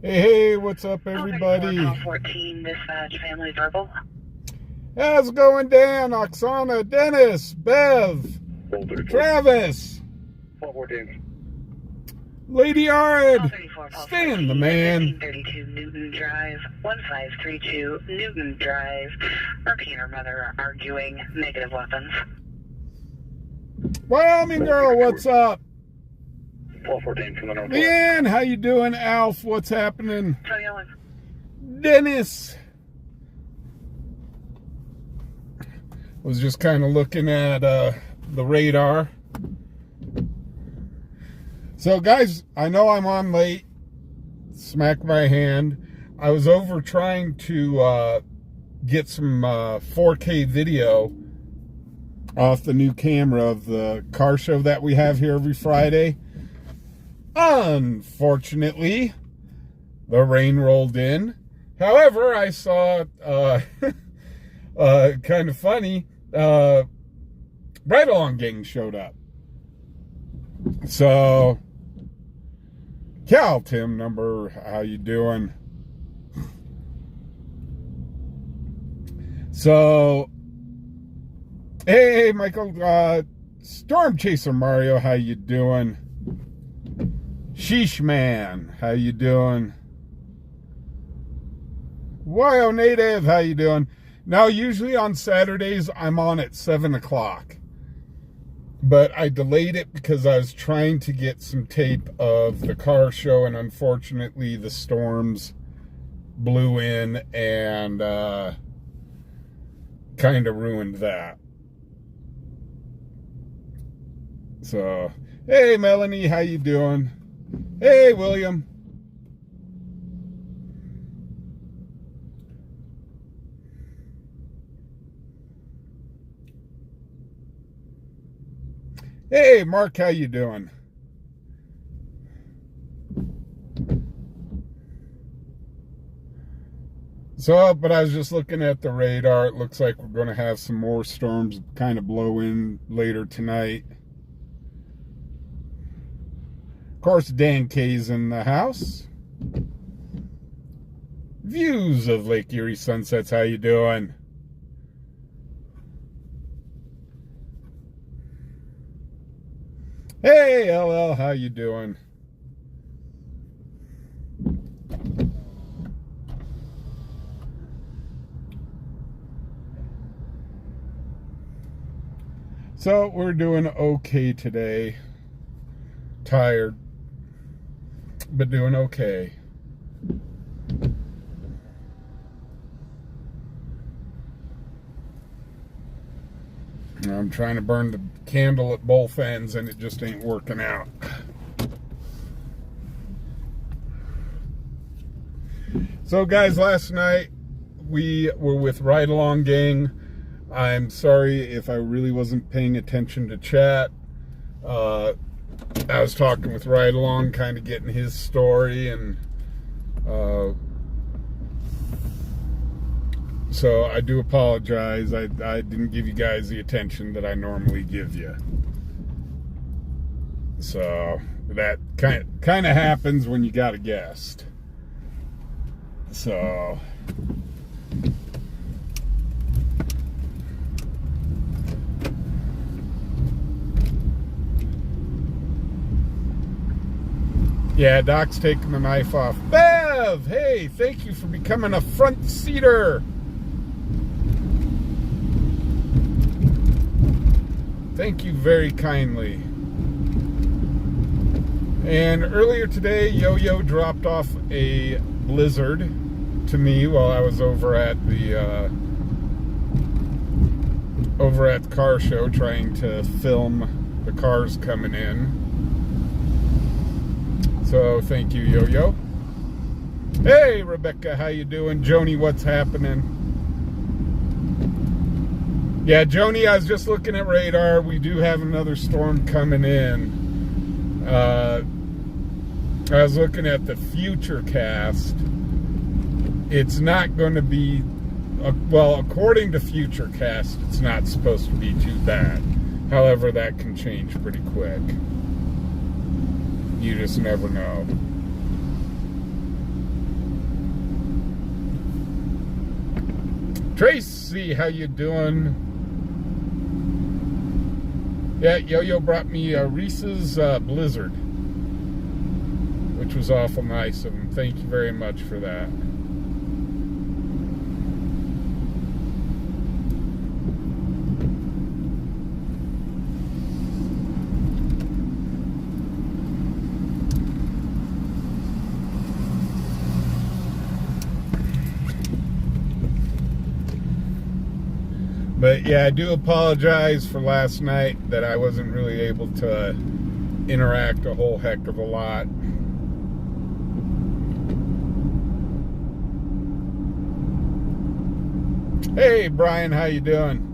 Hey, what's up, everybody? Call 14, dispatch, family verbal. How's it going, Dan, Oksana, Dennis, Bev, Travis, 1214. Lady Call Ard, 34, call Stan 14, the man. 1532 Newton Drive, 1532 Newton Drive. Rocky and her mother are arguing negative weapons. Wyoming girl, what's up? 1214 from the north. Leanne, how you doing? Alf, what's happening? So yelling. Dennis. Was just kind of looking at the radar. So guys, I know I'm on late. Smack my hand. I was over trying to get some 4K video off the new camera of the car show that we have here every Friday. Unfortunately, the rain rolled in. However, I saw kind of funny, Ride Along Gang showed up. So, Cal, Tim number, how you doing? So, hey, Michael, Storm Chaser Mario, how you doing? Sheesh Man, how you doing? Wyo Native, how you doing? Now, usually on Saturdays, I'm on at 7 o'clock. But I delayed it because I was trying to get some tape of the car show, and unfortunately the storms blew in and kind of ruined that. So, hey Melanie, how you doing? Hey William. Hey, Mark, how you doing? So, but I was just looking at the radar. It looks like we're going to have some more storms kind of blow in later tonight. Of course, Dan K's in the house. Views of Lake Erie sunsets, how you doing? Hey, LL, how you doing? So, we're doing okay today. Tired, but doing okay. I'm trying to burn the candle at both ends and it just ain't working out. So guys, last night we were with Ride Along Gang. I'm sorry if I really wasn't paying attention to chat. I was talking with Ride Along, kind of getting his story, and so I do apologize. I didn't give you guys the attention that I normally give you. So that kind of happens when you got a guest. So yeah, Doc's taking the knife off. Bev, hey, thank you for becoming a front seater. Thank you very kindly. And earlier today, Yo-Yo dropped off a blizzard to me while I was over at the car show trying to film the cars coming in. So thank you, Yo-Yo. Hey, Rebecca, how you doing? Joni, what's happening? Yeah, Joni, I was just looking at radar. We do have another storm coming in. I was looking at the future cast. It's not going to be, well, according to future cast, it's not supposed to be too bad. However, that can change pretty quick. You just never know. Tracy, how you doing? Yeah, Yo-Yo brought me Reese's Blizzard, which was awful nice of him. Thank you very much for that. But yeah, I do apologize for last night that I wasn't really able to interact a whole heck of a lot. Hey Brian, how you doing?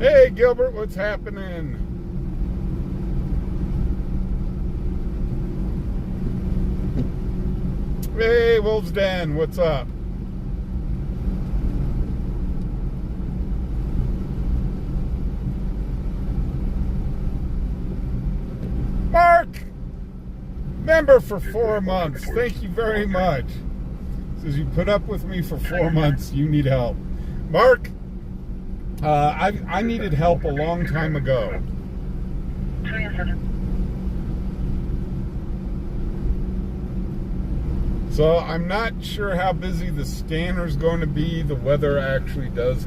Hey Gilbert, what's happening? Hey Wolf's Den, what's up? Mark, member for 4 months. Thank you very much. Says you put up with me for 4 months. You need help, Mark. I needed help a long time ago. So I'm not sure how busy the scanner's going to be. The weather actually does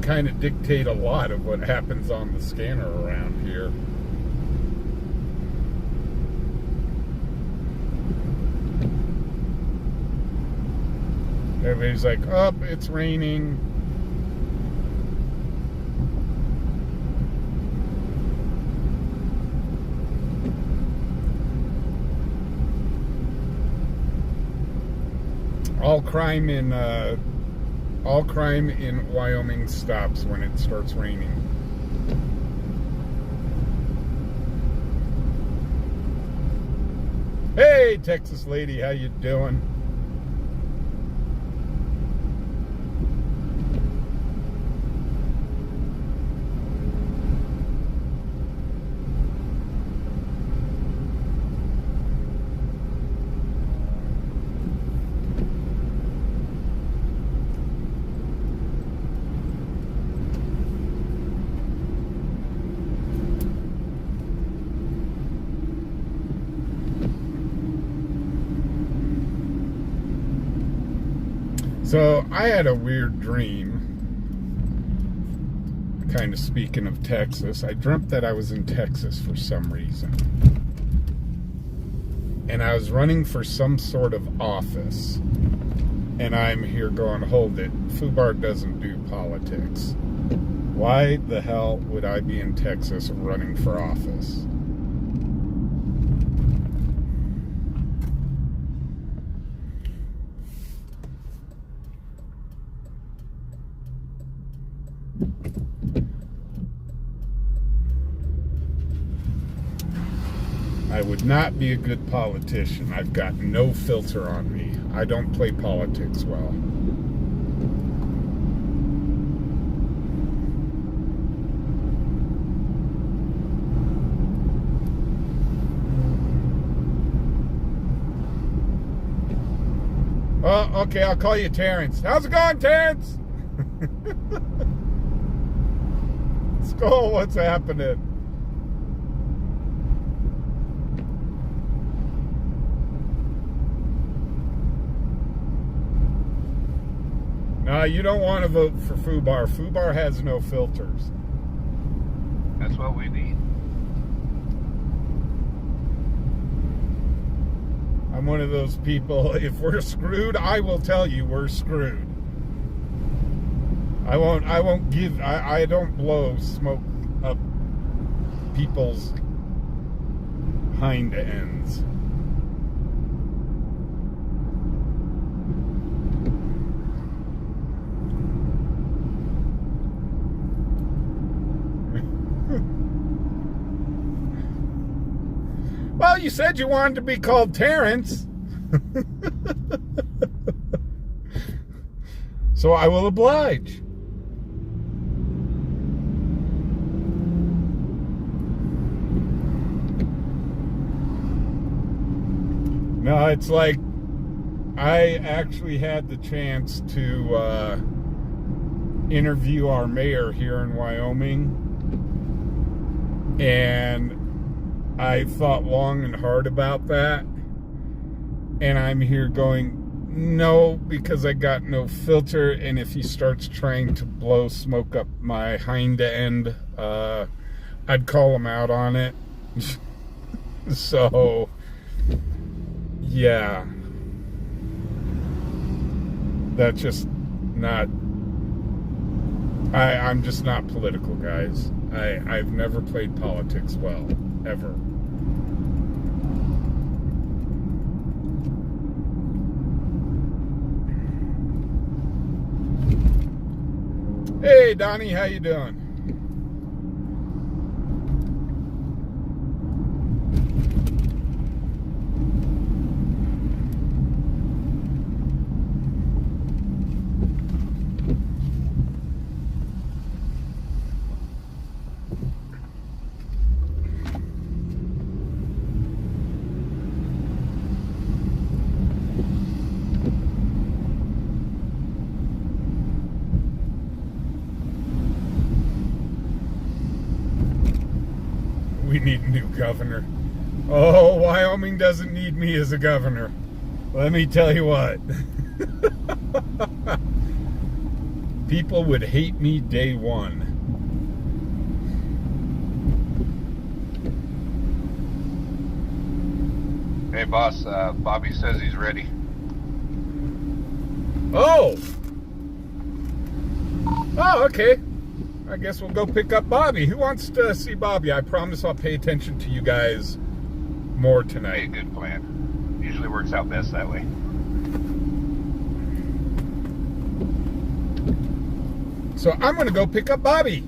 kind of dictate a lot of what happens on the scanner around here. Everybody's like, oh, it's raining. All crime in Wyoming stops when it starts raining. Hey, Texas lady, how you doing? So I had a weird dream, kind of speaking of Texas. I dreamt that I was in Texas for some reason. And I was running for some sort of office. And I'm here going, hold it, Fubar doesn't do politics. Why the hell would I be in Texas running for office? I would not be a good politician. I've got no filter on me. I don't play politics well. Oh, okay, I'll call you Terrence. How's it going, Terrence? Skull, what's happening? No, you don't want to vote for Fubar. Fubar has no filters. That's what we need. I'm one of those people, if we're screwed, I will tell you we're screwed. I don't blow smoke up people's hind ends. Well, you said you wanted to be called Terrence. So I will oblige. No, it's like I actually had the chance to interview our mayor here in Wyoming, and I thought long and hard about that, and I'm here going, no, because I got no filter, and if he starts trying to blow smoke up my hind end, I'd call him out on it. So yeah, that's just not, I'm just not political, guys. I've never played politics well, ever. Hey, Donnie, how you doing? We need a new governor. Oh, Wyoming doesn't need me as a governor. Let me tell you what. People would hate me day one. Hey, boss, Bobby says he's ready. Oh! Oh, okay. I guess we'll go pick up Bobby. Who wants to see Bobby? I promise I'll pay attention to you guys more Hey, tonight. good plan. Usually works out best that way. So I'm going to go pick up Bobby.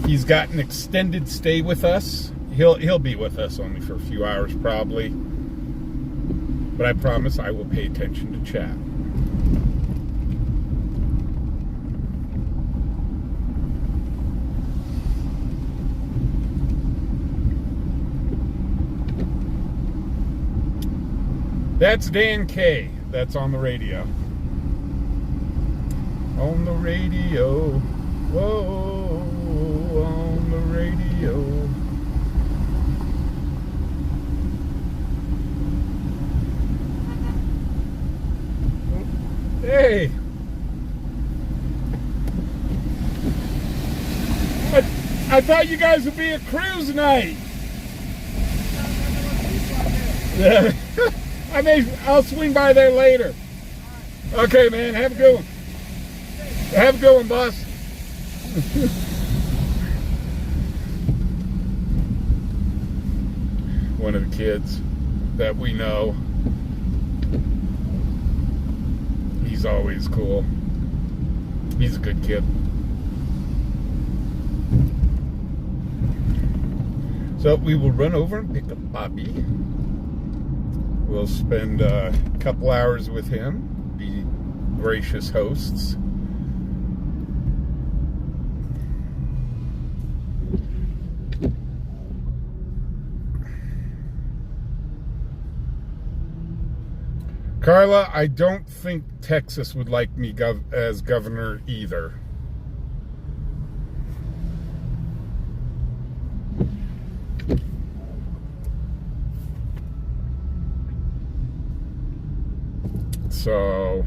He's got an extended stay with us. He'll be with us only for a few hours probably. But I promise I will pay attention to chat. That's Dan K. That's on the radio. On the radio. Whoa, on the radio. Hey. I thought you guys would be a cruise night. Yeah. I'll swing by there later. Okay, man. Have a good one. Have a good one, boss. One of the kids that we know. He's always cool. He's a good kid. So we will run over and pick up Bobby. We'll spend a couple hours with him, be gracious hosts. Carla, I don't think Texas would like me as governor either. So,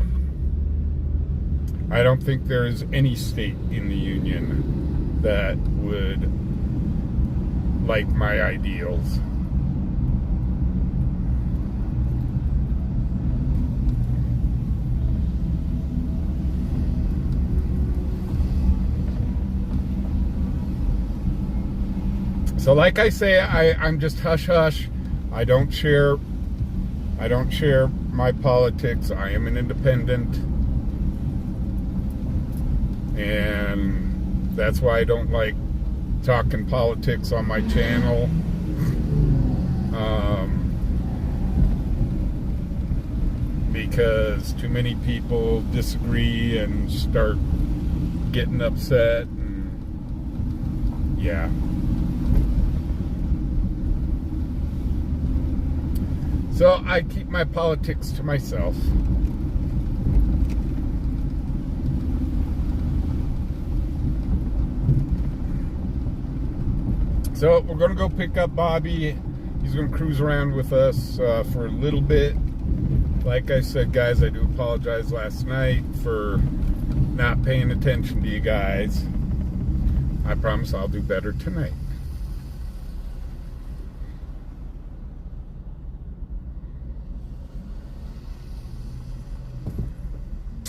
I don't think there is any state in the union that would like my ideals. So like I say, I'm just hush hush. I don't share my politics. I am an independent. And that's why I don't like talking politics on my channel. Because too many people disagree and start getting upset, and yeah. So I keep my politics to myself. So we're going to go pick up Bobby. He's going to cruise around with us for a little bit. Like I said, guys, I do apologize last night for not paying attention to you guys. I promise I'll do better tonight.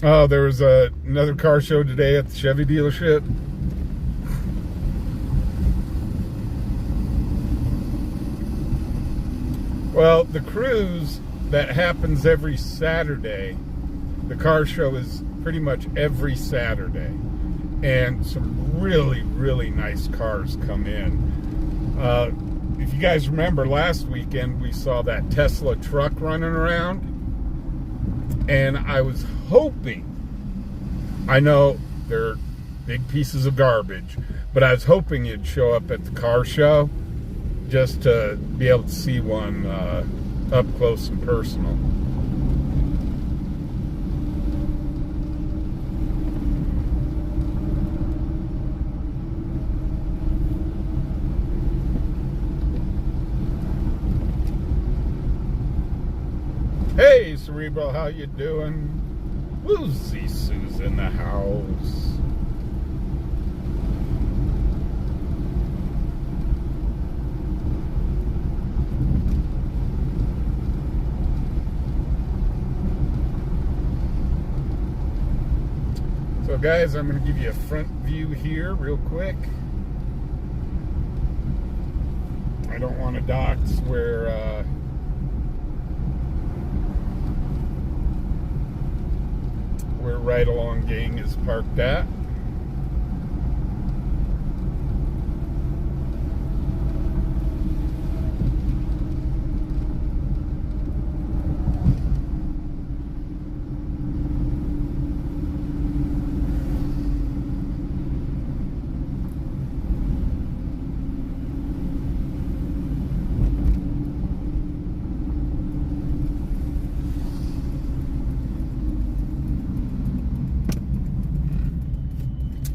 Oh, there was another car show today at the Chevy dealership. Well, the cruise that happens every Saturday, the car show is pretty much every Saturday, and some really, really nice cars come in. If you guys remember, last weekend we saw that Tesla truck running around, and I was hoping, I know they're big pieces of garbage, but I was hoping you'd show up at the car show just to be able to see one up close and personal. Hey, Cerebral, how you doing? Woozy Sue's in the house. So guys, I'm going to give you a front view here real quick. I don't want to dox where Right Along Gang is parked at.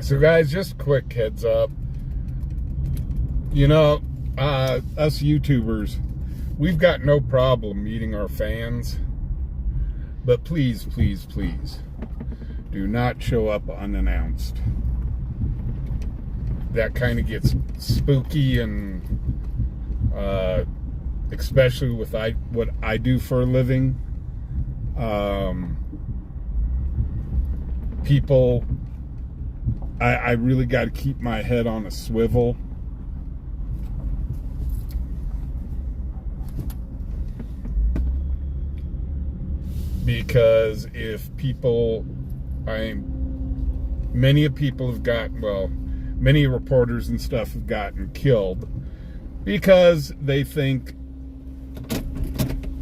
So guys, just quick heads up. You know, us YouTubers, we've got no problem meeting our fans. But please, please, please, do not show up unannounced. That kind of gets spooky, and especially with what I do for a living. People... I really got to keep my head on a swivel. Because if people, many people have gotten, well, many reporters and stuff have gotten killed because they think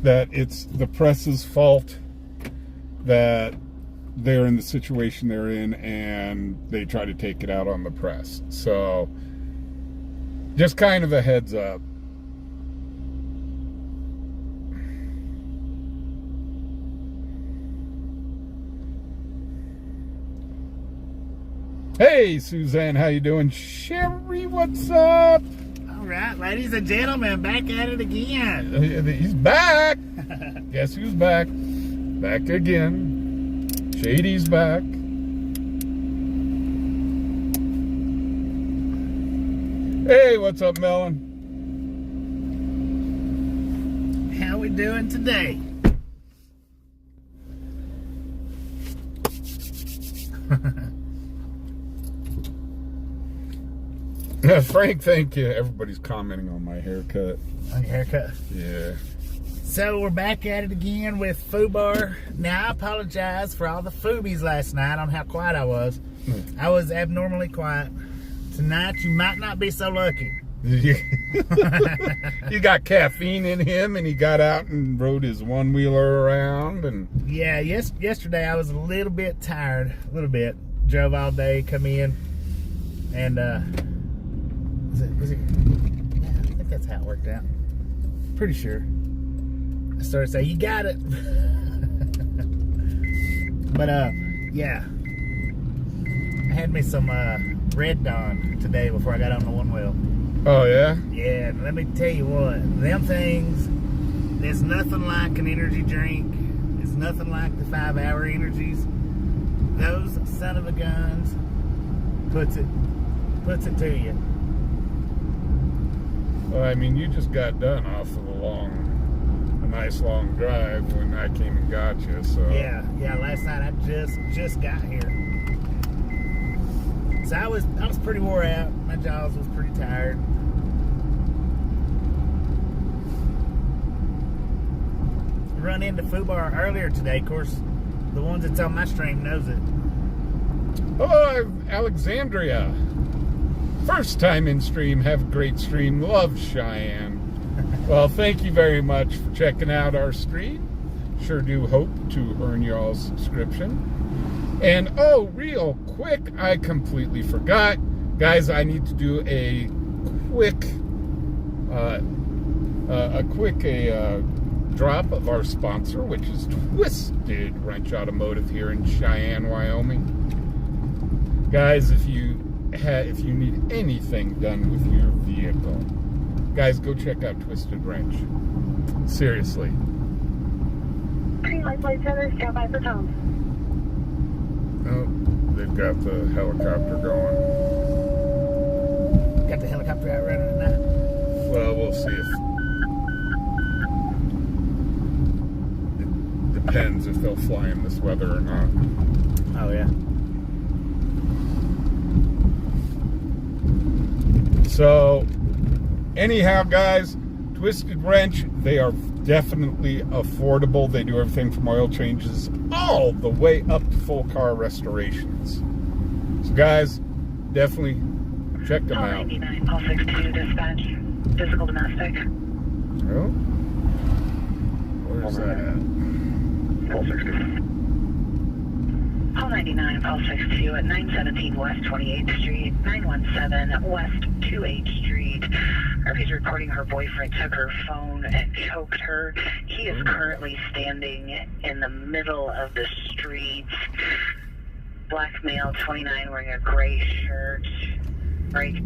that it's the press's fault that they're in the situation they're in, and they try to take it out on the press. So just kind of a heads up. Hey, Suzanne, how you doing? Sherry, what's up? All right, ladies and gentlemen, back at it again. He's back. Guess who's back? Back again. Shady's back. Hey, what's up, Melon? How we doing today? Frank, thank you. Everybody's commenting on my haircut. On your haircut? Yeah. So we're back at it again with Fubar. Now I apologize for all the Fubies last night on how quiet I was. I was abnormally quiet. Tonight you might not be so lucky. You got caffeine in him, and he got out and rode his one-wheeler around. And yeah, yesterday I was a little bit tired, a little bit. Drove all day, come in, and was it? Yeah, I think that's how it worked out. Pretty sure. I started saying, "You got it," but yeah, I had me some Red Dawn today before I got on the one wheel. oh yeah, Yeah, and let me tell you what, them things, there's nothing like an energy drink. It's nothing like the 5-hour energies. Those son of a guns puts it to you. well, I mean, you just got done off of a nice long drive when I came and got you. So Yeah, last night I just got here. So I was pretty wore out. My jaws was pretty tired. Run into Fubar earlier today. Of course, the ones that's on my stream knows it. hello, Alexandria. First time in stream. Have a great stream. Love Cheyenne. Well, thank you very much for checking out our stream. Sure do hope to earn y'all's subscription. And oh, real quick, I completely forgot. Guys, I need to do a quick drop of our sponsor, which is Twisted Wrench Automotive here in Cheyenne, Wyoming. Guys, if you need anything done with your vehicle, guys, go check out Twisted Wrench. Seriously. Green light plate center, stand by for tone. Oh, they've got the helicopter going. Got the helicopter out running tonight. Well, we'll see if... It depends if they'll fly in this weather or not. Oh yeah. So, anyhow, guys, Twisted Wrench, they are definitely affordable. They do everything from oil changes all the way up to full car restorations. So, guys, definitely check them Call out. 99, call 62, dispatch. Physical domestic. Oh, where's that at? Call 60. Call 99, call 62 at 917 West 28th Street, 917 West 2H Street. Hervey's reporting her boyfriend took her phone and choked her. He is currently standing in the middle of the street. Black male, 29, wearing a gray shirt. Right.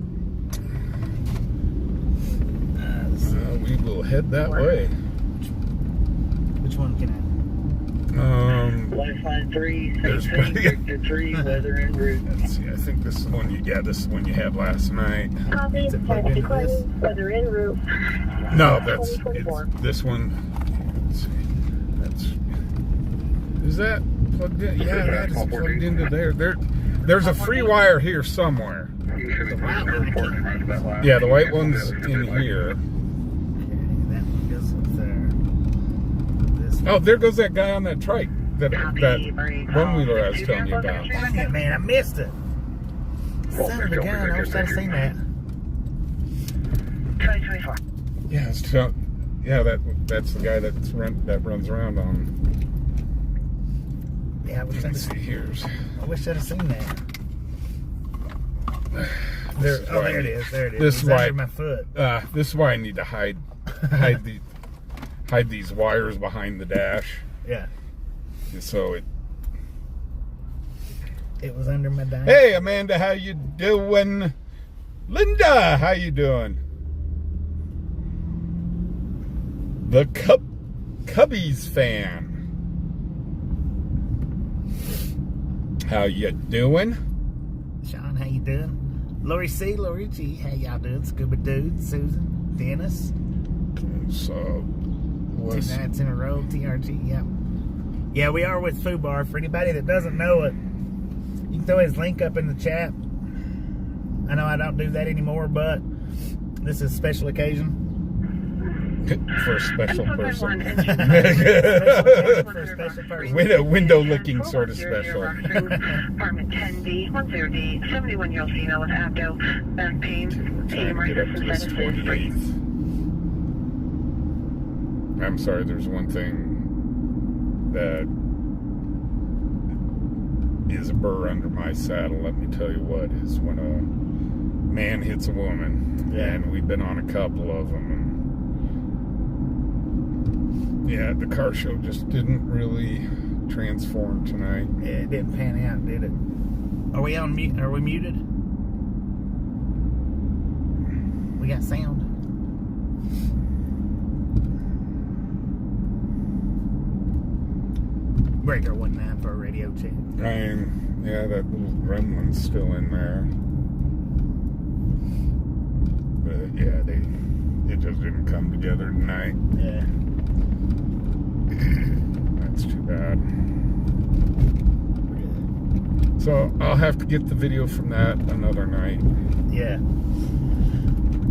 We will head that way. Which one can I? Wi-Fi 3, There's St. plenty. Victor 3, weather en route. Let's see, I think this is the one this is the one you had last night. Copy, Is it plugged into this? weather en route. No, it's 2024. this one. Let's see. Is that plugged in? Yeah, that is plugged into there. There's a free wire here somewhere. Yeah, the white one's in here. That one goes up there. This Oh, there goes that guy on that trike. That one-wheeler I was telling you about. Dang it, man, I missed it. Son of a gun, I wish I'd seen that. 2024. Yeah, that's the guy that runs around on. Yeah, I wish I'd Let's see, here's. I wish I'd have seen that. There, There it is. There it is. This It's is why- under my foot. This is why I need to hide these wires behind the dash, Yeah, so it. it was under my dime. Hey, Amanda, how you doing? Linda, how you doing? The Cubbies fan. How you doing? Sean, how you doing? Lori C, Lori G, how y'all doing? Scuba Dude, Susan, Dennis. So, 2 nights in a row, TRG, yeah. Yeah, we are with Fubar. For anybody that doesn't know it, you can throw his link up in the chat. I know I don't do that anymore, but this is a special occasion. For a special person. For a special person. Window licking sort of special. Apartment 10D, 10D, 71-year-old female with abdo, back pain, Trying to get up to this 28th. I'm sorry, there's one thing that is a burr under my saddle. Let me tell you what, is when a man hits a woman. Yeah. And we've been on a couple of them. And yeah, the car show just didn't really transform tonight. Yeah, it didn't pan out, did it? Are we on mute? Are we muted? We got sound. Breaker 19 for a radio check. Yeah, that little gremlin's still in there. But yeah, it just didn't come together tonight. Yeah. That's too bad. So I'll have to get the video from that another night. Yeah.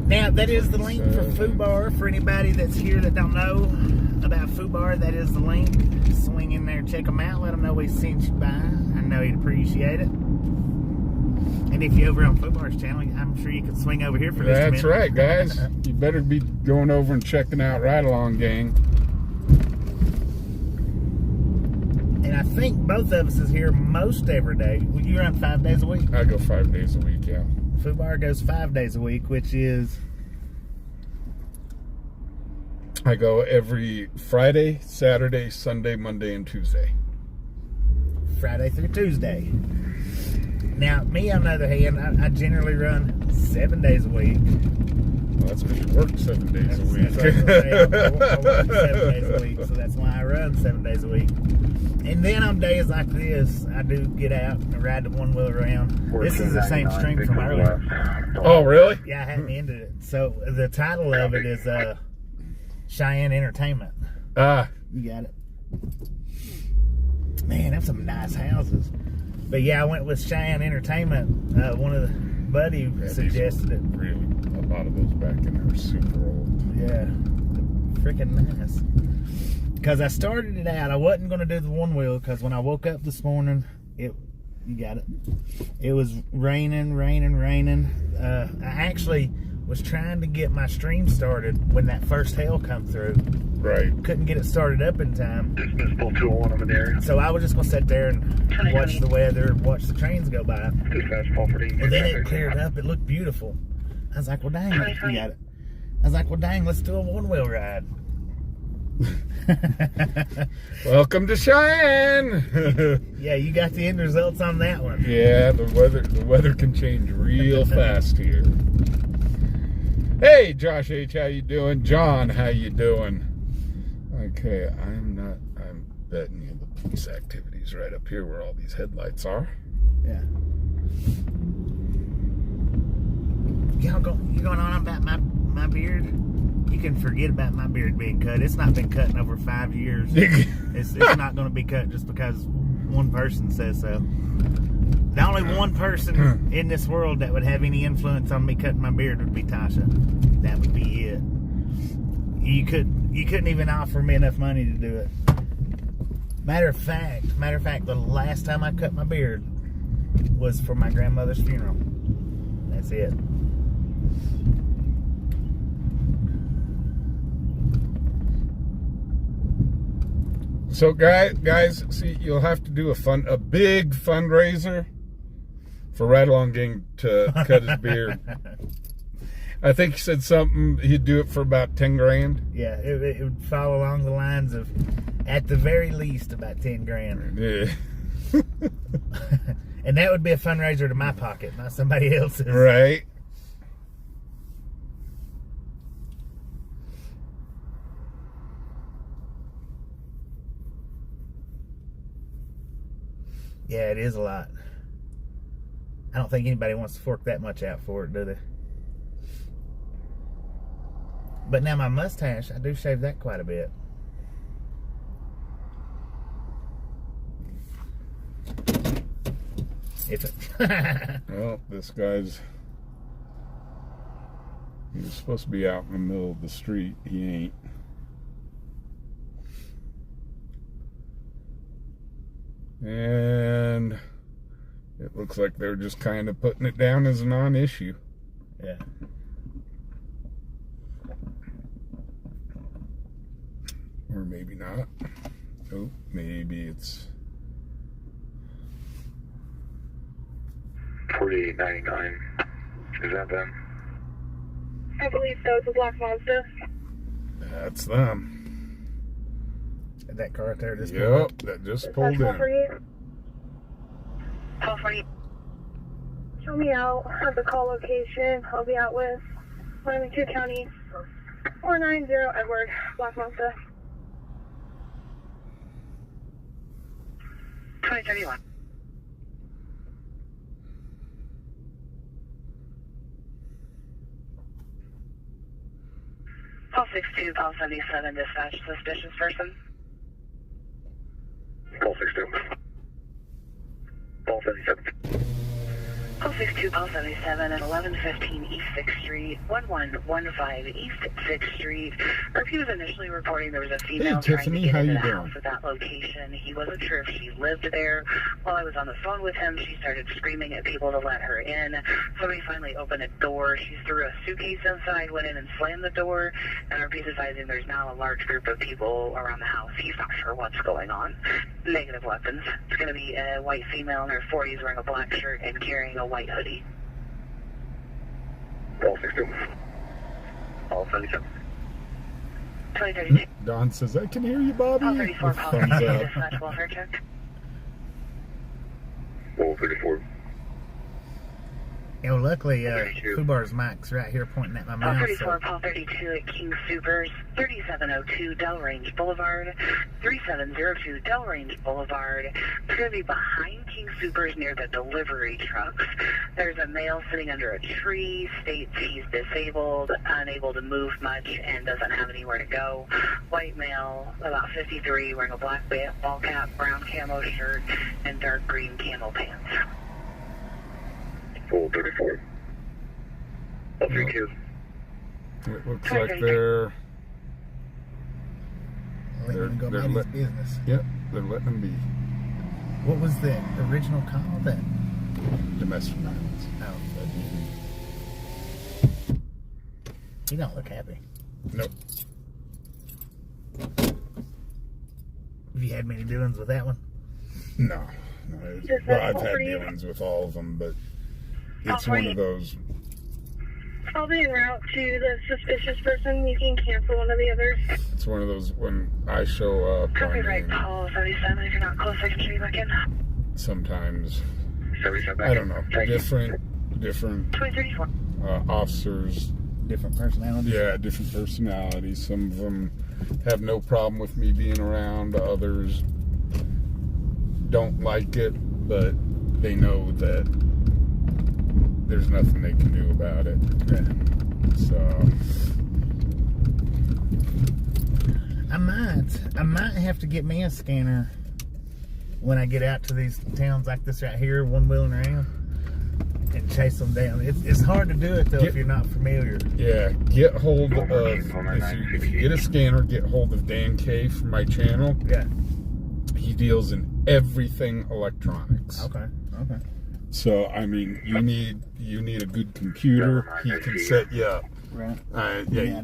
Now, that is the link for Fubar. For anybody that's here that don't know about Fubar, that is the link. Swing in there, check them out. Let them know we sent you by. I know you'd appreciate it. And if you're over on Fubar's channel, I'm sure you can swing over here for just a minute. That's right, guys. You better be going over and checking out Ride Along Gang. And I think both of us is here most every day. You run 5 days a week? I go 5 days a week, yeah. Fubar goes 5 days a week, which is... I go every Friday, Saturday, Sunday, Monday, and Tuesday. Friday through Tuesday. Now, me on the other hand, I generally run 7 days a week. Well, that's because you work 7 days a week. That's what I work 7 days a week, so that's why I run 7 days a week. And then on days like this, I do get out and ride the one wheel around. This is the same stream from earlier. Oh, really? Yeah, I hadn't ended it. So the title of it is Cheyenne Entertainment. You got it. Man, that's some nice houses. But yeah, I went with Cheyenne Entertainment. One of the buddy suggested it. Really, a lot of those back in there are super old. Yeah, freaking nice. Because I started it out, I wasn't going to do the one wheel because when I woke up this morning, you got it. It was raining. I actually was trying to get my stream started when that first hail come through. Right. Couldn't get it started up in time. Dismissible 201 in the area. So I was just going to sit there and watch the weather, watch the trains go by. Dispatch call for the... And then it cleared up. It looked beautiful. I was like, well, dang, you got it. I was like, well, dang, let's do a one-wheel ride. Welcome to Cheyenne. Yeah, you got the end results on that one. Yeah, the weather can change real fast here. Hey, Josh H, how you doing? John, how you doing? Okay, I'm betting you the police activity's right up here where all these headlights are. Yeah. You going on about my beard? You can forget about my beard being cut. It's not been cut in over 5 years. It's not going to be cut just because one person says so. The only one person in this world that would have any influence on me cutting my beard would be Tasha. That would be it. You couldn't even offer me enough money to do it. Matter of fact, the last time I cut my beard was for my grandmother's funeral. That's it. So guys, see, you'll have to do a big fundraiser for Ride Along Gang to cut his beard. I think he said something, he'd do it for about 10 grand. Yeah, it would fall along the lines of, at the very least, about 10 grand. Yeah. And that would be a fundraiser to my pocket, not somebody else's. Right. Yeah, it is a lot. I don't think anybody wants to fork that much out for it, do they? But now my mustache, I do shave that quite a bit. Well, this guy's He's supposed to be out in the middle of the street. He ain't. And it looks like they're just kind of putting it down as a non-issue. Yeah. Or maybe not. Oh, maybe it's 4899. Is that them? I believe so. It's a black Mazda. that's them. That car right there just pulled Yep, up. that just That's pulled call for in. you. Call for you. Show me out at the call location. I'll be out with Wyoming 2 County 490 Edward, black Mazda. 2031. Call 62, call 77, dispatch suspicious person. Call 62. Call 77. Call 62, call 77 at 1115 East 6th Street, 1115 East 6th Street. He was initially reporting there was a female trying Tiffany, to get how into you the doing? house at that location. He wasn't sure if she lived there. While I was on the phone with him, she started screaming at people to let her in. Somebody finally opened a door. She threw a suitcase inside, went in and slammed the door, and RP's advising there's now a large group of people around the house. He's not sure what's going on. Negative weapons. It's going to be a white female in her 40s wearing a black shirt and carrying a white hoodie. Call 62. Call 77. 2032. Don says, I can hear you, Bobby. Call 34, With call thumbs 32, up. dispatch welfare check. Call 34. You know, luckily, 32. Fubar's mic's right here pointing at my Call mouth. 34, So call 32 at King Supers, 3702 Delrange Boulevard, 3702 Delrange Boulevard. It's going to be behind King Supers near the delivery trucks. There's a male sitting under a tree, states he's disabled, unable to move much, and doesn't have anywhere to go. White male, about 53, wearing a black ball cap, brown camo shirt, and dark green camo pants. Call 34. Call 32. It looks like they're let him go they're about his let- business. Yep, they're letting them be. What was the original call? That Domestic violence. oh, you don't look happy. Nope. Have you had many dealings with that one? No. Just Well, that I've call had for you. dealings with all of them, but Call it's for one you. of those. I'll be en route to the suspicious person. You can cancel one of the others. It's one of those when I show up. Copy I right, mean, call 77 if you're not close, I can show you back in. sometimes 77. I don't know. Thank you. Different 2034. officers. Different personalities. Yeah, different personalities. Some of them have no problem with me being around. Others don't like it, but they know that there's nothing they can do about it. So I might have to get me a scanner when I get out to these towns like this right here, one wheeling around, and chase them down. It's hard to do it though if you're not familiar. yeah, get hold of if you get a scanner, get hold of Dan K from my channel. Yeah. He deals in everything electronics. Okay. So I mean, you need a good computer. He can set you up. Right. Yeah,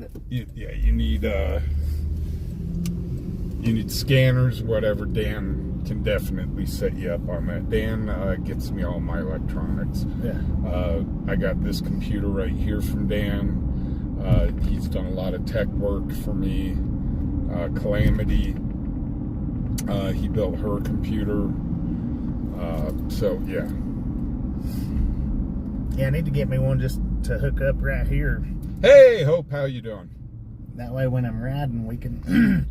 you need scanners, whatever. Dan can definitely set you up on that. Dan gets me all my electronics. Yeah. I got this computer right here from Dan. He's done a lot of tech work for me. Calamity, he built her computer. So yeah. Yeah, I need to get me one just to hook up right here. Hey, Hope, how you doing? That way when I'm riding, we can,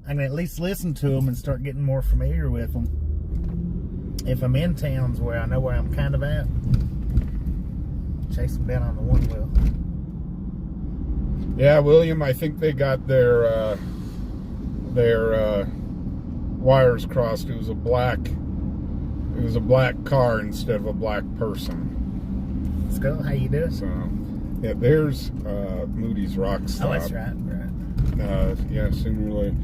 I can at least listen to them and start getting more familiar with them. If I'm in towns where I know where I'm kind of at, chase them down on the one wheel. Yeah, William, I think they got their wires crossed. It was a black car instead of a black person. Let's go. How you doing? So Yeah, there's Moody's Rock Stop. Oh, that's right. Yeah, sooner or later.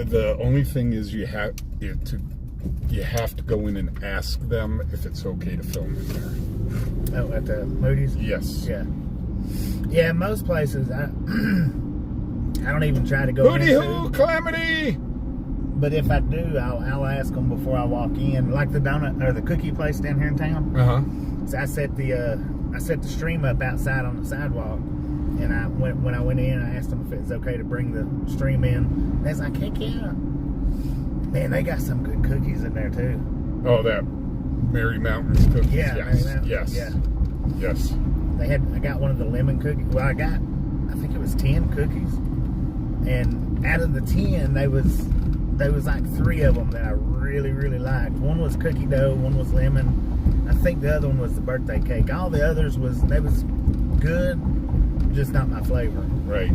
The only thing is you have to go in and ask them if it's okay to film in there. Oh, at the Moody's? Yes. Yeah. Yeah, most places, I don't even try to go Hooty into. hoo, Calamity! But if I do, I'll ask them before I walk in. Like the donut or the cookie place down here in town. Uh-huh. So I set the stream up outside on the sidewalk, and when I went in, I asked them if it was okay to bring the stream in. And they was like, heck yeah. Man, they got some good cookies in there too. Oh, that Mary Mountains cookies. Yeah, yes. Mary Mountains, Yes. yeah. Yes. I got one of the lemon cookies. Well, I think it was 10 cookies, and out of the 10, there was like 3 of them that I really, really liked. One was cookie dough, one was lemon. I think the other one was the birthday cake. All the others was good, just not my flavor. Right.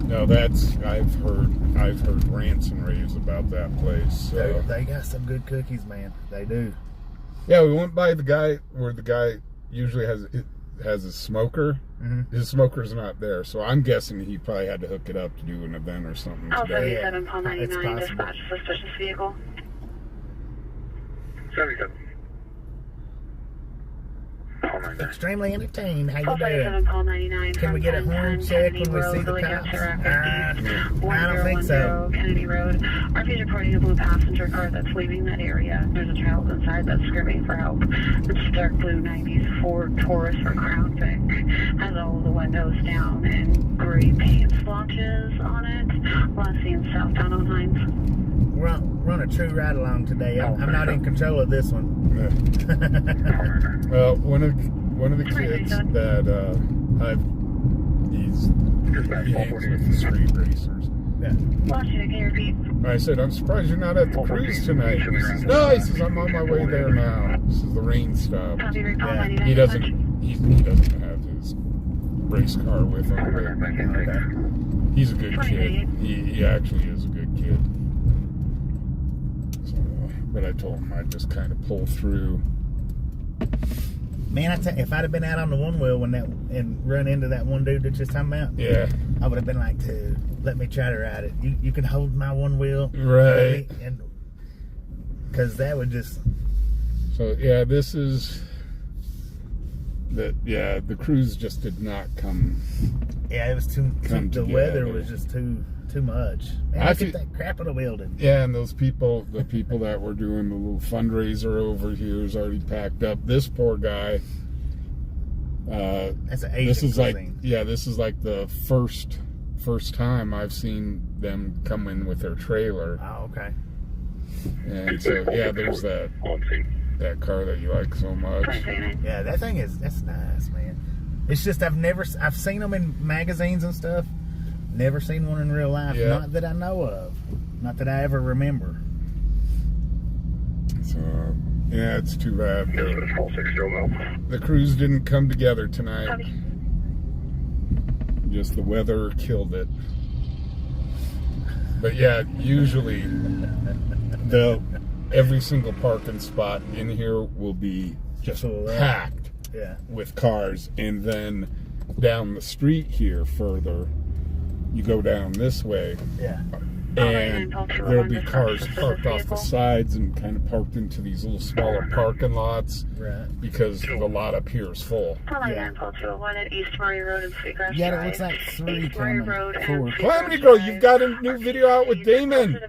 No, I've heard rants and raves about that place. They got some good cookies, man. They do. Yeah, we went by the guy where the guy usually has his smoker. Mm-hmm. His smoker's not there, so I'm guessing he probably had to hook it up to do an event or something All today. 77, Paul It's 99, possible. dispatch suspicious vehicle. 77. Paul 99. Extremely entertained. How you Paul doing? 77, Paul 99. Can we get a horn check when we see the cops? I don't think so. Kennedy Road. RP's reporting a blue passenger car that's leaving that area. There's a child inside that's screaming for help. It's a dark blue 90s Ford Taurus or Crown Vic. Has all of the windows down and gray paint splotches on it. Last seen southbound on Hines. Run a true ride along today. I'm not in control of this one. Well, one of the kids that he hangs with the street racers. Yeah. Lost you, can you repeat? I said, I'm surprised you're not at the cruise tonight. He says, no, he says, I'm on my way there now. This is the rain stop. Copy, Paul Yeah. 99. He doesn't have his race car with him, but he's a good kid. He actually is a good kid. So, but I told him I'd just kind of pull through. Man, if I'd have been out on the one wheel and run into that one dude that just talking about, Yeah. I would have been like, dude, let me try to ride it. You can hold my one wheel, Right. And because that would just. So yeah, this is the cruise just did not come. Yeah, it was too. The weather was just too much. Man, look at that crap in the building. Yeah, and the people that were doing the little fundraiser over here is already packed up. This poor guy. That's an Asian This is cuisine. this is like the first time I've seen them come in with their trailer. Oh, okay. And so yeah, there's that car that you like so much. Yeah, that's nice, man. It's just I've seen them in magazines and stuff. Never seen one in real life. Yeah. Not that I know of. Not that I ever remember. So yeah, it's too bad. The cruise didn't come together tonight. Copy. Just the weather killed it. But yeah, usually every single parking spot in here will be just packed with cars, and then down the street here further, you go down this way, and there'll be cars parked off the sides and kind of parked into these little smaller parking lots, because the lot up here is full. Paul 201 at East Murray Road and Sweetgrass Yeah, it Drive. looks like 3 East Murray coming. Road and 4. Sweetgrass Calamity Girl, Drive. you've got a new video out with Damon.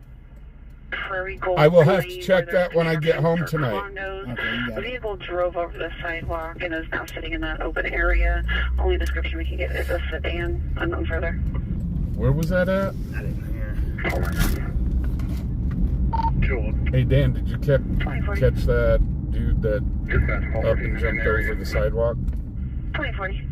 I will have to check that when I get home tonight. Okay, you The got it. vehicle drove over the sidewalk and is now sitting in that open area. Only description we can get is a sedan, unknown further. Where was that at? I didn't hear. Hey Dan, did you catch that dude that up and jumped over the sidewalk? 2040.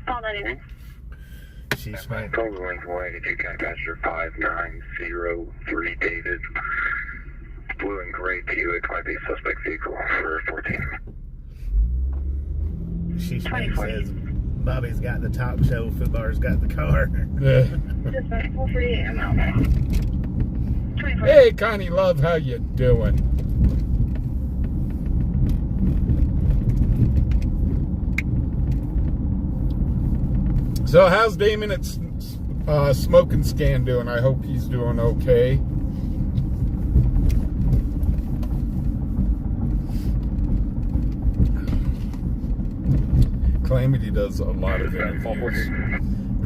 Paul 99. She smoked. Golden Link Way to County Passenger 5903 dated. Blue and gray Buick might be a suspect vehicle for 14. She says Bobby's got the top show, Fubar's got the car. Yeah. Dispatch 448, I'm out. 2040. Hey, Connie Love, how you doing? So how's Damon at Smoke and Scan doing? I hope he's doing okay. Calamity does a lot of interviews.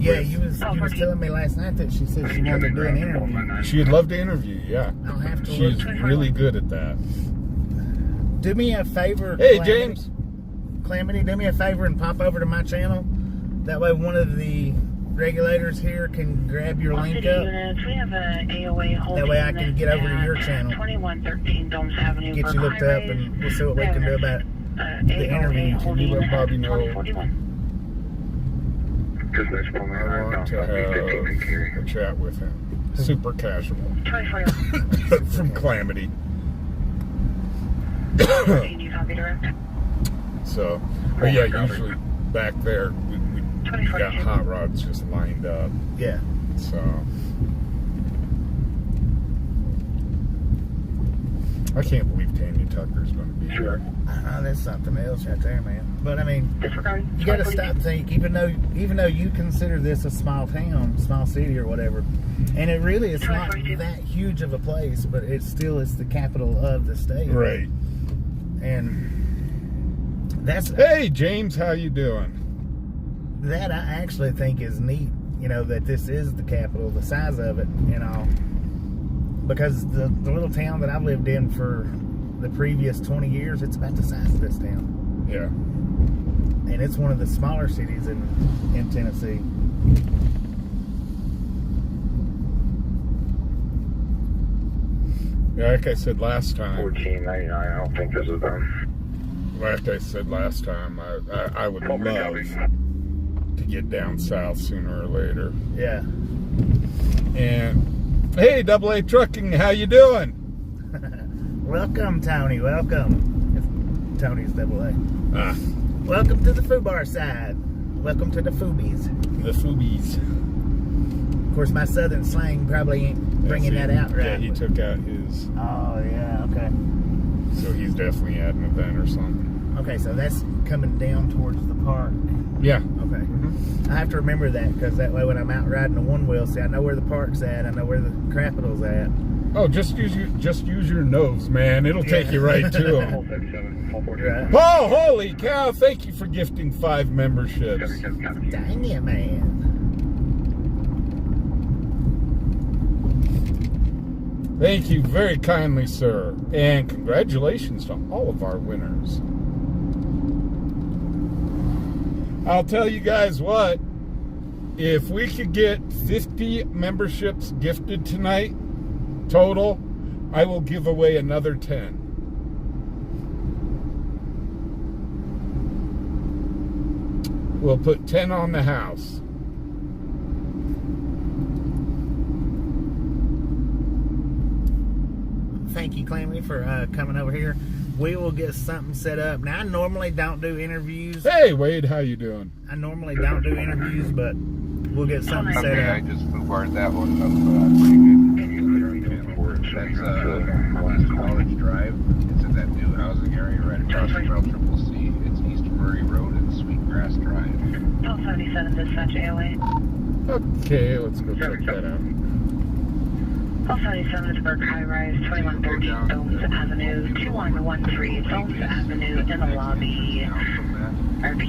Yeah, you was telling me last night that she said she wanted to do an interview. She'd love to interview, yeah. I'll have to She's look. really good at that. Do me a favor, Hey, Calamity. James. Calamity, do me a favor and pop over to my channel. That way one of the regulators here can grab your link up. We have a AOA That way I can get over to your channel. 2113 Domes Avenue. Get you looked up and we'll see what we can do about the interview. You let Bobby know. I Just next point, want to have a chat with him. Super casual. 24. From Calamity. Can you copy direct? So, but yeah, usually back there, we got hot rods just lined up. Yeah. So, I can't believe Tanya Tucker's going to be here. I know that's something else right there, man. But I mean, Disregard. you got to stop and think. Even though you consider this a small town, small city or whatever, and it really is not that huge of a place, but it's the capital of the state. Right. And that's Hey, James, how you doing? that I actually think is neat. You know that this is the capital, the size of it, and all. Because the little town that I've lived in for the previous 20 years, it's about the size of this town. Yeah. And it's one of the smaller cities in Tennessee. Yeah, like I said last time. 1499. I don't think this is them. Like I said last time, I would love to get down south sooner or later. Yeah. And hey, Double A Trucking, how you doing? Welcome, Tony. Welcome. If Tony's double A. Ah, Welcome to the Fubar side. Welcome to the Fubies. the Fubies. Of course, my southern slang probably ain't bringing that out right. Yeah, he took out his. Oh, yeah, okay. So he's definitely at an event or something. Okay, so that's coming down towards the park. Yeah. Okay. I have to remember that because that way when I'm out riding the one wheel, see, I know where the park's at. I know where the capital's at. Oh, just use your nose, man. It'll take you right to him. Right. Oh, holy cow! Thank you for gifting 5 memberships. Dang it, man. Thank you very kindly, sir. And congratulations to all of our winners. I'll tell you guys what, if we could get 50 memberships gifted tonight, total, I will give away another 10. We'll put 10 on the house. Thank you, Calamity, for coming over here. We will get something set up. Now, I normally don't do interviews. Hey, Wade, how you doing? I normally don't do interviews, but we'll get something set Okay, I up. just fubared that one up pretty good. That's West College Drive. It's in that new housing area right across from CCC. It's East Murray Road and Sweetgrass Drive. 1277 dispatch AOA. Okay, let's go check that out. 1277 is Burke High Rise, 2113 Domes Avenue, 2113 Domes Avenue in the lobby. RP.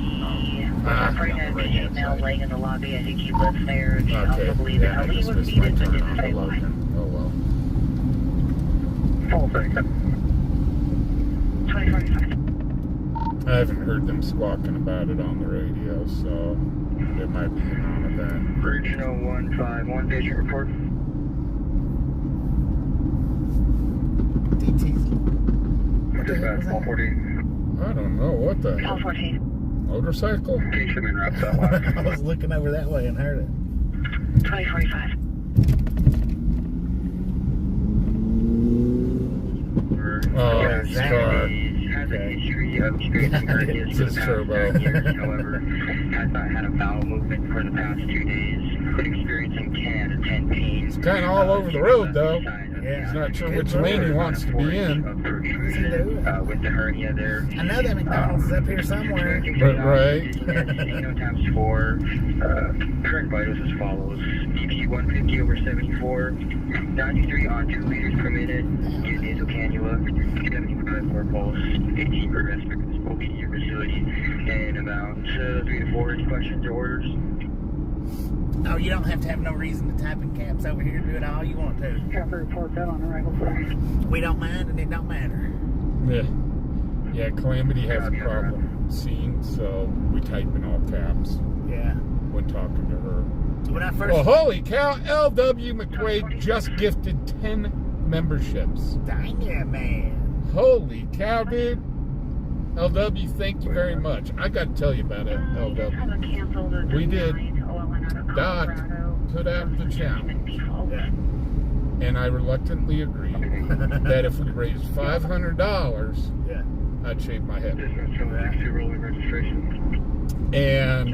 Reporting a PJ male laying in the lobby. I think he lives there. She also believes that he was needed but didn't say why. Oh, well. 2045. I haven't heard them squawking about it on the radio, so it might be a non-event. Regional 151, patient report. DT's. What the heck was that? 14. I don't know, what the hell? 1214. Motorcycle? Patient in route southwest. I was looking over that way and heard it. 2045. Oh, it's car. It's his turbo. However, has not had a bowel movement for the past 2 days. Experiencing 10 out of 10 pain. It's kind of all over the road, though. Yeah. He's not sure which lane he wants to be in. With the hernia there. I know that McDonald's is up here somewhere. But, right. Times 4. Current vitals as follows. BP 150 over 74. 93 on 2 liters per minute. Get nasal cannula. 75 more pulse. 18 per respirator. Spoken to your facility. And about 3 to 4 questions or orders. Oh, you don't have to have no reason to type in caps over here and do it all you want to. Traffic report that on arrival, sir. We don't mind and it don't matter. Yeah. Yeah, Calamity has a problem seeing, so we type in all caps Yeah. when talking to her. When I first... Well, holy cow, LW McQuaid just gifted 10 memberships. Dang yeah, man. Holy cow, dude. LW, thank you very much. I got to tell you about it, LW. We did. Doc put out the channel, Yeah. and I reluctantly agreed that if we raised $500, Yeah. I'd shave my head. Rolling registration. And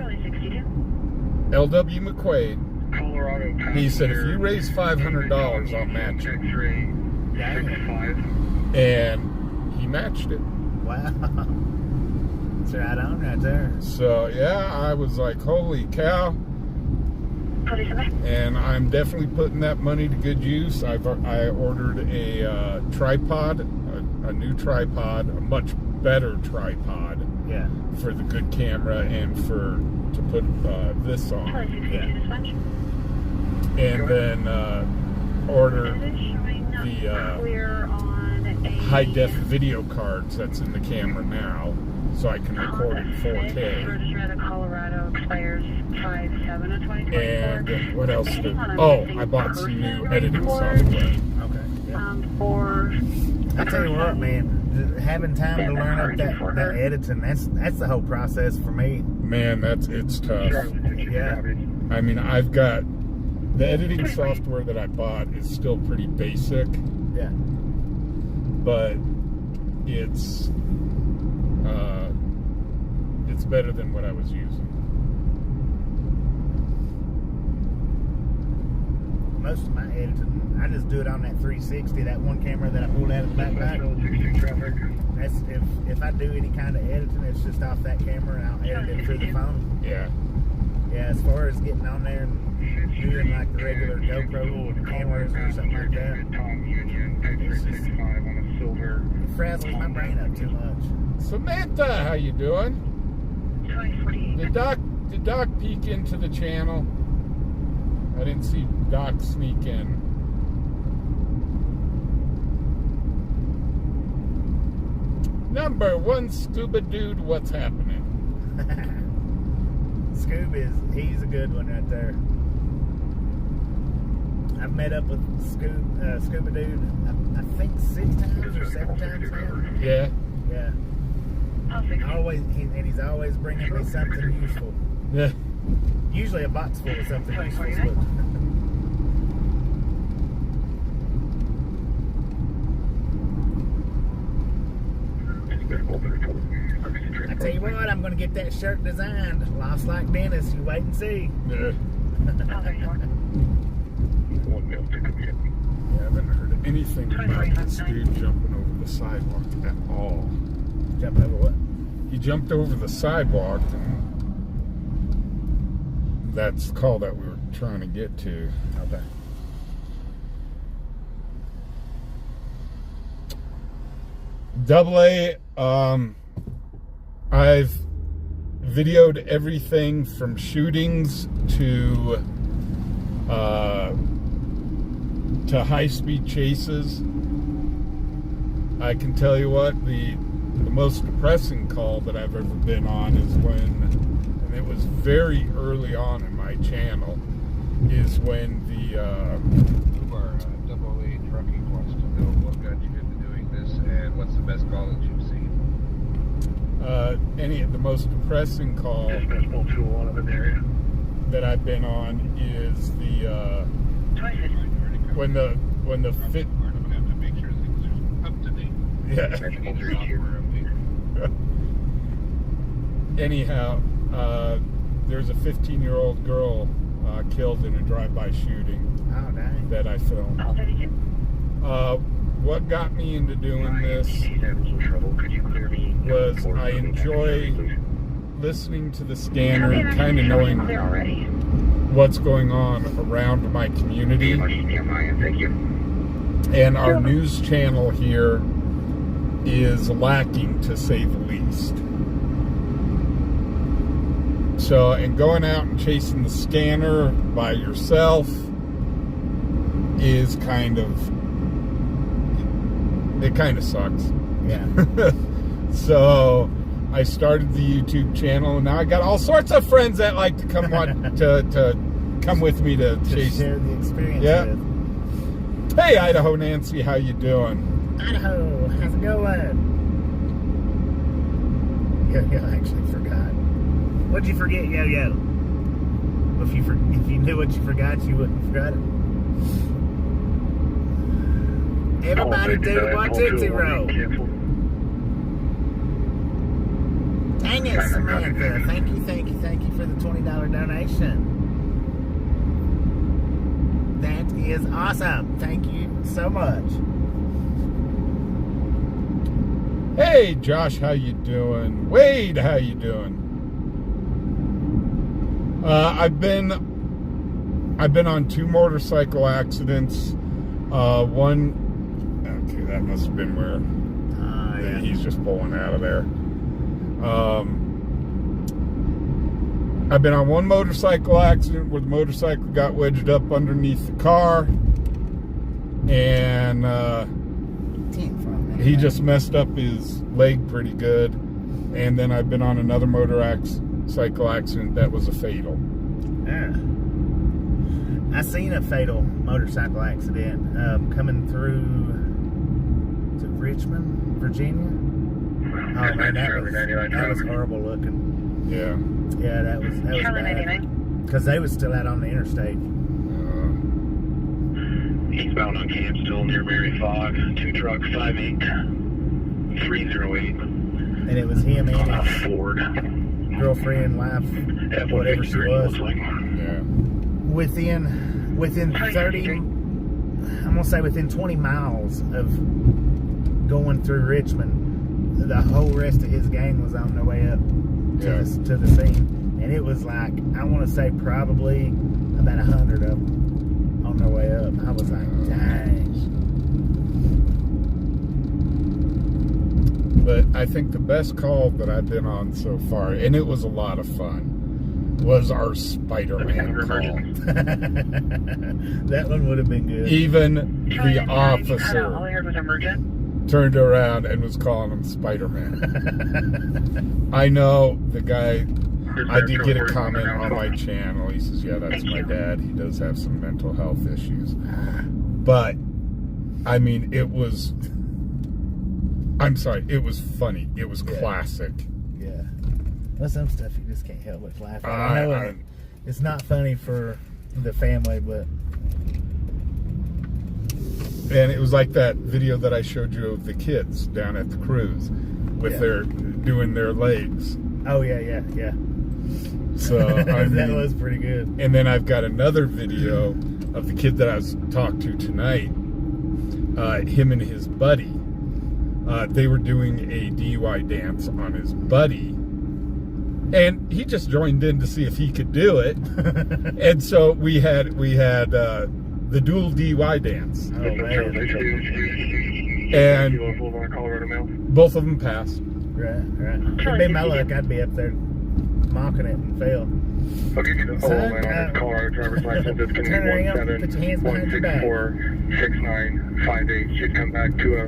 LW McQuaid, Colorado. he said, if you raise $500, I'll match it. X-ray. Dang. 6-5. And he matched it. Wow. That's right on right there. So, yeah, I was like, holy cow. And I'm definitely putting that money to good use. I ordered a tripod, a new tripod, a much better tripod. Yeah. For the good camera and to put this on. And then order the high def video cards that's in the camera now, so I can record in 4K. Colorado expires 5/7 of 2024. And what else? I bought some new editing software. Okay. Yeah. For I tell you what, man, having time to learn up that editing, that's the whole process for me. Man, it's tough. Yeah. I mean, I've got the editing software that I bought is still pretty basic, Yeah. but it's better than what I was using. Most of my editing, I just do it on that 360, that one camera that I pulled out of the backpack. That's if I do any kind of editing, it's just off that camera and I'll edit it through the phone. Yeah. Yeah, as far as getting on there and doing like the regular GoPro cameras or something like that, it frazzles my brain up too much. Samantha, how you doing? Did Doc peek into the channel? I didn't see Doc sneak in. Number 1 scuba dude, what's happening? Scoob he's a good one right there. I've met up with Scuba Dude, I think 6 times or 7 times now. Yeah. Yeah. He's always bringing me something useful. Yeah. Usually a box full of something useful. I tell you what, I'm going to get that shirt designed. Lost like Dennis, you wait and see. Yeah. I haven't heard anything about this dude jumping over the sidewalk at all. Jumping over what? He jumped over the sidewalk, and that's the call that we were trying to get to. Okay. AA, I've videoed everything from shootings to high-speed chases. I can tell you what, the most depressing call that I've ever been on is when, and it was very early on in my channel, is when the Our AA trucking wants to know what got you into doing this and what's the best call that you've seen. the most depressing call that I've been on is the when the fit. I'm gonna have to make sure things are up to date. Yeah. Anyhow, there's a 15-year-old girl killed in a drive-by shooting Oh, dang. that I filmed. What got me into doing this He's having some trouble. Could you clear me? was I enjoy listening to the scanner and kind of knowing They're already. what's going on around my community. Thank you. And our news channel here is lacking, to say the least. So, and going out and chasing the scanner by yourself is it kind of sucks. Yeah. So I started the YouTube channel, and now I got all sorts of friends that like to come to come with me to chase. Share the experience Yeah. with. Hey, Idaho Nancy, how you doing? Idaho, how's it going? Yo-Yo actually forgot. What'd you forget, Yo-Yo? If you knew what you forgot, you wouldn't have forgot it. Everybody do the 1-2-0 roll. Dang it, Samantha. Thank you for the $20 donation. That is awesome. Thank you so much. Hey, Josh, how you doing? Wade, how you doing? I've been on 2 motorcycle accidents. One, okay, that must have been where Yeah. he's just pulling out of there. I've been on 1 motorcycle accident where the motorcycle got wedged up underneath the car, and he just messed up his leg pretty good. And then I've been on another motorcycle accident that was a fatal. Yeah. I seen a fatal motorcycle accident coming through to Richmond, Virginia. Oh man, that was horrible looking. Yeah. Yeah, that was Charlie bad. 99. Because they was still out on the interstate. Eastbound on camp, still near Mary Fogg. 2 trucks, 58308. And it was him and his Ford. girlfriend, wife, whatever she was. Yeah. Within 30, I'm gonna say within 20 miles of going through Richmond, the whole rest of his gang was on their way up to the scene. And it was like, I want to say probably about 100 of them on their way up. I was like, dang. But I think the best call that I've been on so far, and it was a lot of fun, was our Spider-Man call. That one would have been good. Even Charlie the 99, All I officer heard was emergent. turned around and was calling him Spider-Man. I know the guy, I did get a comment on my channel. He says, yeah, that's my dad. He does have some mental health issues. But, I mean, it was funny. It was classic. Yeah. Well, some stuff you just can't help but laugh at. I know it's not funny for the family, but... And it was like that video that I showed you of the kids down at the cruise with their doing their legs. Oh, yeah. So, I mean, that was pretty good. And then I've got another video of the kid that I was talked to tonight. Him and his buddy. They were doing a DUI dance on his buddy. And he just joined in to see if he could do it. And so we had the dual DUI dance. Oh, man. And both of them passed. Right. It'd be my luck. I'd be up there mocking it and fail. I'll give you the whole line on his car. Driver's license is going to Turn be around, put your hands behind your back. 1646958. Should come back to a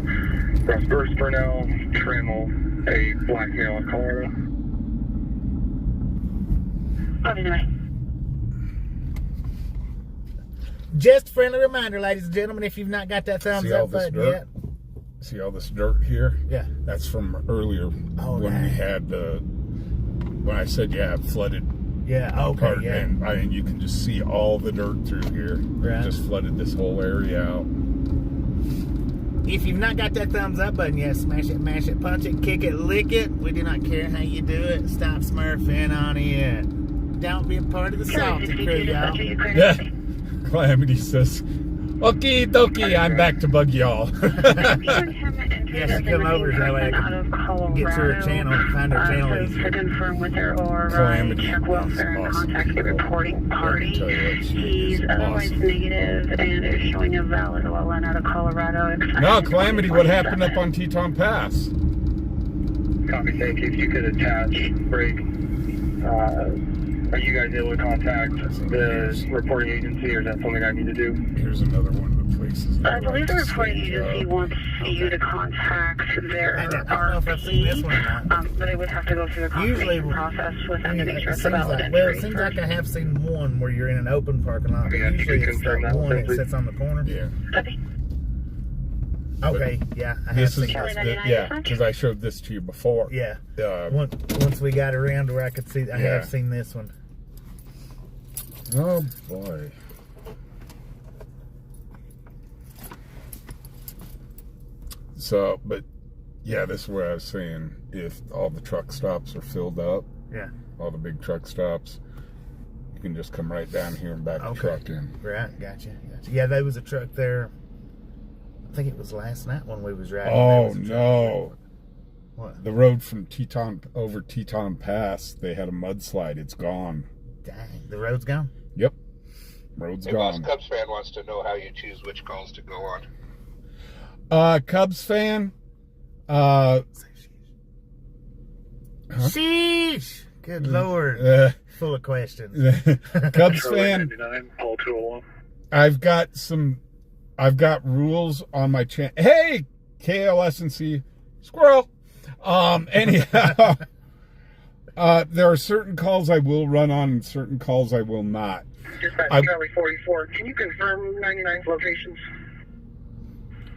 Ross Burst Burnell, Trammell, a black male in Colorado. Just a friendly reminder, ladies and gentlemen, if you've not got that thumbs up button yet. See all this dirt here? Yeah. That's from earlier when we had when I said flooded. Yeah, okay, yeah. And I mean, you can just see all the dirt through here. Right. It just flooded this whole area out. If you've not got that thumbs up button yet, smash it, mash it, punch it, kick it, lick it. We do not care how you do it. Stop smurfing on it. Don't be a part of the salty crew, y'all. Yeah. Calamity says, Okie dokie, I'm back to bug y'all. Yeah, she come over so I can get to her channel and find her channel easier. To confirm with her or Calamity check welfare and awesome contact the people. reporting party. Tell you what, she He's is otherwise awesome. negative and is showing a valid well out of Colorado. No, Calamity, what happened up on Teton Pass? Copy, thank you. If you could attach, break. Are you guys able to contact the reporting agency, or is that something I need to do? Here's another one of the places. I believe the like to reporting sneak agency up. wants you to contact their I don't know if I've seen this one or not. but it would have to go through the Usually, confirmation process with them to make sure it it's seems a valid like, well, it entry seems first. like I have seen one where you're in an open parking lot. But Yeah, usually you can it's confirm that that one one, that please. sits on the corner. Yeah. Copy. Okay, yeah, I have This seen is, this. yeah, because I showed this to you before. Yeah. Uh, Once we got around to where I could see, I Yeah. have seen this one. oh boy. So, but yeah, this is what I was saying. If all the truck stops are filled up, Yeah. all the big truck stops, you can just come right down here and back the Okay. truck in. Right, gotcha. Yeah, there was a truck there. I think it was last night when we was riding. There Oh was a truck no. there. What? The road from Teton over Teton Pass, they had a mudslide. It's gone. Dang, the road's gone. Yep. Road's Hey, Boss gone. Cubs fan wants to know how you choose which calls to go on. Cubs fan. Huh? Sheesh! Good lord. Full of questions. Cubs fan. Paul 201. I've got rules on my channel. Hey, KLSNC squirrel. Anyhow, there are certain calls I will run on and certain calls I will not. Dispatch Charlie 44. Can you confirm 99's locations?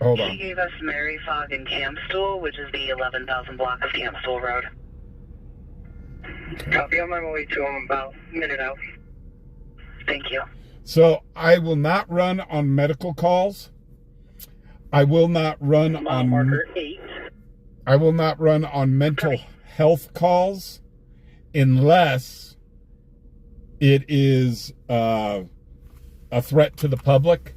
Hold He on. gave us Mary Fogg and Campstool, which is the 11,000 block of Campstool Road. Copy. I'm on my way to him about a minute out. Thank you. So I will not run on medical calls. I will not run Mile on. marker 8. I will not run on mental health calls unless it is a threat to the public,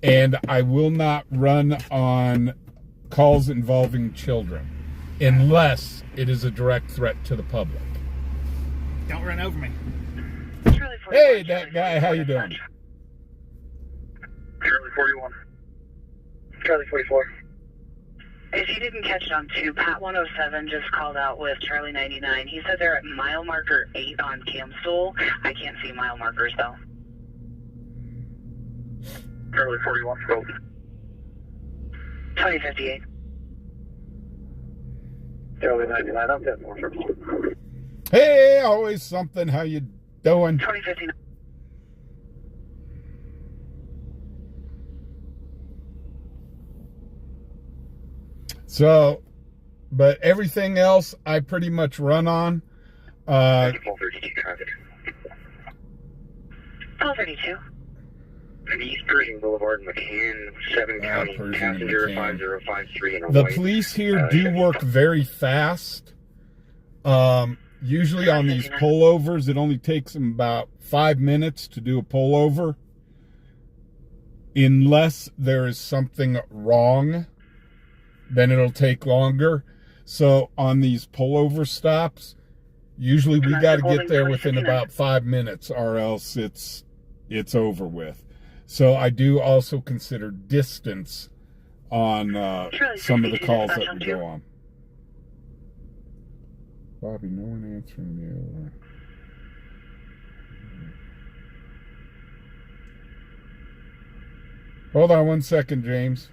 and I will not run on calls involving children unless it is a direct threat to the public. Don't run over me. Charlie 41, Hey, Charlie that guy, how you doing? Charlie 41. Charlie 44. If you didn't catch it on 2, Pat 107 just called out with Charlie 99. He said they're at mile marker 8 on Campstool. I can't see mile markers, though. Charlie 41. Go. 2058. Charlie 99. I'm getting more circles. Hey, always something. How you doing? 2059. So, but everything else I pretty much run on. 1232 traffic. 1232. East Pershing Boulevard, McCann, 7 County, Pershing and passenger McCann. 5053 in a The white. police here do Chevy. work very fast. Usually on these pullovers, it only takes them about 5 minutes to do a pullover. Unless there is something wrong, then it'll take longer. So on these pullover stops, usually we got to get there within about 5 minutes, or else it's over with. So I do also consider distance on some of the calls that we go on. Bobby, no one answering the over. Hold on 1 second, James.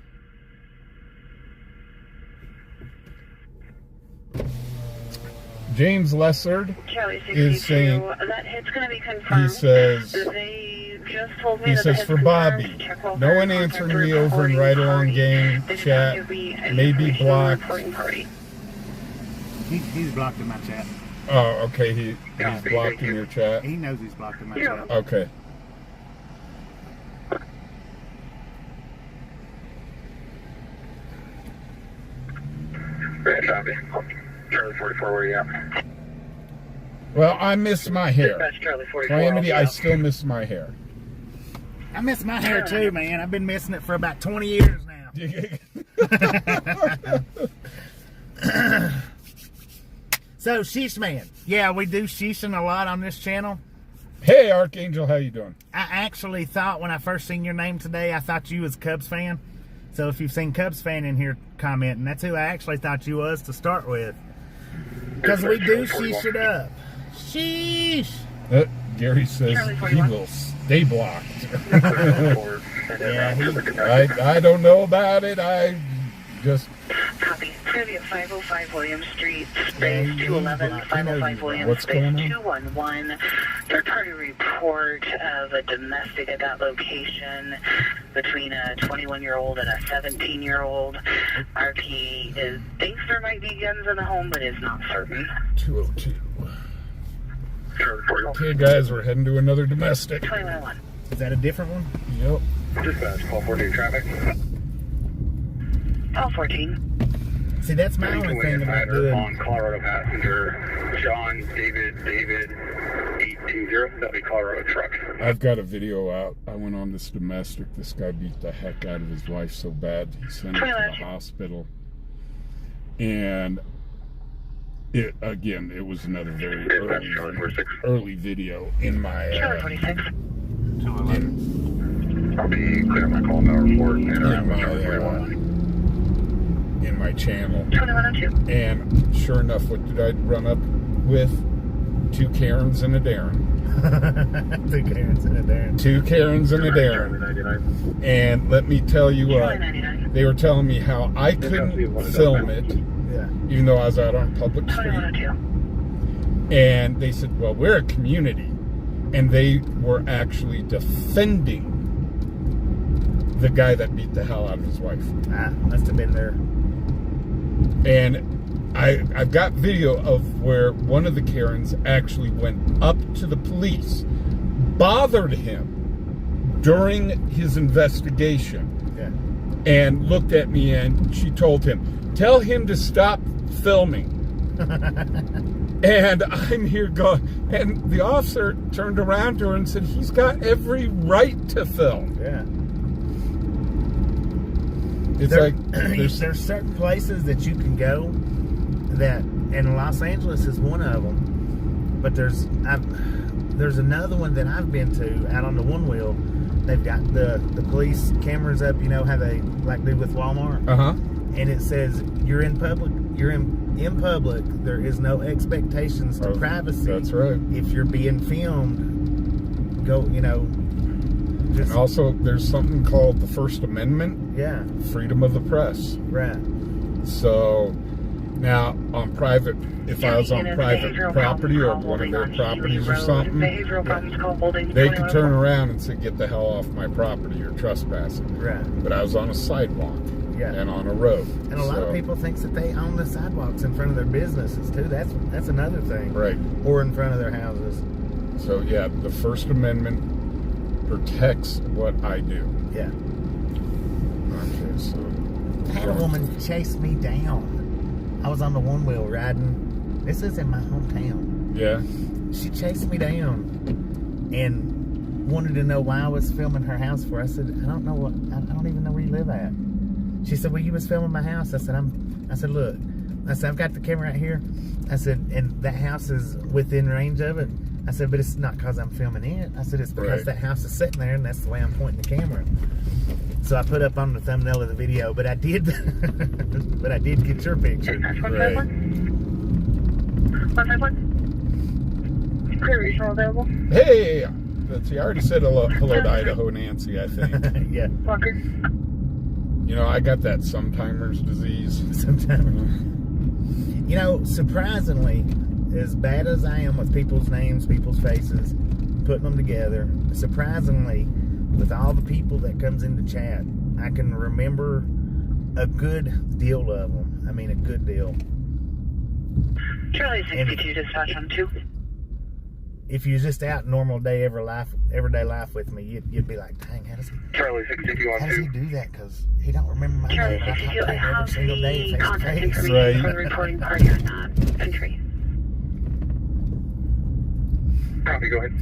James Lessard Charlie is 62. saying, That hit's going to be confirmed. he says, They just told me he that says the for hit's Bobby, confirmed. Check welfare no one and answering contact me the over in reporting Right Along party. Game They did chat, not give me any maybe information on the blocked. reporting party. He's blocked in my chat. Oh, okay, he's blocked in your chat. He knows he's blocked in my Yeah. chat. Okay. Red copy. Charlie 44, where you at? Well, I miss my hair. Dispatch Charlie 44. Calamity, I'll I be out. still miss my hair. I miss my hair too, man. I've been missing it for about 20 years now. So, Sheesh Man. Yeah, we do sheeshing a lot on this channel. Hey, Archangel, how you doing? I actually thought when I first seen your name today, I thought you was Cubs fan. So if you've seen Cubs fan in here commenting, that's who I actually thought you was to start with. Because we do sheesh it up. Sheesh! Gary says he will stay blocked. Yeah, I don't know about it. I just... Copy. Trivia 505 William Street, space 211, 505 William, What's space going on? 211. Third-party report of a domestic at that location between a 21-year-old and a 17-year-old. RP thinks there might be guns in the home, but is not certain. 202. Okay, guys, we're heading to another domestic. 2101. is that a different one? Yep. Dispatch, call 14 traffic. Call 14. See, that's my only thing about doing. On Colorado passenger, John David 820. That'll be Colorado truck. I've got a video out. I went on this domestic. This guy beat the heck out of his wife so bad he sent her to the hospital. And it was another very early video in my Charlie 46. 211. I'll be clear my call now report. in my channel. 2102. And sure enough, what did I run up with? 2 Karens and a Darren. 2 Karens and a Darren. 2 Karens and a Darren. And let me tell you what, they were telling me how I couldn't film it, Yeah. even though I was out on public street. 2102. And they said, well, we're a community. And they were actually defending the guy that beat the hell out of his wife. Must have been there. And I've got video of where one of the Karens actually went up to the police, bothered him during his investigation, and looked at me, and she told him, tell him to stop filming. And I'm here going, and the officer turned around to her and said, he's got every right to film. Yeah. It's there's certain places that you can go that, and Los Angeles is one of them. But there's another one that I've been to out on the one wheel. They've got the police cameras up, you know how they like do with Walmart. And it says you're in public. You're in public. There is no expectations to privacy. That's right. If you're being filmed, go. And also, there's something called the First Amendment. Yeah. Freedom of the press. Right. So, now, on private, if I was on private property or one of their properties or something, they could turn around and say, get the hell off my property, you're trespassing. Right. But I was on a sidewalk. Yeah. And on a road. And a lot of people think that they own the sidewalks in front of their businesses, too. That's another thing. Right. Or in front of their houses. So, yeah, the First Amendment protects what I do. Yeah. Okay, so... I had a woman chase me down. I was on the one wheel riding. This is in my hometown. Yeah. She chased me down and wanted to know why I was filming her house for. I said, I don't even know where you live at. She said, well, you was filming my house. I said, look. I said, I've got the camera right here. I said, and that house is within range of it. I said, but it's not because I'm filming it. I said, it's because that house is sitting there, and that's the way I'm pointing the camera. So I put up on the thumbnail of the video, but I did, get your picture. Right. 151. Clear regional available. Hey! Let's see, I already said hello to Idaho Nancy, I think. Yeah. Walker. You know, I got that sometimers disease. Sometimes. Surprisingly, as bad as I am with people's names, people's faces, putting them together, surprisingly, with all the people that comes into chat, I can remember a good deal of them. I mean, a good deal. Charlie 62, dispatch on 2. If you're just out normal day, everyday life with me, you'd be like, dang, how does he do that? Because he don't remember my Charlie name. I 62, talk to I him every have single day the face to contact face. information for the reporting party on that entry. Copy, go ahead.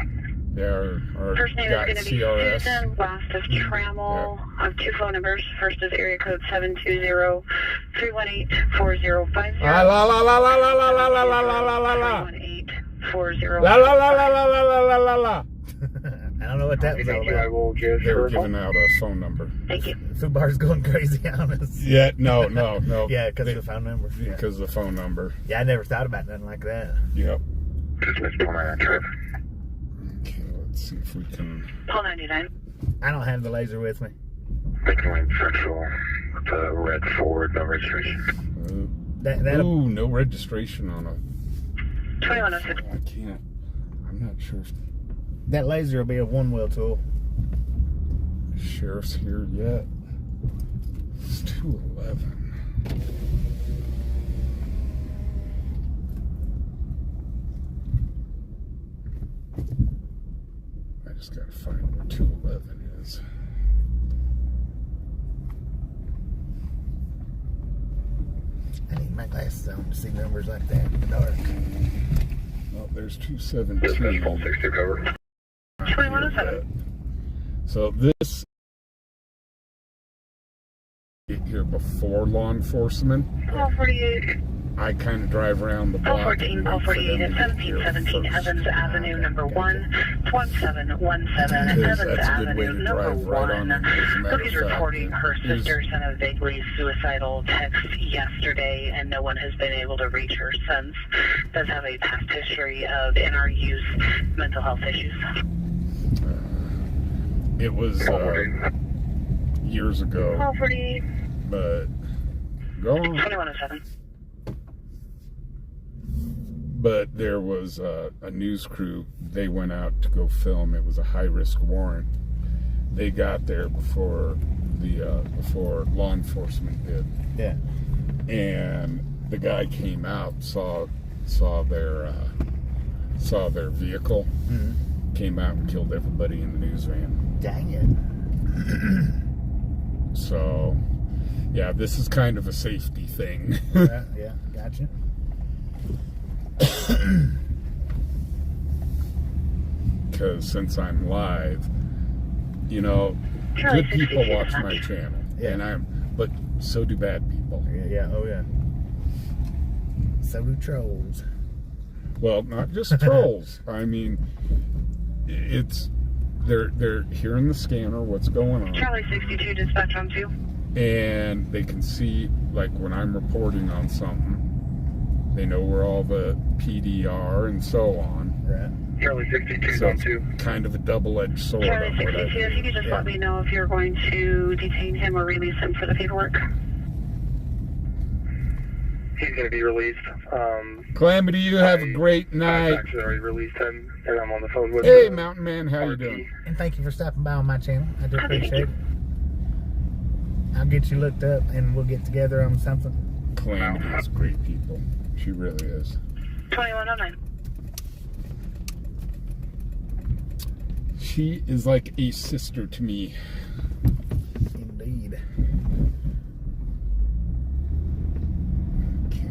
Yeah, our First name got is going to be CRS. Susan. Last is Trammell. I have 2 phone numbers. First is area code 720-318-4050. La la la la la la la la la la la la la la. 318-4050. La la la la la la la la la la. I don't know what that was all Thank you. I about. will give They were her a call. giving out a phone number. Thank you. Fubar's going crazy on us. Yeah, no. Yeah, because of the phone number. Yeah. Because of the phone number. Yeah, I never thought about nothing like that. Yep. Just missed on my trip. Okay, let's see if we can. Paul 99. I don't have the laser with me. Making lane central with a red Ford, no registration. That'll, Ooh, no registration on a. 2106. I can't. I'm not sure if that laser will be a one-wheel tool. the sheriff's here yet. It's 211. I just gotta find where 211 is. I need my glasses on to see numbers like that in the dark. Oh, there's Dispatch 217. call 62 cover. 2107. So this get here before law enforcement. Paul 48. I kind of drive around the Paul block. 14, and Paul wait for 48 them at to get here 1717 first. Evans Avenue, number 1, 1717 Because Evans that's a good way Avenue, to number drive right 1. on them. As a matter Cooki's of fact, reporting her there's- sister sent a vaguely suicidal text yesterday, and no one has been able to reach her since. Does have a past history of NRU's mental health issues. It was years ago, Paul 48, but go on. 2107. But there was a news crew. They went out to go film. It was a high-risk warrant. They got there before before law enforcement did, Yeah. and the guy came out, saw their vehicle, came out and killed everybody in the news van. Dang it. So, yeah, this is kind of a safety thing. Right, yeah, gotcha. Because since I'm live, you know, Charlie good people 66 watch my much. channel, Yeah. but so do bad people. Yeah, oh yeah. So do trolls. Well, not just trolls. I mean, they're hearing the scanner, what's going on, Charlie 62, dispatch on 2. and they can see, like when I'm reporting on something, they know where all the PD are and so on. Right. Charlie 62 So on it's 2. kind of a double-edged sword. Charlie on what I 62, if you could just Yeah. let me know if you're going to detain him or release him for the paperwork. He's going to be released. Calamity, you have a great I've night. actually already released him, and I'm on the phone with Hey, Mountain Man, how you RP. doing? And thank you for stopping by on my channel. I do Okay, thank appreciate it. I'll get you looked up and we'll get together on something. Calamity is great people. She really is. 2109. She is like a sister to me. Indeed. Okay.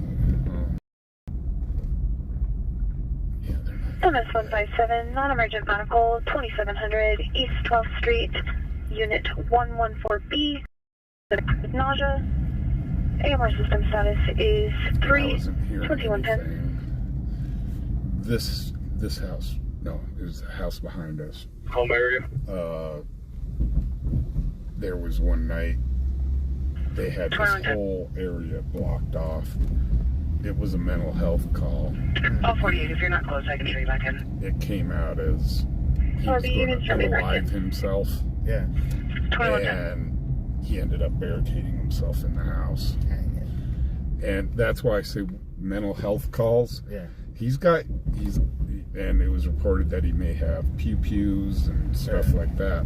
Yeah, they're not. MS-157, non-emergent medical, 2700 East 12th Street, Unit 114B. Nausea. AMR system status is I wasn't hearing 32110. anything. This house. No, it was the house behind us. Home area. There was one night they had this 2110. whole area blocked off. It was a mental health call. All 48, if you're not close, I can show you back in. It came out as he Oh, was the going unit's to jumping back unalive in. himself, Yeah. 2110. and he ended up barricading himself in the house. Dang it. And that's why I say mental health calls. Yeah. And it was reported that he may have pew-pews and stuff like that.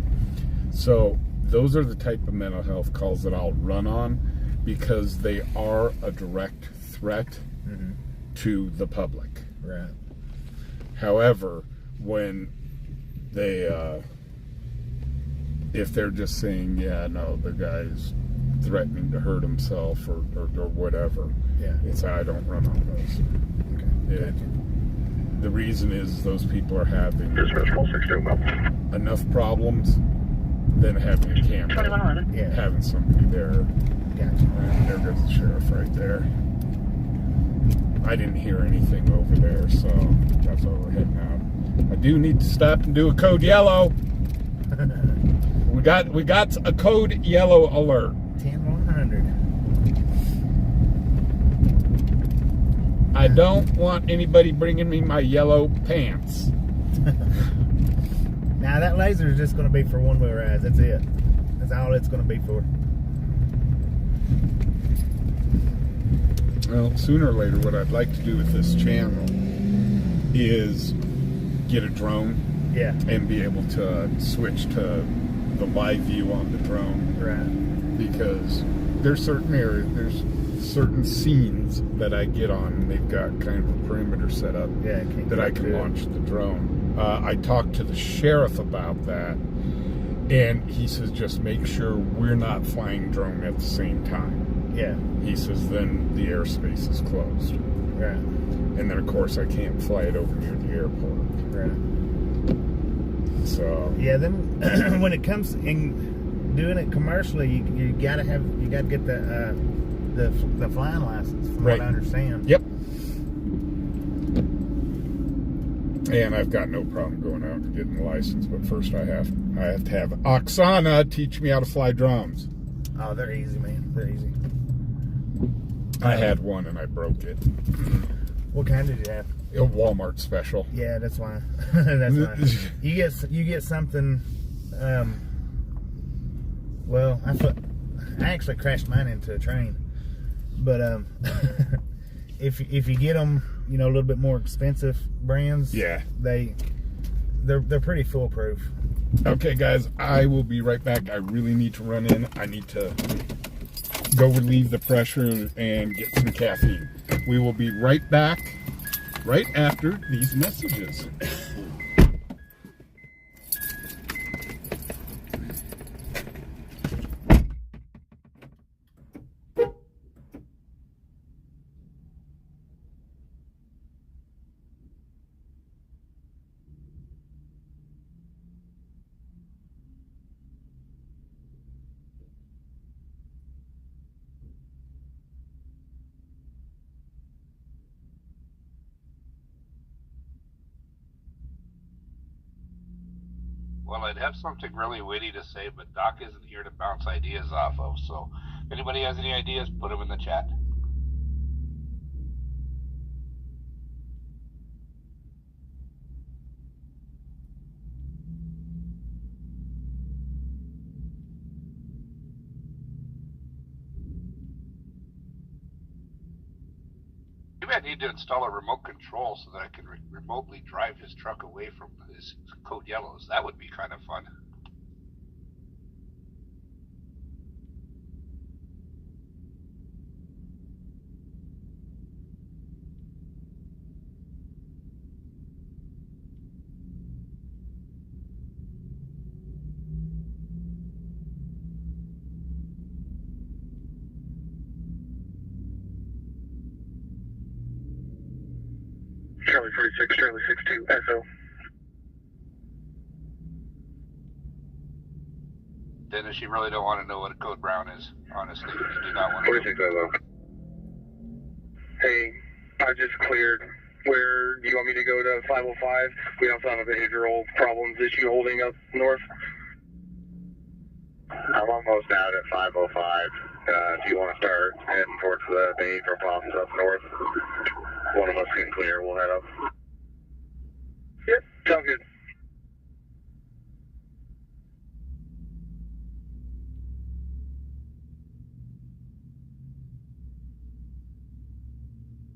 So those are the type of mental health calls that I'll run on because they are a direct threat to the public. Right. However, when they, if they're just saying, yeah, no, the guy's threatening to hurt himself or whatever, Yeah. it's I don't run on those. Okay. Yeah. Gotcha. The reason is those people are having Dispatch call 621. enough problems than having a camera. 2111. Yeah. Having somebody there. Gotcha. And there goes the sheriff right there. I didn't hear anything over there, so that's why we're heading out. I do need to stop and do a code yellow. We got a code yellow alert. 10-100. I don't want anybody bringing me my yellow pants. Now that laser is just going to be for one-wheel rides. That's it. That's all it's going to be for. Well, sooner or later, what I'd like to do with this channel is get a drone Yeah. and be able to switch to the live view on the drone. Right. Because there's certain areas, there's certain scenes that I get on, and they've got kind of a perimeter set up Yeah. that I can launch the drone. I talked to the sheriff about that, and he says just make sure we're not flying drone at the same time. Yeah. He says then the airspace is closed. Right. And then, of course, I can't fly it over near the airport. Right. So, Yeah. Then when it comes in doing it commercially, you gotta get the flying license, from Right. what I understand. yep. And I've got no problem going out and getting the license, but first I have to have Oksana teach me how to fly drones. Oh, they're easy, man. They're easy. I had one and I broke it. What kind did you have? A Walmart special. Yeah, that's why. That's why. You get something. Well, I actually crashed mine into a train, but if you get them, a little bit more expensive brands, Yeah. they're pretty foolproof. Okay, guys, I will be right back. I really need to run in. I need to go relieve the pressure and get some caffeine. We will be right back right after these messages. Well, I'd have something really witty to say, but Doc isn't here to bounce ideas off of. So, if anybody has any ideas, put them in the chat. Maybe I need to install a remote control so that I can remotely drive his truck away from his code yellows. That would be kind of fun. Charlie 46, Charlie 62, SO. Dennis, you really don't want to know what a code brown is. Honestly, you do not want to. 46, SO. Hey, I just cleared. Where do you want me to go to 505? We also have a behavioral problems issue holding up north. I'm almost out at 505. If you want to start heading towards the behavioral problems up north, one of us can clear. We'll head up. Yep, sounds good.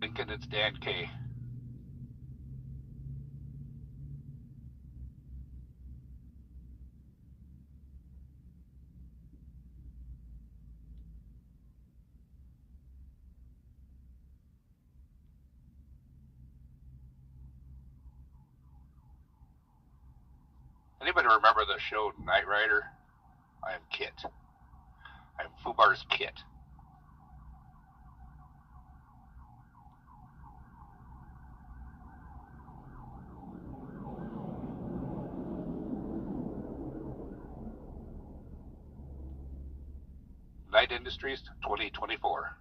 Thinking it's Dan K. Anybody remember the show Knight Rider? I am Kit. I am Fubar's Kit. Light Industries 2024.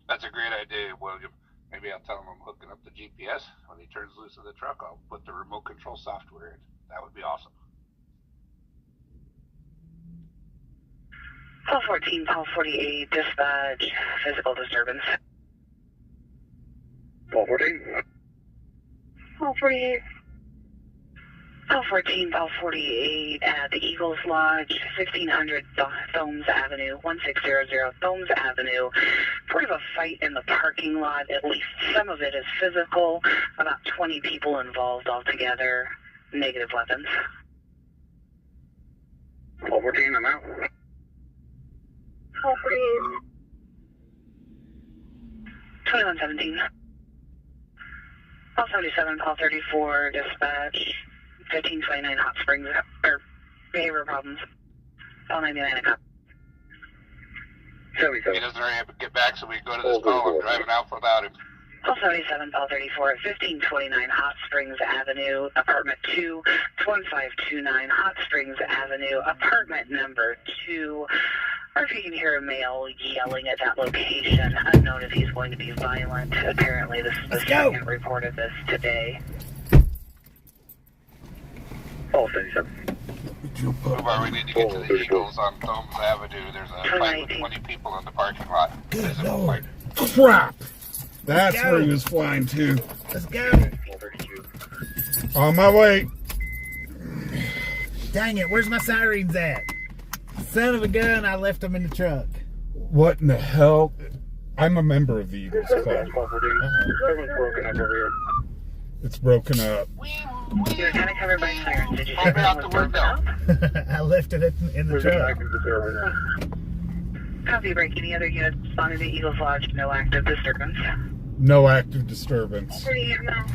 That's a great idea, William. Maybe I'll tell him I'm hooking up the GPS. When he turns loose of the truck, I'll put the remote control software in. That would be awesome. Call 14, call 48, dispatch, physical disturbance. Call 14. Call 48. Call 14, call 48 at the Eagles Lodge, 1600 Thomes Avenue, 1600 Thomes Avenue. Part of a fight in the parking lot. At least some of it is physical. About 20 people involved altogether. Negative weapons. Call 14, I'm out. Call 48. 2117. Call 77, call 34, dispatch, 1529 Hot Springs, or behavior problems. Call 99 a cop. 77. He doesn't hurry up and get back so we can go to this call. I'm driving out without him. Call 77, call 34 at 1529 Hot Springs Avenue, apartment 2, 1529 Hot Springs Avenue, apartment number 2. Or if you can hear a male yelling at that location, unknown if he's going to be violent. Apparently this is the second report of this today. Call 77. Fubar, we need to get to the Eagles on Thomas Avenue. There's a fight with 20 people in the parking lot. Good Physical Lord. fight. Crap! That's where he was flying to. Let's go. Call 32. On my way. Dang it, where's my sirens at? Son of a gun, I left them in the truck. What in the hell? I'm a member of the Eagles Club. Call 14. Everyone's broken up over here. It's broken up. You're kind of covered by sirens. Did you say Open that out was the broken window. up? I left it in the There's an truck. active disturbance. Copy break. Any other units responding to Eagles Lodge? No active disturbance. No active disturbance. 48 now.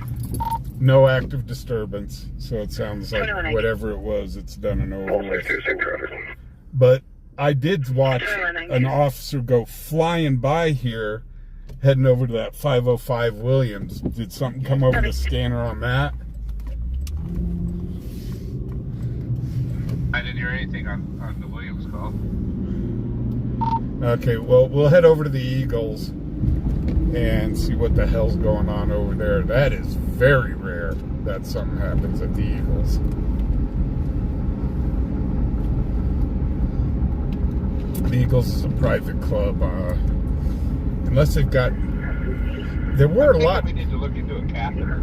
No active disturbance. So it sounds like 2180. whatever it was, it's done and over Call with. 626 traffic. But I did watch an officer go flying by here, heading over to that 505 Williams. Did something come over the scanner on that? I didn't hear anything on the Williams call. Okay, well, we'll head over to the Eagles and see what the hell's going on over there. That is very rare that something happens at the Eagles. The Eagles is a private club, unless they've got. There were a lot. We need to look into a catheter.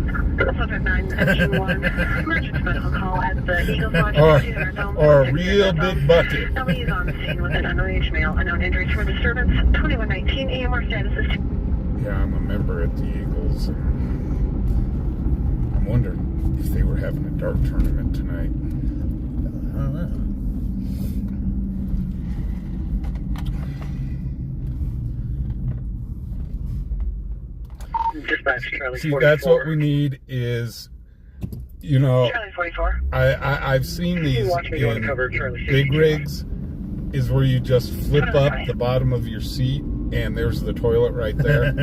Subject 971. Emergency medical call at the Eagles Lodge. Or a real big bucket. Somebody is on the scene with an underage male. Unknown injuries from disturbance. 2119 AMR status is. Yeah, I'm a member at the Eagles. I'm wondering if they were having a dart tournament tonight. I don't know. Dispatch Charlie See, 44. that's what we need is, you know, Charlie 44. I've seen these Watch me go in uncover Charlie big 62. rigs, is where you just flip up the bottom of your seat and there's the toilet right there.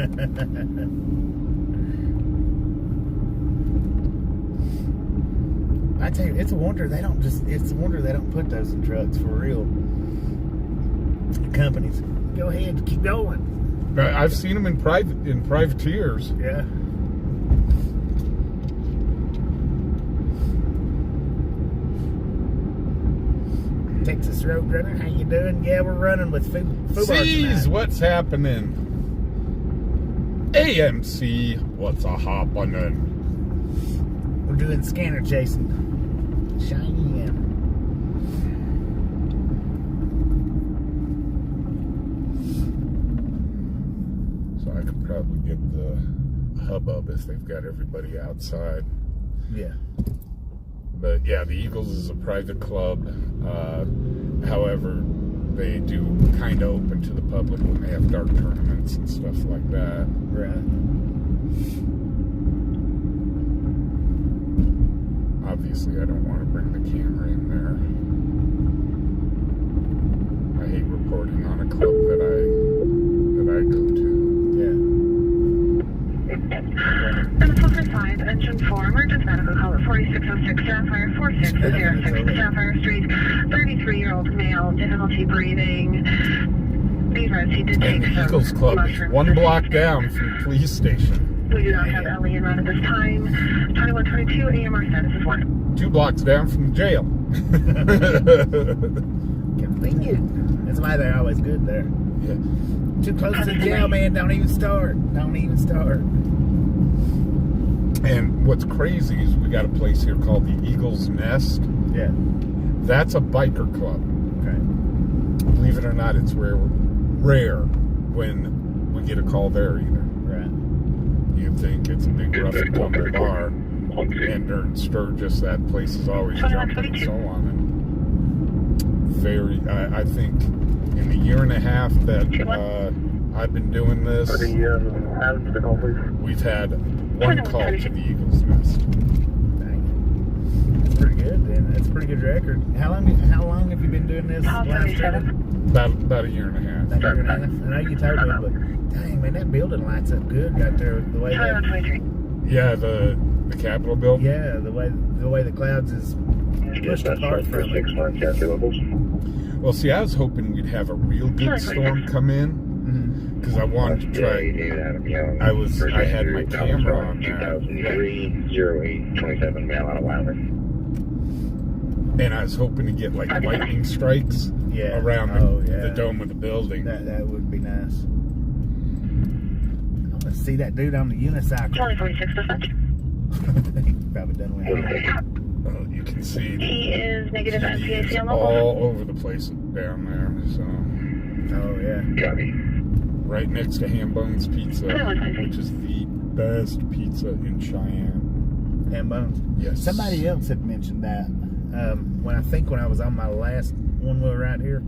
I tell you, it's a wonder they don't put those in trucks for real. Companies, go ahead, keep going. I've seen them in privateers. Yeah. Texas Roadrunner, how you doing? Yeah, we're running with Fubar Sees tonight. what's happening. AMC, what's a happening? We're doing scanner chasing. Cheyenne. So I could probably get the hubbub if they've got everybody outside. Yeah. But yeah, the Eagles is a private club. However, they do kind of open to the public when they have dark tournaments and stuff like that. Right. Obviously, I don't want to bring the camera in there. I hate reporting on a club that I go to. And 455, engine 4, emergency medical call at 4606 Sapphire, 4606 Sapphire Street. 33-year-old male, difficulty breathing. Be advised, he did take And the some Eagles Club is mushrooms. one block down from the police station. We do not have Ellie in run at this time. 2122 AMR status is 1. 2 blocks down from the jail. Convenient. That's why they're always good there. Yeah. Too close to the jail, man. Don't even start. Don't even start. And what's crazy is we got a place here called the Eagles Nest. Yeah. That's a biker club. Okay. Believe it or not, it's rare when we get a call there either. Right. You'd think it's a big rough and tumble bar. And during Sturgis, that place is always jumping and so on. And I think in the year and a half that I've been doing this, we've had one call to the Eagles Nest. Dang. That's pretty good, then. That's a pretty good record. How long have you been doing this? Live streaming? About a year and a half. About a year and a half. I know you told me, but dang, man, that building lights up good right there. The way that, 2123. Yeah, the Capitol building. yeah, the way the clouds is pushed apart from it. Well, see, I was hoping we'd have a real good storm come in because I wanted to try. I had my camera on that, 2003-08-27 mail out of Wilder. and I was hoping to get like lightning strikes around the dome of the building. That would be nice. I want to see that dude on the unicycle. 2046 dispatch. He probably done went home. Oh, you can see He is negative it's NPAC on mobile. all over the place down there. So, Oh yeah. Copy. right next to Ham Bones Pizza, which is the best pizza in Cheyenne. Ham Bones. Yes. Somebody else had mentioned that when I was on my last one-wheel ride here.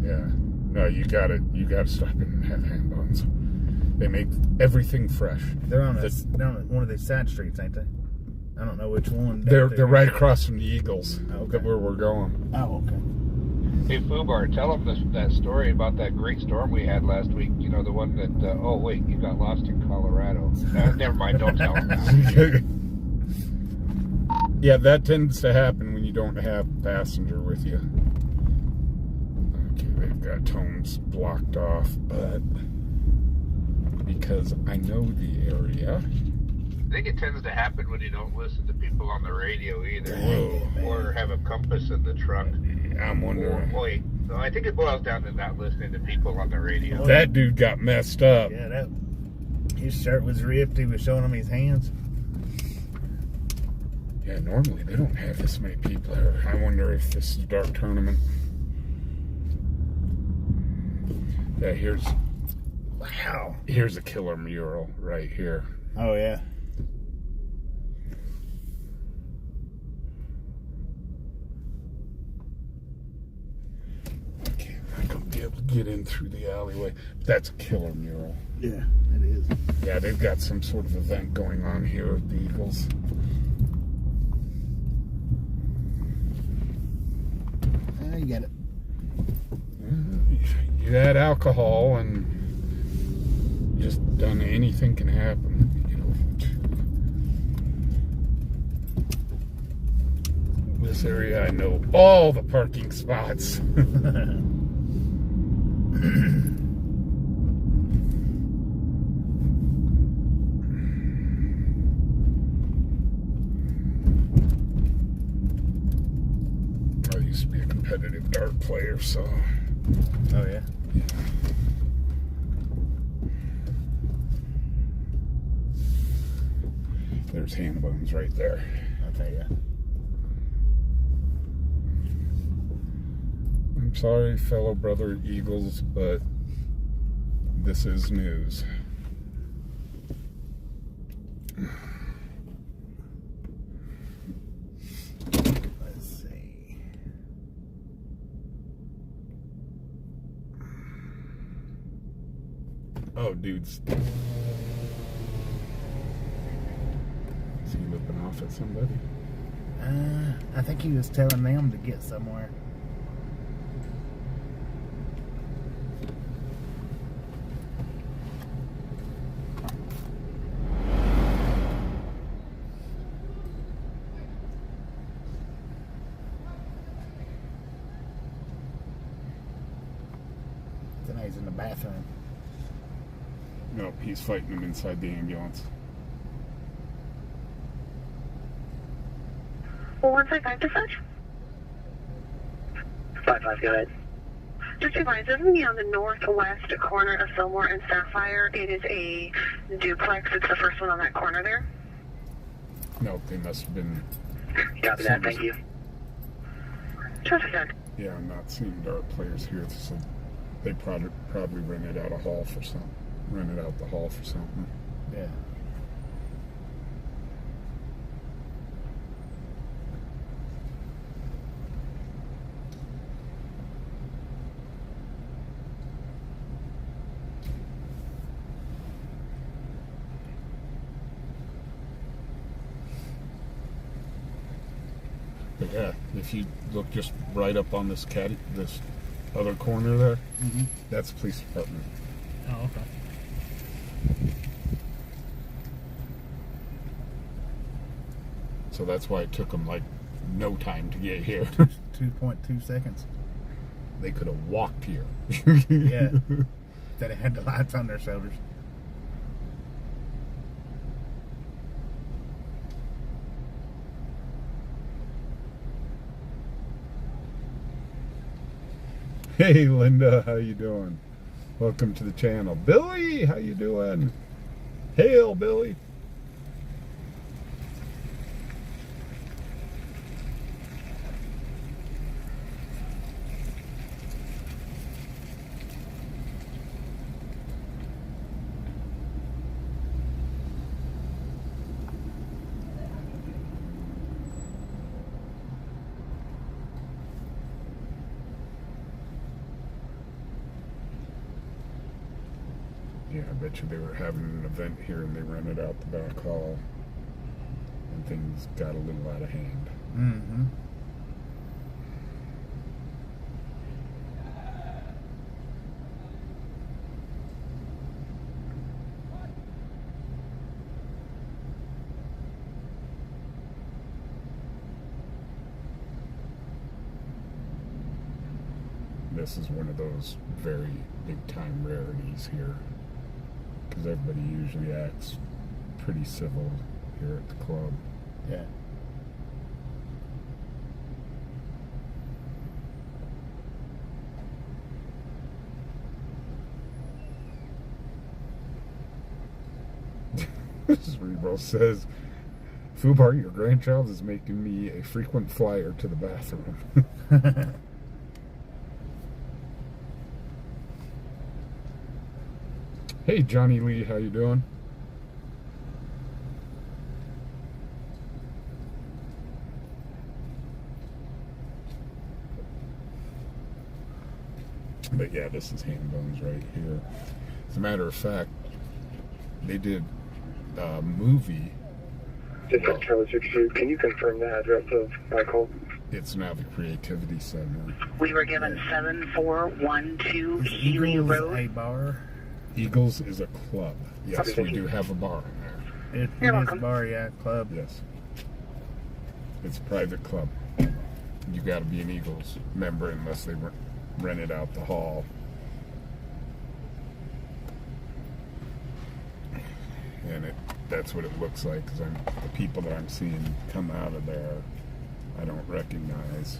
Yeah. No, you gotta stop and have Ham Bones. They make everything fresh. They're on one of these side streets, ain't they? I don't know which one. They're right across from the Eagles. Okay. Where we're going. Oh, okay. Hey, Fubar, tell them that story about that great storm we had last week. You know, the one that, oh, wait, you got lost in Colorado. Never mind, don't tell them that. Yeah, that tends to happen when you don't have a passenger with you. Okay, they've got tones blocked off, but because I know the area. I think it tends to happen when you don't listen to people on the radio either. Or have a compass in the truck. I'm wondering. Wait, no, I think it boils down to not listening to people on the radio. That dude got messed up. Yeah, his shirt was ripped. He was showing him his hands. Yeah, normally they don't have this many people here. I wonder if this is a dark tournament. Yeah, here's a killer mural right here. Oh yeah. Okay, I'm not gonna be able to get in through the alleyway. That's a killer mural. Yeah, it is. Yeah, they've got some sort of event going on here with the Eagles. You got it. You had alcohol and just done anything can happen. You know, this area I know all the parking spots. I used to be a competitive dart player, so. Oh yeah. There's Ham Bones right there. Okay, yeah. I'm sorry, fellow brother Eagles, but this is news. Oh, dude's. Is he looking off at somebody? I think he was telling them to get somewhere. Then he's in the bathroom. Nope, he's fighting him inside the ambulance. 155 dispatch. 55, go ahead. Just advise, this is on the northwest corner of Fillmore and Sapphire. It is a duplex. It's the first one on that corner there. Nope, they must have been. Copy that, thank you. Just a sec. Yeah, I'm not seeing dart players here, so they probably rented out a hall for something. Rented out the hall for something. Yeah. But yeah, if you look just right up on this this other corner there, that's the police department. Oh, okay. So that's why it took them like no time to get here. 2.2 seconds. They could have walked here. Yeah. That had the lights on their shoulders. Hey Linda, how you doing? Welcome to the channel. Billy, how you doing? Hail Billy. Yeah, I bet you they were having an event here and they rented out the back hall and things got a little out of hand. Mm-hmm. This is one of those very big time rarities here, because everybody usually acts pretty civil here at the club. Yeah. Cerebral says, Fubar, your grandchild is making me a frequent flyer to the bathroom. Hey Johnny Lee, how you doing? But yeah, this is Handbones right here. As a matter of fact, they did a movie. This is Charlie 62. Can you confirm the address of my call? It's now the Creativity Center. We were given 7412 Healy Eagles Road. a bar? Eagles is a club. Yes, Okay. we do have a bar in there. It You're is a welcome. bar, yeah, club. Yes. It's a private club. You got to be an Eagles member unless they rented out the hall. And that's what it looks like, because the people that I'm seeing come out of there, I don't recognize.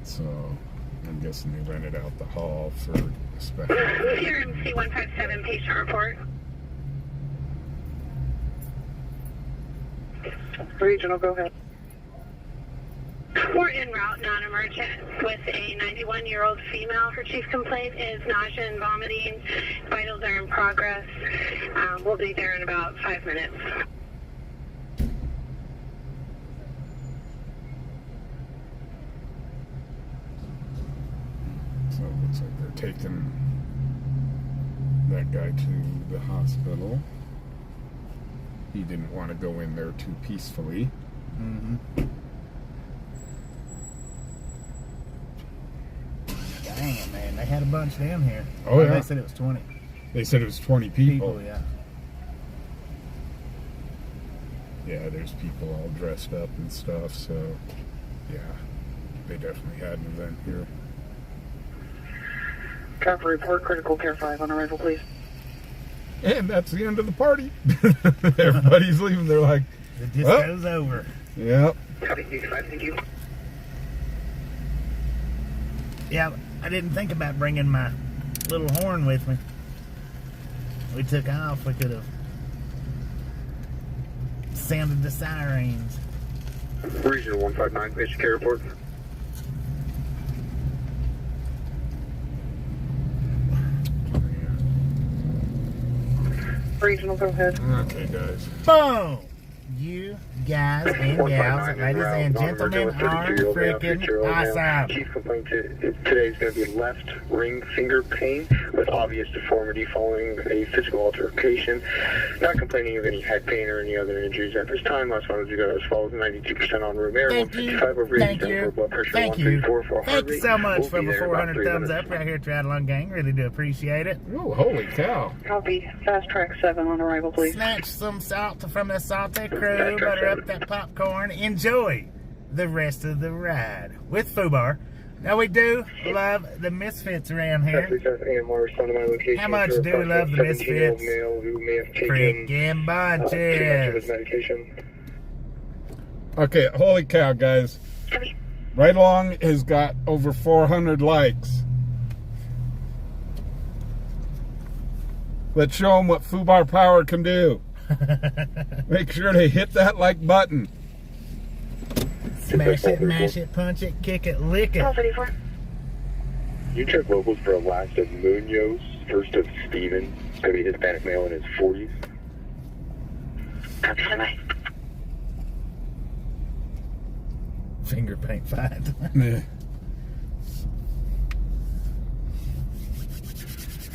So I'm guessing they rented out the hall for a special. Here in C157 patient report. Regional, go ahead. We're en route, non-emergent, with a 91-year-old female. Her chief complaint is nausea and vomiting. Vitals are in progress. We'll be there in about 5 minutes. So it looks like they're taking that guy to the hospital. He didn't want to go in there too peacefully. Mm-hmm. Dang, man, they had a bunch down here. Oh, yeah. They said it was 20 They said it was 20 people. yeah. Yeah, there's people all dressed up and stuff, so yeah, they definitely had an event here. Traffic report, critical care 5 on arrival, please. And that's the end of the party. Everybody's leaving. They're like, The disco's over. yep. Copy, 5, thank you. Yeah, I didn't think about bringing my little horn with me. We took off, we could have sounded the sirens. Regional 159, patient care report. Regional, go ahead. Okay, guys. Boom! You guys and gals, ladies and gentlemen, are freaking awesome. Chief complaint today is going to be left ring finger pain with obvious deformity following a physical altercation. Not complaining of any head pain or any other injuries at this time. Last one was as follows: 92% on room air, Thank you. 155 over Thank 87 you. for blood pressure, Thank you. 134 for heart Thank you rate. so much We'll for be the there in about 400 3 thumbs minutes. up right here, Triathlon Gang. Really do appreciate it. Oh, holy cow. Copy, fast track 7 on arrival, please. Snatch some salt from the salty crew, butter up that popcorn, enjoy the rest of the ride with Fubar. Now we do love the misfits around here. How much do we love the misfits? Freaking bunches. Okay, holy cow, guys. Right Along has got over 400 likes. Let's show them what Fubar Power can do. Make sure to hit that like button. Smash it, mash it, punch it, kick it, lick it. 34. You check locals for a last of Munoz, first of Steven. It's going to be a Hispanic male in his 40s. Copy, bye. Finger paint fight. Yeah.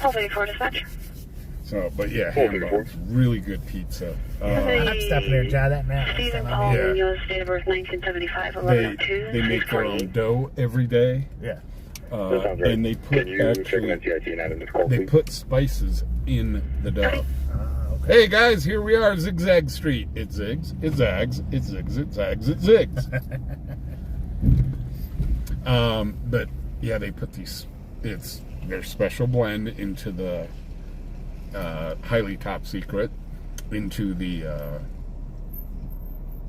1284 dispatch. So, but yeah, hamburgers, really good pizza. I'm stopping there and try that now. Stephen So, Paul Yeah. Munoz, date of birth 1975, They 1102. they make their own dough every day, yeah. That sounds right. and they put Can you check actually an NCIT and add in this call, they please? put spices in the dough. Okay. Hey guys, here we are, Zigzag Street. It zigs, it zags, it zigs, it zags, it zigs. But yeah, they put these. It's their special blend into the highly top secret, into the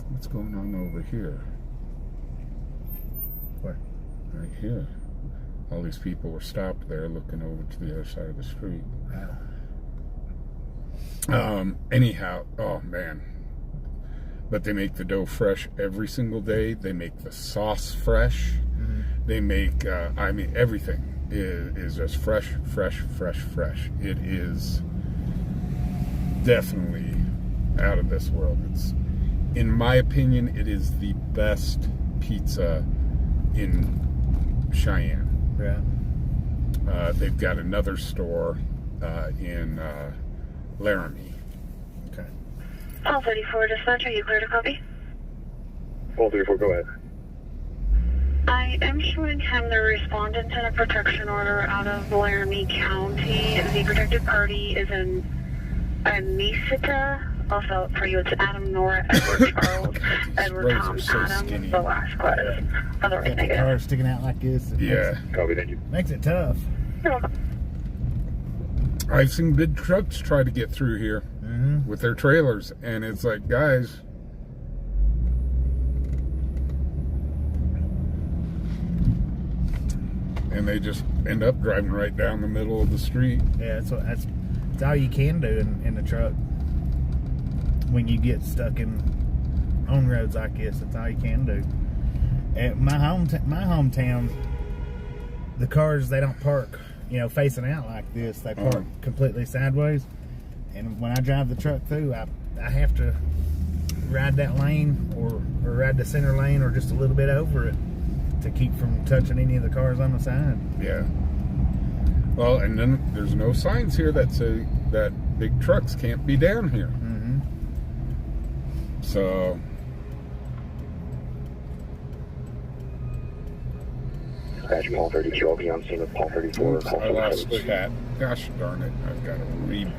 what's going on over here? Where? Right here. All these people were stopped there looking over to the other side of the street. Wow. Anyhow, oh man. But they make the dough fresh every single day. They make the sauce fresh. Mm-hmm. They make, I mean, everything is just fresh, fresh, fresh, fresh. It is definitely out of this world. It's, in my opinion, it is the best pizza in Cheyenne. Yeah. They've got another store in Laramie. Okay. 1234 dispatch, are you clear to copy? 1234, go ahead. I am showing him the respondent in a protection order out of Laramie County. The protected party is in Anisita. Also, for you, it's Adam, Nora, Edward, Charles, Edward, roads Tom, are so Adam, skinny. the last class. Otherwise Got the negative. car sticking out like this. It Yeah. Copy, thank you. Makes it tough. You're welcome. I've seen big trucks try to get through here Mm-hmm. with their trailers, and it's like, guys, and they just end up driving right down the middle of the street. Yeah, that's all you can do in the truck. When you get stuck on roads like this, that's all you can do. At my hometown, the cars, they don't park, facing out like this. They park completely sideways. And when I drive the truck through, I have to ride that lane or ride the center lane or just a little bit over it to keep from touching any of the cars on the side. Yeah. Well, and then there's no signs here that say that big trucks can't be down here. Mm-hmm. So, Dispatch Paul 32, I'll be on scene with Paul 34. oops, I lost chat. Gosh darn it! I've got to reboot.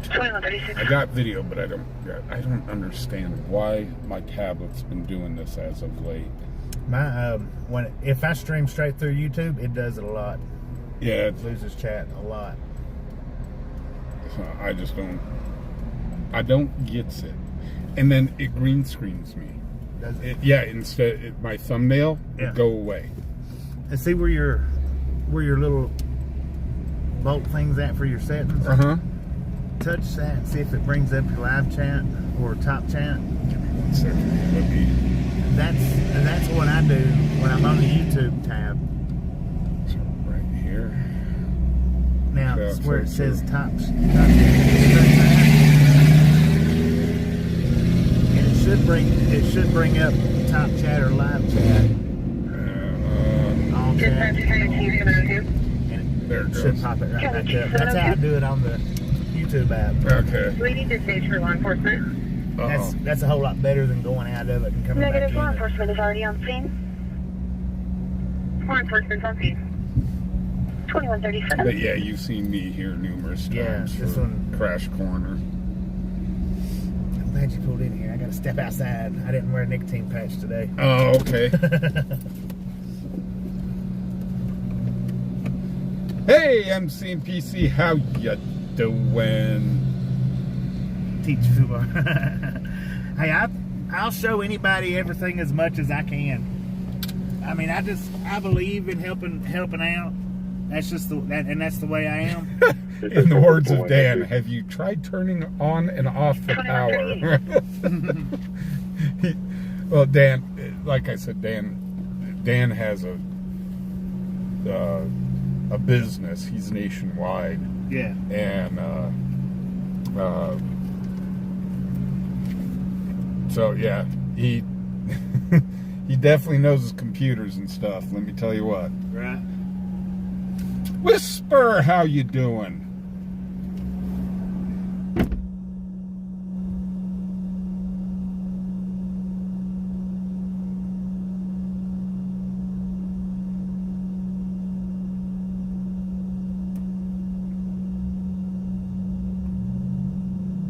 2136. I got video, but I don't understand why my tablet's been doing this as of late. My if I stream straight through YouTube, it does it a lot. Yeah, It loses chat a lot. I just don't get it. And then it green screens me. Does it? Instead my thumbnail would go away. And see where your little bolt thing's at for your settings. Touch that and see if it brings up your live chat or top chat. Give me 1 second. Let me. That's what I do when I'm on the YouTube tab. So right here. Now Yeah, it's where it so- says top chat. And it should bring up top chat or live chat. All chat. And There it it should goes. pop it right back up. That's how I do it on the YouTube app. Okay. We need to stage for law enforcement. That's a whole lot better than going out of it and coming Negative, back law in. enforcement is already on scene. Law enforcement's on scene. 2137. But yeah, you've seen me here numerous times Yeah, this for one- Crash Corner. I'm glad you pulled in here. I got to step outside. I didn't wear a nicotine patch today. Oh, okay. Hey, MC and PC, how ya doing? Teach Fubar. Hey, I'll show anybody everything as much as I can. I mean, I believe in helping out. That's just that's the way I am. In the words of Dan, have you tried turning on and off the power? Well, Dan, like I said, Dan has a business. He's nationwide, Yeah. and so yeah, he he definitely knows his computers and stuff. Let me tell you what. Right. Whisper, how you doing?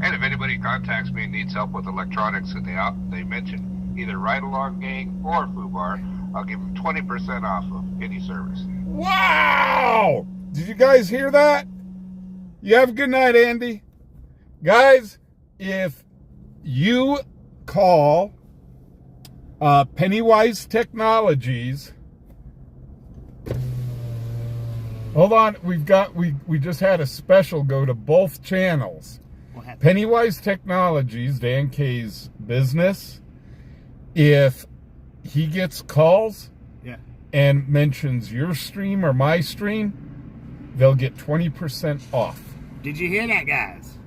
And if anybody contacts me and needs help with electronics and they mention either Ride Along Gang or Fubar, I'll give them 20% off of any service. Wow! Did you guys hear that? You have a good night, Andy. Guys, if you call Pennywise Technologies, hold on, we just had a special go to both channels. What happened? Pennywise Technologies, Dan K's business, if he gets calls Yeah. and mentions your stream or my stream, they'll get 20% off. Did you hear that, guys?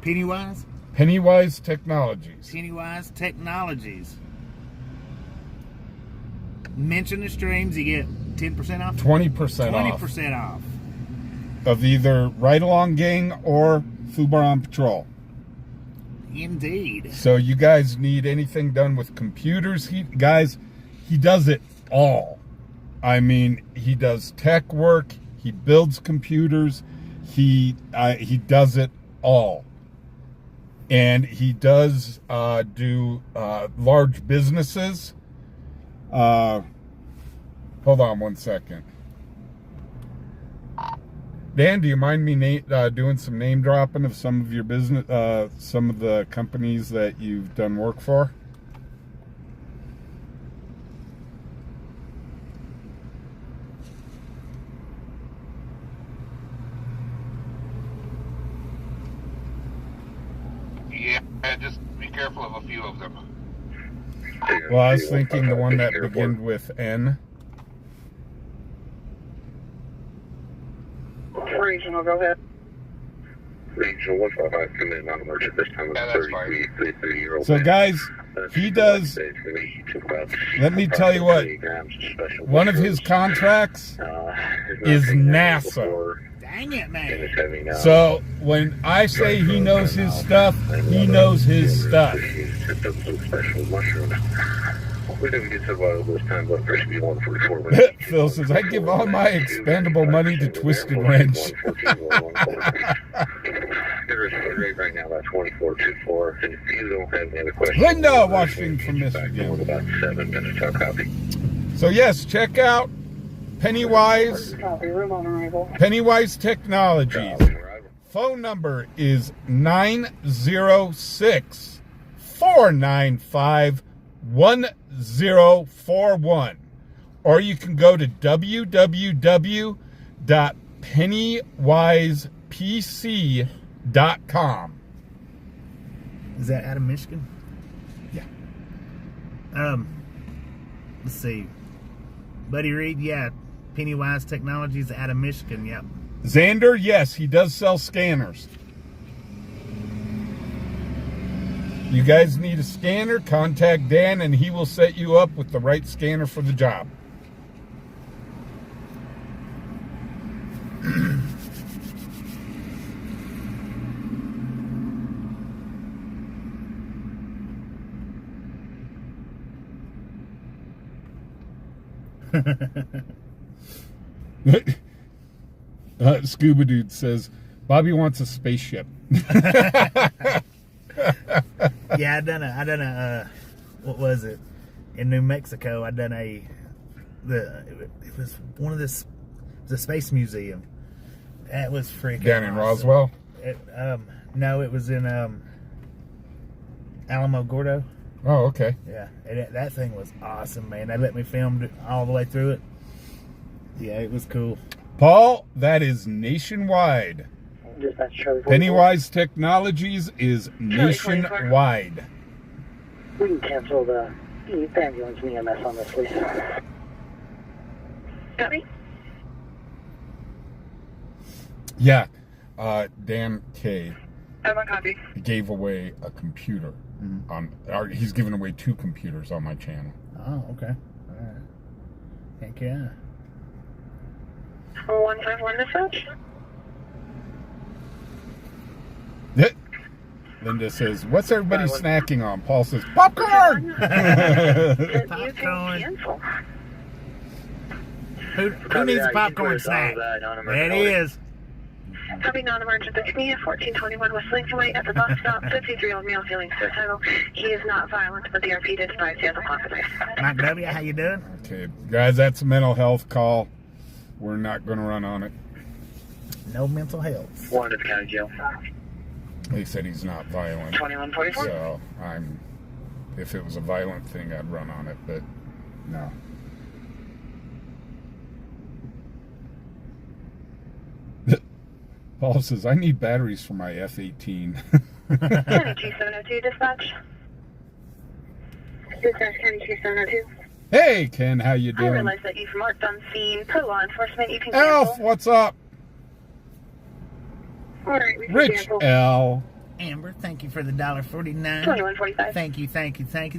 Pennywise? Pennywise Technologies. Pennywise Technologies. Mention the streams, you get 10% off? 20% off 20% off. of either Ride Along Gang or fubaronpatroll. Indeed. So you guys need anything done with computers, he does it all. I mean, he does tech work, he builds computers, he does it all. And he does do large businesses. Hold on 1 second. Dan, do you mind me doing some name dropping of some of your business, some of the companies that you've done work for? Yeah, just be careful of a few of them. Well, I was thinking the one that began with N. Regional, go ahead. Regional 155 committed non-emergent this time. Yeah, that's fine. 33-year-old So man. guys, He does. Let me tell you what. One of his contracts is NASA. Dang it, man. So when I say he knows his stuff, he knows his stuff. Phil says, I give all my expendable money to Twisted Wrench. Right now about 2424. And if you don't have any other questions, Linda, Washington from Michigan. About 7 minutes, I'll copy. So yes, check out Pennywise Technologies. Phone number is 906-495-1041. Or you can go to www.pennywisepc.com. Is that out of Michigan? Yeah. Let's see. Buddy Reed, yeah. Pennywise Technologies out of Michigan, yep. Xander, yes, he does sell scanners. You guys need a scanner, contact Dan and he will set you up with the right scanner for the job. Scuba Dude says Bobby wants a spaceship. Yeah, I done a what was it? In New Mexico, it was one of this, it was a space museum. That was freaking Down in awesome. Roswell? No, it was in Alamo Gordo. Oh, okay. Yeah, that thing was awesome, man. They let me film it all the way through it. Yeah, it was cool. Paul, that is nationwide. Pennywise Technologies is nationwide. We can cancel the ambulance and EMS on this, please. Copy. Yeah, Dan K I'm on copy. gave away a computer. He's given away 2 computers on my channel. Oh, okay. All right. Heck yeah. 151 dispatch. Linda says, what's everybody snacking on? Paul says, popcorn! Popcorn. Who needs a popcorn snack? There it is. Copy non-emergency. Me at 1421 West Lincoln Way at the bus stop. 53-year-old male feeling suicidal. He is not violent, but the RP did advise he has a pocket knife. Mike W., how you doing? Okay, guys, that's a mental health call. We're not going to run on it. No mental health. One to the county jail. They said he's not violent. 2144. So, if it was a violent thing, I'd run on it, but no. Paul says, I need batteries for my F-18. County 2702 dispatch. Dispatch County 2702. Hey, Ken, how you I doing? realize that you've marked on scene. Per law enforcement, you can Elf, cancel. what's up? All right, we can Rich cancel. L. Amber, thank you for the $1.49. 2145. Thank you.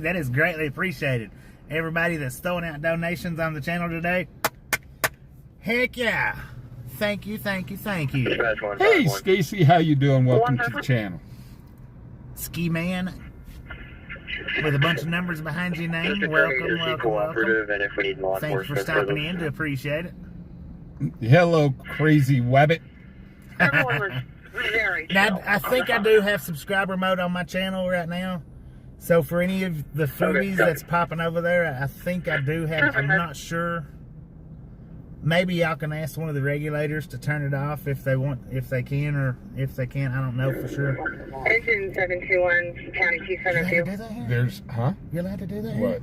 That is greatly appreciated. Everybody that's throwing out donations on the channel today, heck yeah. Thank you. Hey, Stacy, how you doing? Welcome to the channel. Ski Man with a bunch of numbers behind your name. Welcome. And if we need law Thanks for stopping in. To appreciate it. Hello, crazy wabbit. Everyone was very chill. Now, I think I do have subscriber mode on my channel right now. So for any of the foodies that's popping over there, I think I do have. I'm not sure. Maybe y'all can ask one of the regulators to turn it off if they want, if they can, or if they can't. I don't know for sure. Engine 721, County You allowed to do 2702. that here? There's, You allowed to do that here? What?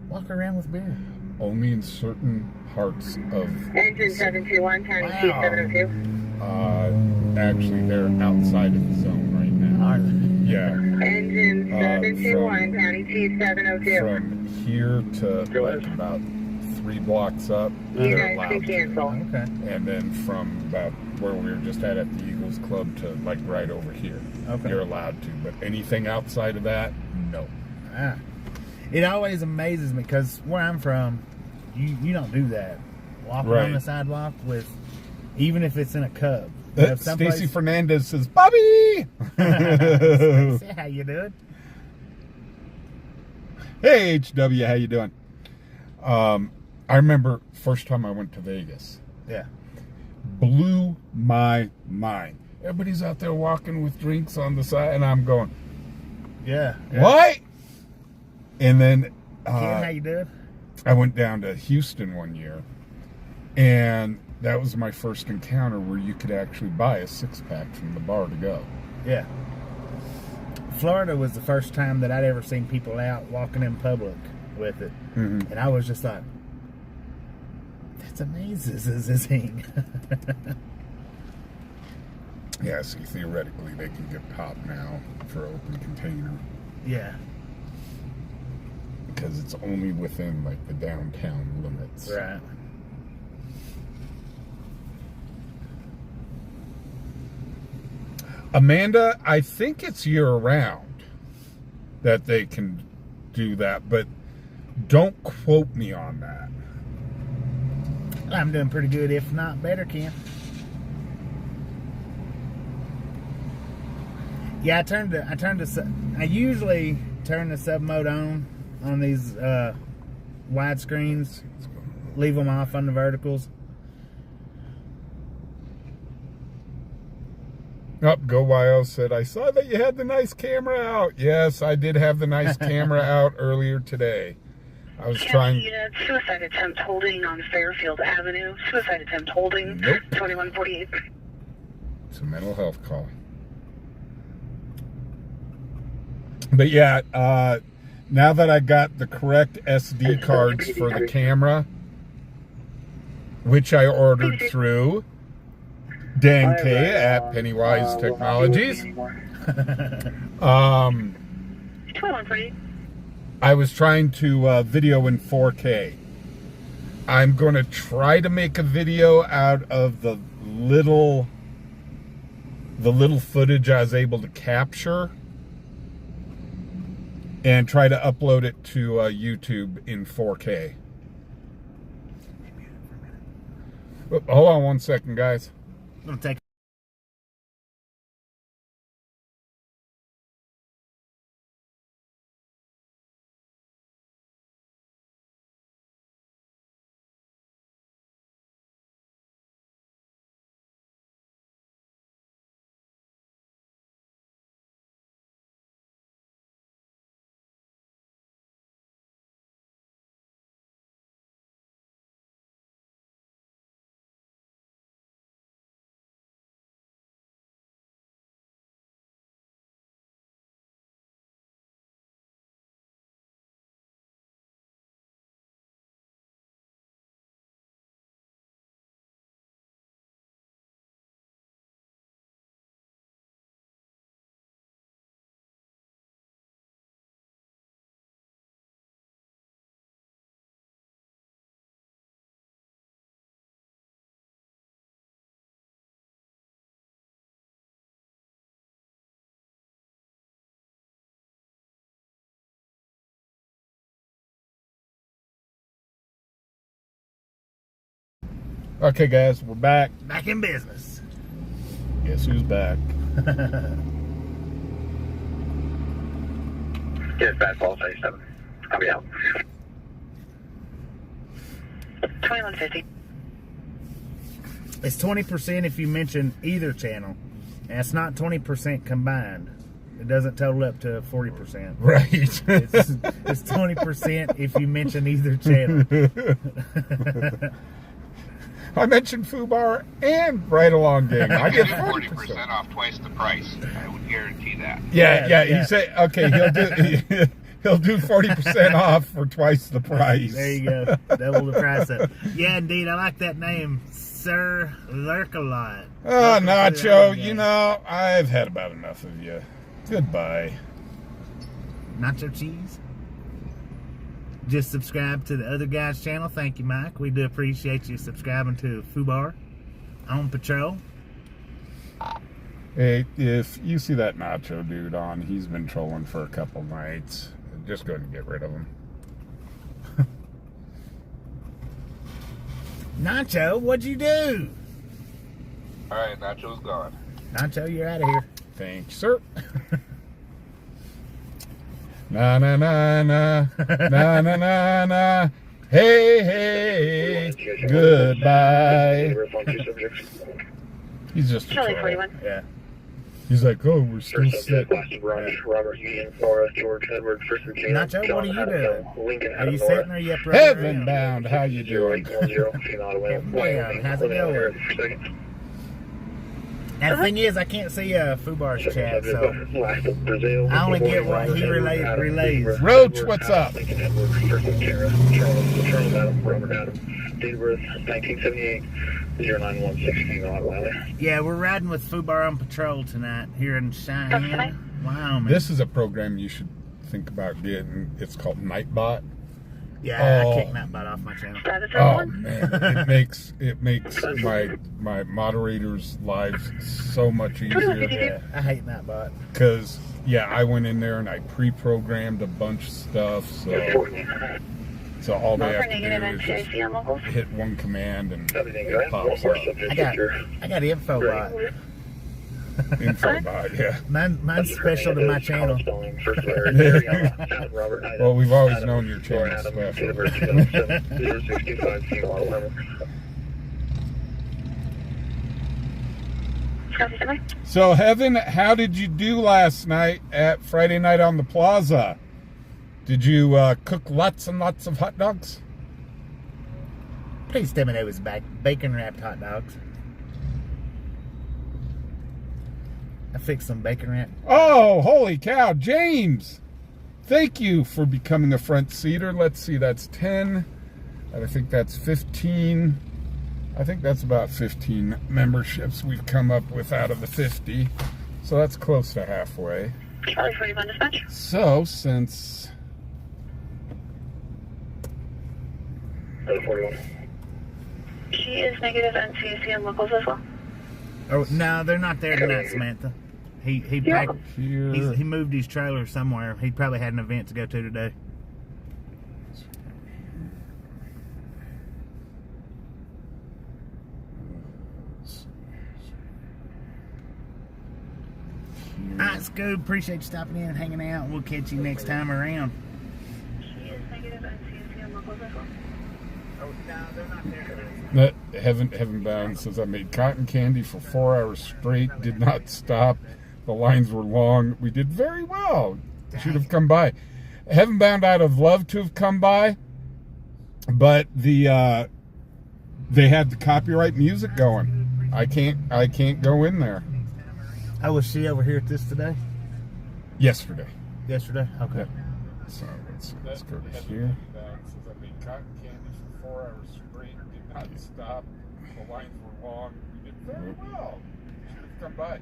Walk around with beer. Only in certain parts of... Engine 721, County Wow. 2702. Actually, they're outside of the zone right now. Are they? Yeah. Engine 721, County 2702. From here to like about 3 blocks up, You they're guys can allowed to. cancel. Okay. And then from about where we were just at the Eagles Club to like right over here, Okay. you're allowed to. But anything outside of that, no. It always amazes me because where I'm from, you don't do that. Walking Right. on the sidewalk with, even if it's in a cup. Stacy Fernandez says, Bobby! Say how you doing? Hey, HW, how you doing? I remember first time I went to Vegas. Yeah. Blew my mind. Everybody's out there walking with drinks on the side, and I'm going, Yeah. what? And then Ken, how you doing? I went down to Houston one year, and that was my first encounter where you could actually buy a 6-pack from the bar to go. Yeah. Florida was the first time that I'd ever seen people out walking in public with it. Mhm. And I was just like, that's amazing. Yeah, see, theoretically, they can get popped now for open container Yeah. because it's only within, like, the downtown limits. Right. Amanda, I think it's year-round that they can do that, but don't quote me on that. I'm doing pretty good, if not better, Ken. Yeah, I usually turn the sub mode on these wide screens, leave them off on the verticals. Go Wild said, I saw that you had the nice camera out. Yes, I did have the nice camera out earlier today. I was trying. Unit, suicide attempt holding on Fairfield Avenue. Suicide attempt holding. Nope. 2148. It's a mental health call. But yeah, now that I got the correct SD cards for the camera, which I ordered through Dan K at Pennywise Technologies, 2148. I was trying to video in 4K. I'm going to try to make a video out of the little footage I was able to capture and try to upload it to YouTube in 4K. Hold on one second, guys. I'm gonna take. Okay, guys, we're back. Back in business. Guess who's back? Yes, fastball 37. I'll be out. 2150. It's 20% if you mention either channel. And it's not 20% combined. It doesn't total up to 40%. Right. It's 20% if you mention either channel. I mentioned Fubar and Right Along Gang. I get 40% 40%. off twice the price. I would guarantee that. Yeah. Yeah. He said, okay, he'll do 40% off for twice the price. There you go. Double the price up. Yeah, indeed. I like that name. Sir Lurk-a-Lot. Oh, Nacho, you know, I've had about enough of you. Goodbye. Nacho cheese. Just subscribe to the other guy's channel. Thank you, Mike. We do appreciate you subscribing to Fubar on Patrol. Hey, if you see that Nacho dude on, he's been trolling for a couple nights. just go ahead and get rid of them. Nacho, what'd you do? All right, Nacho's gone. Nacho, you're out of here. Thank you, sir. Na na na na na na na na. Hey hey, goodbye. He's just a Charlie troll. 41. Yeah. He's like, oh, we're still First sick. subject, Robert Union, Flora, George, Edward, First Virginia. Nacho, what are you doing? Lincoln, Are you Nora. sitting or are you up running Heaven around? bound, how you doing? 0810, female to Wyoming. Wyoming, how's it going? Now the thing is, I can't see Fubar's chat, so I only get what he relays. Roach, what's up? Lincoln, Edward, First Sarah, Charles Adam, Robert Adam. Date of birth, 1978, 0916, female out of Wyoming. Yeah, we're riding with Fubar on patrol tonight here in Cheyenne, Wyoming. This is a program you should think about getting. It's called Nightbot. Yeah, Oh. I kicked that butt off my channel. Status Oh one. man, it makes my moderators' lives so much easier. Yeah, I hate that bot. Because I went in there and I pre-programmed a bunch of stuff, so all they have to Negative do is just NCIC on locals. hit one command and Everything good? it pops One more up. subject, I got Victor. info bot. Infobot, yeah. Mine's special to my channel. First letter, Ariana, Robert, Well, we've always Adam, known your Laura channel's Adam, special. date of birth, 2007, 0625, female out of Wyoming. Copy, somebody. So, Heaven, how did you do last night at Friday Night on the Plaza? Did you cook lots and lots of hot dogs? Please tell me they was bacon wrapped hot dogs. I fixed some bacon wrap. Oh, holy cow, James! Thank you for becoming a front seater. Let's see, that's 10. I think that's 15. I think that's about 15 memberships we've come up with out of the 50. So that's close to halfway. Charlie 41 dispatch. So, since... 41. She is negative NCIC on locals as well. Oh no, they're not there tonight, Samantha. He packed, Here... he moved his trailer somewhere. He probably had an event to go to today. Alright, Scoob, appreciate you stopping in and hanging out. We'll catch you next time around. She is negative NCIC on locals as well. Oh no, they're not there tonight. Heaven Bound says, I made cotton candy for 4 hours straight, did not stop. The lines were long. We did very well. Should have come by. Heaven Bound, I'd have loved to have come by, but they had the copyright music going. I can't go in there. Oh, was she over here at this today? Yesterday. Yesterday? Okay. So let's go to here. Says I made cotton candy for 4 hours straight, did not stop. The lines were long. We did very well. Should have come by.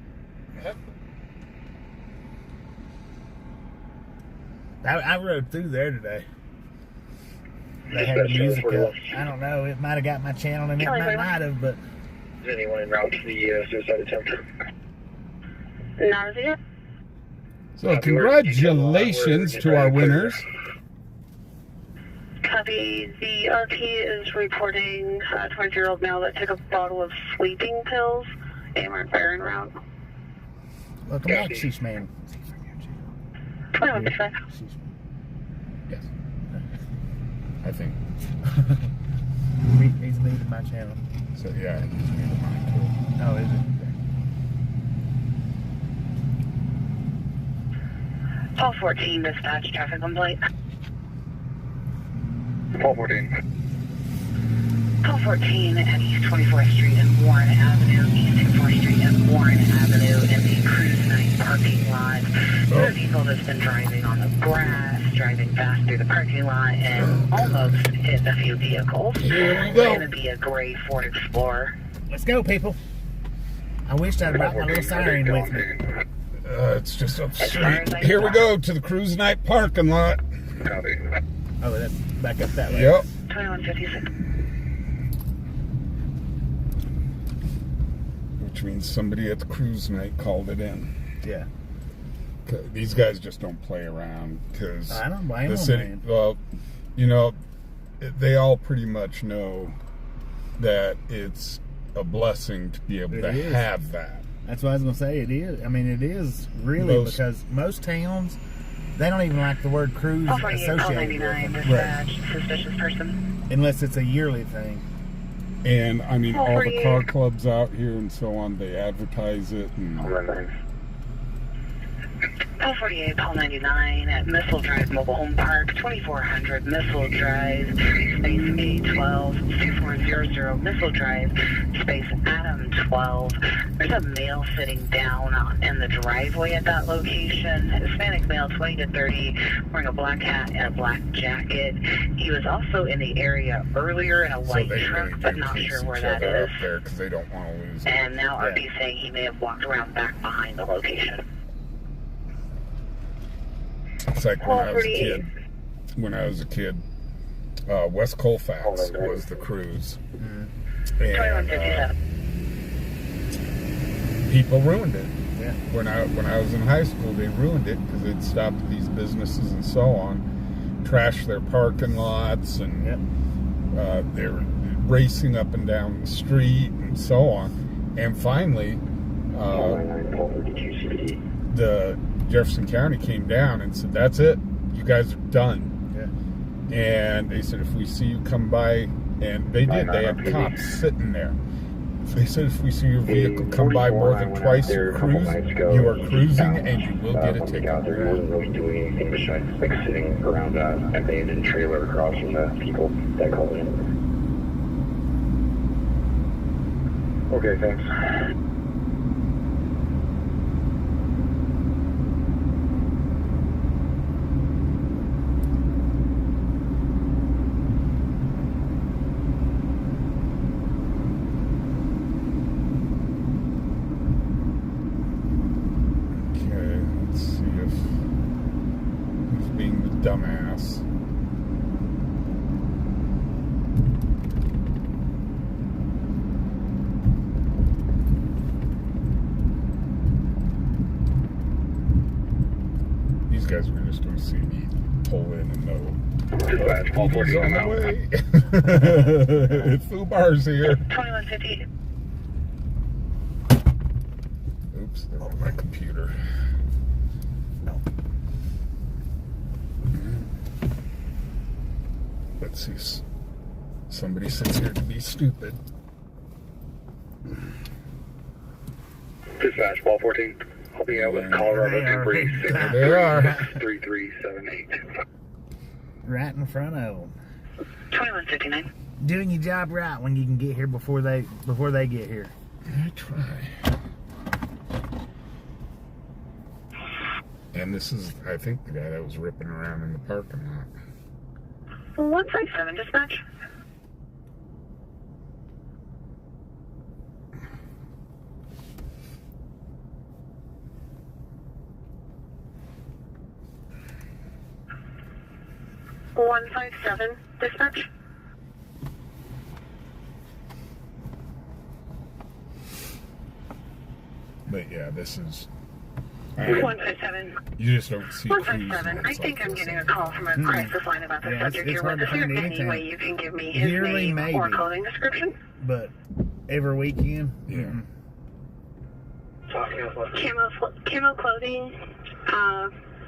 I rode through there today. They had the music up. I don't know. It might have got my channel and it might not have, but... Is anyone en route to the suicide attempt? Not as yet. So congratulations to our winners. Copy. The RP is reporting a 20-year-old male that took a bottle of sleeping pills and went firing around. Welcome back, Sheesh Man. 21 dispatch. Yes. I think. He's new to my channel. So yeah, he's new to mine too. Oh, is it? 1214 dispatch, traffic complaint. 1214. 1214 at East 24th Street and Warren Avenue, East 24th Street and Warren Avenue in the Cruise Night parking lot. There's a vehicle that's been driving on the grass, driving fast through the parking lot, and almost hit a few vehicles. Here we It's go. going to be a gray Ford Explorer. Let's go, people. I wish I'd brought my little siren with me. It's just up the street. Here we go to the Cruise Night parking lot. Copy. Oh, that's back up that way. Yep. 2156. Which means somebody at the Cruise Night called it in. Yeah. These guys just don't play around because I don't blame the them, city. man. Well, you know, they all pretty much know that it's a blessing to be able It to is. have that. That's what I was going to say. It is. I mean, it is really because most towns, they don't even like the word cruise Call 48, call associated 99, with them, dispatch, suspicious person. unless it's a yearly thing. And I mean, Call all the 48. car clubs out here and so on, they advertise it. And Call 48, call 99 at Missile Drive Mobile Home Park, 2400 Missile Drive, space A12, 2400 Missile Drive, space Adam 12. There's a male sitting down in the driveway at that location. Hispanic male, 20 to 30, wearing a black hat and a black jacket. He was also in the area earlier in a so white they truck, really but do not chase sure where each that other is. up there because they don't want to lose it. And now RP's saying he may have walked around back behind the location. It's like when I was a kid. When I was a kid, West Colfax was the cruise, and 2157. people ruined it. Yeah. When I was in high school, they ruined it because they'd stop at these businesses and so on, trash their parking lots, and Yep. they were racing up and down the street and so on. And finally, the Jefferson County came down and said, "That's it. You guys are done." Yeah. And they said, if we see you come by, and they did, they had cops sitting there. They said, if we see your vehicle come by more than twice you are cruising and you will get a ticket. Out there, wasn't really doing anything besides like sitting around an abandoned trailer across from the people that called in. Okay, thanks. Okay, let's see if he's being the dumbass. These guys were just going to see me pull in and know. Dispatch, call He's 40 on the out. way. Fubar's here. 2150. Oops, there went my computer. No. Let's see. Somebody sits here to be stupid. Dispatch, call 14. I'll be out with Colorado They are. temporary There they are. 3378. Right in front of them. 2159. Doing your job right when you can get here before they get here. I try. And this is, I think, the guy that was ripping around in the parking lot. 157, dispatch. Dispatch. But yeah, this is. 157. You just don't see cruise 157. I lines think like I'm this. getting a call from a crisis line about the Yeah, subject it's here. hard to Is there find any anytime. way you can give me his Yearly, name or maybe. clothing description? But every weekend, Yeah. Camo clothing,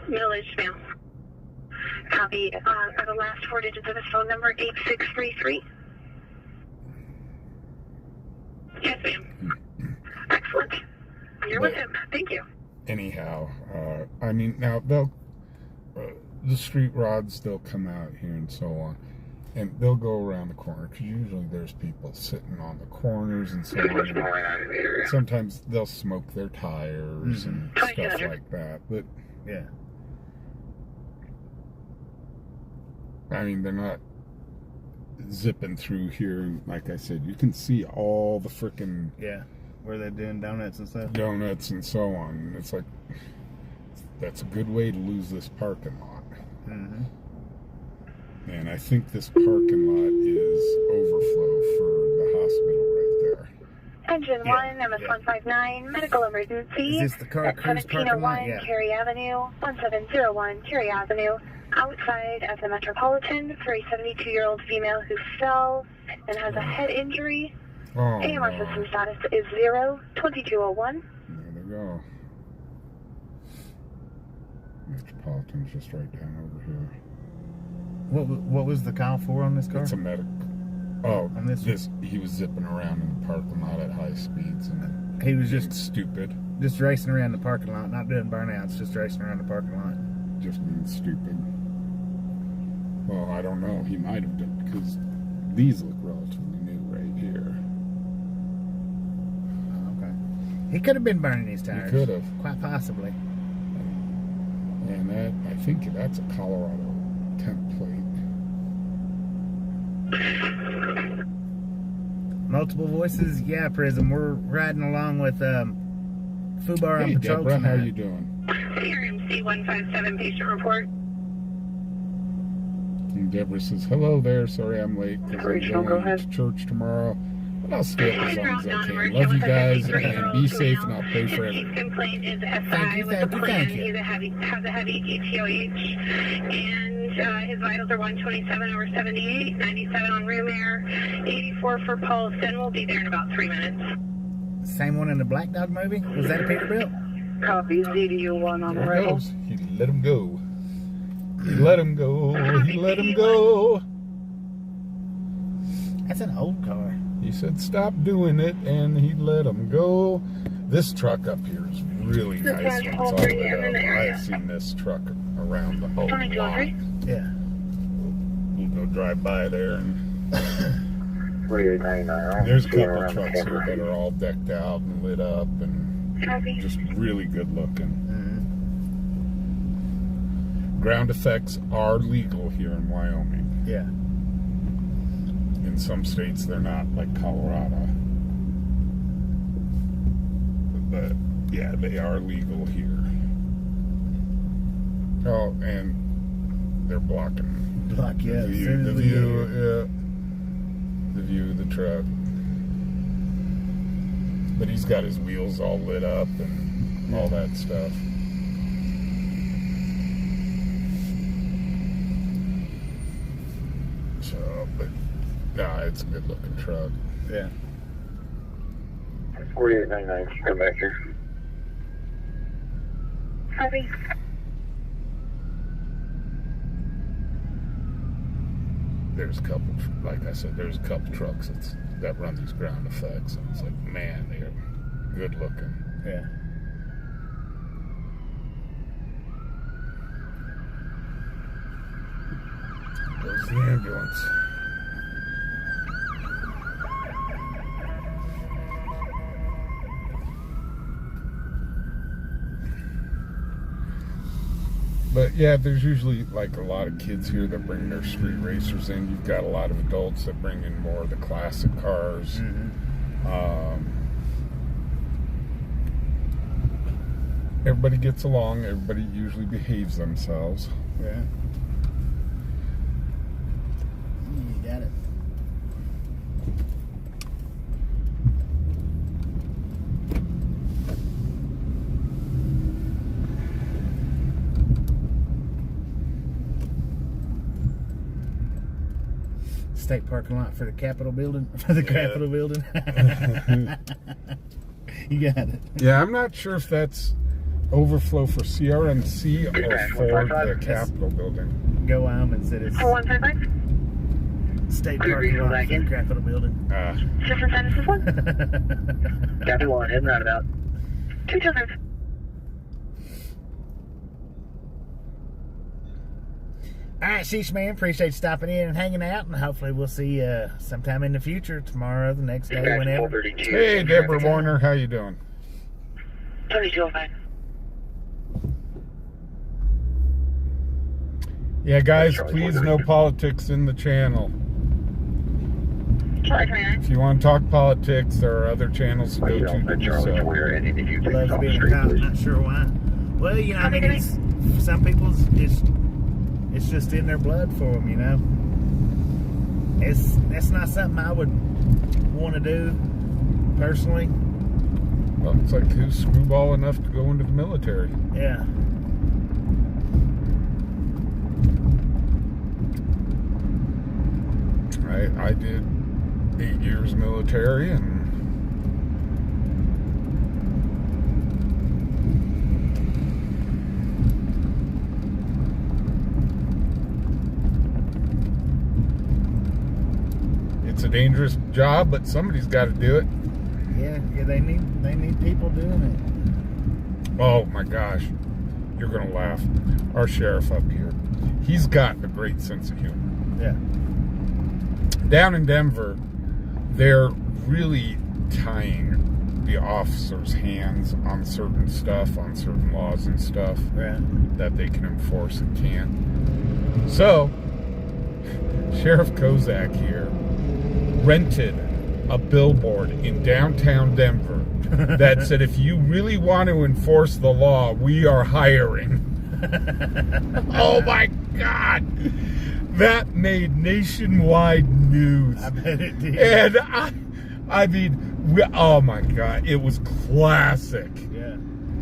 middle-aged male. Copy. Are the last four digits of his phone number 8633? Yes, ma'am. Excellent. You're with him. Thank you. Anyhow, I mean, now they'll the street rods, they'll come out here and so on, and they'll go around the corner because usually there's people sitting on the corners and so on. And sometimes they'll smoke their tires and stuff like that, but yeah. I mean, they're not zipping through here. And like I said, you can see all the frickin' Yeah. Where they're doing donuts and stuff. donuts and so on. It's like, that's a good way to lose this parking lot. Mm-hmm. And I think this parking lot is overflow for the hospital right there. Engine 1, MS-159, medical emergency. Is this the car at cruise parking lot? 1701 Yeah. Cherry Avenue, 1701 Cherry Avenue, outside of the Metropolitan for a 72-year-old female who fell and has a head injury. Oh, AMR no. system status is 02201. There they go. Metropolitan's just right down over here. What was the call for on this car? It's a medic. Oh, On this he was zipping around in the parking lot at high speeds and He was being just stupid. racing around the parking lot, not doing burnouts, just racing around the parking lot. Just being stupid. Well, I don't know. He might have done, because these look relatively new right here. Okay. He could have been burning his tires. He could have. Quite possibly. And that, I think that's a Colorado template. Multiple voices? Yeah, Prism. We're riding along with Fubar on Hey, patrol Deborah, how tonight. you doing? CRMC 157 patient report. And Deborah says, hello there. Sorry I'm late because I'm Rachel, go going ahead. to church tomorrow. But I'll stay up as long as I can. Love you guys and be safe and I'll pray for His everyone. complaint is Thank FI you, with thank a you, plan. thank you. Has a heavy ETOH, and his vitals are 127/78, 97 on room air, 84 for pulse, and we'll be there in about 3 minutes. Same one in the Black Dog movie? Was that a Peterbilt? Copy, ZDU1 on There it arrival. goes. He let him go. He let him go. He let him go. That's an old car. He said, stop doing it, and he let him go. This truck up here is really nice when it's all lit up. I've seen this truck around the whole lot. 2203. Yeah. We'll go drive by there, and 4899. there's a couple of trucks here that are all decked out and lit up and Copy. just really good looking. Mm-hmm. Ground effects are legal here in Wyoming. Yeah. In some states, they're not, like Colorado. But yeah, they are legal here. Oh, and they're blocking Block, yeah. the as soon view, as the we get view, here. yeah, the view of the truck. But he's got his wheels all lit up and all that stuff. So, but nah, it's a good looking truck. Yeah. 4899, come back here. Copy. There's a couple, like I said, there's a couple trucks that run these ground effects, and it's like, man, they're good looking. Yeah. There's the ambulance. But yeah, there's usually like a lot of kids here that bring their street racers in. You've got a lot of adults that bring in more of the classic cars. Mm-hmm. Everybody gets along. Everybody usually behaves themselves. Yeah. You got it. State parking lot for the Capitol building. For the Capitol building. You got it. Yeah, I'm not sure if that's overflow for CRMC or for the Capitol building. Go Wyoming said it's 4155. state parking lot for the Capitol building. System status is 1. Copy 1, heading roundabout. 225. All right, Sheesh Man, appreciate you stopping in and hanging out, and hopefully we'll see you sometime in the future, tomorrow, the next day, whenever. Hey, Deborah Warner, how you doing? 2205. Yeah, guys, please no politics in the channel. Charlie 29. If you want to talk politics, there are other channels to go to do so. Loves being a cop, not sure why. Well, you know, I mean, it's, for some people, it's just in their blood for them, you know. That's not something I would want to do personally. Well, it's like who's screwball enough to go into the military? Yeah. I did 8 years military, and it's a dangerous job, but somebody's got to do it. Yeah, they need people doing it. Oh my gosh, you're gonna laugh. Our sheriff up here, he's got a great sense of humor. Yeah. Down in Denver, they're really tying the officers' hands on certain stuff, on certain laws and stuff that they can enforce and can't. So, Sheriff Kozak here rented a billboard in downtown Denver that said, if you really want to enforce the law, we are hiring. Oh my God! That made nationwide news. I bet it did. And I mean, oh my God, it was classic. Yeah.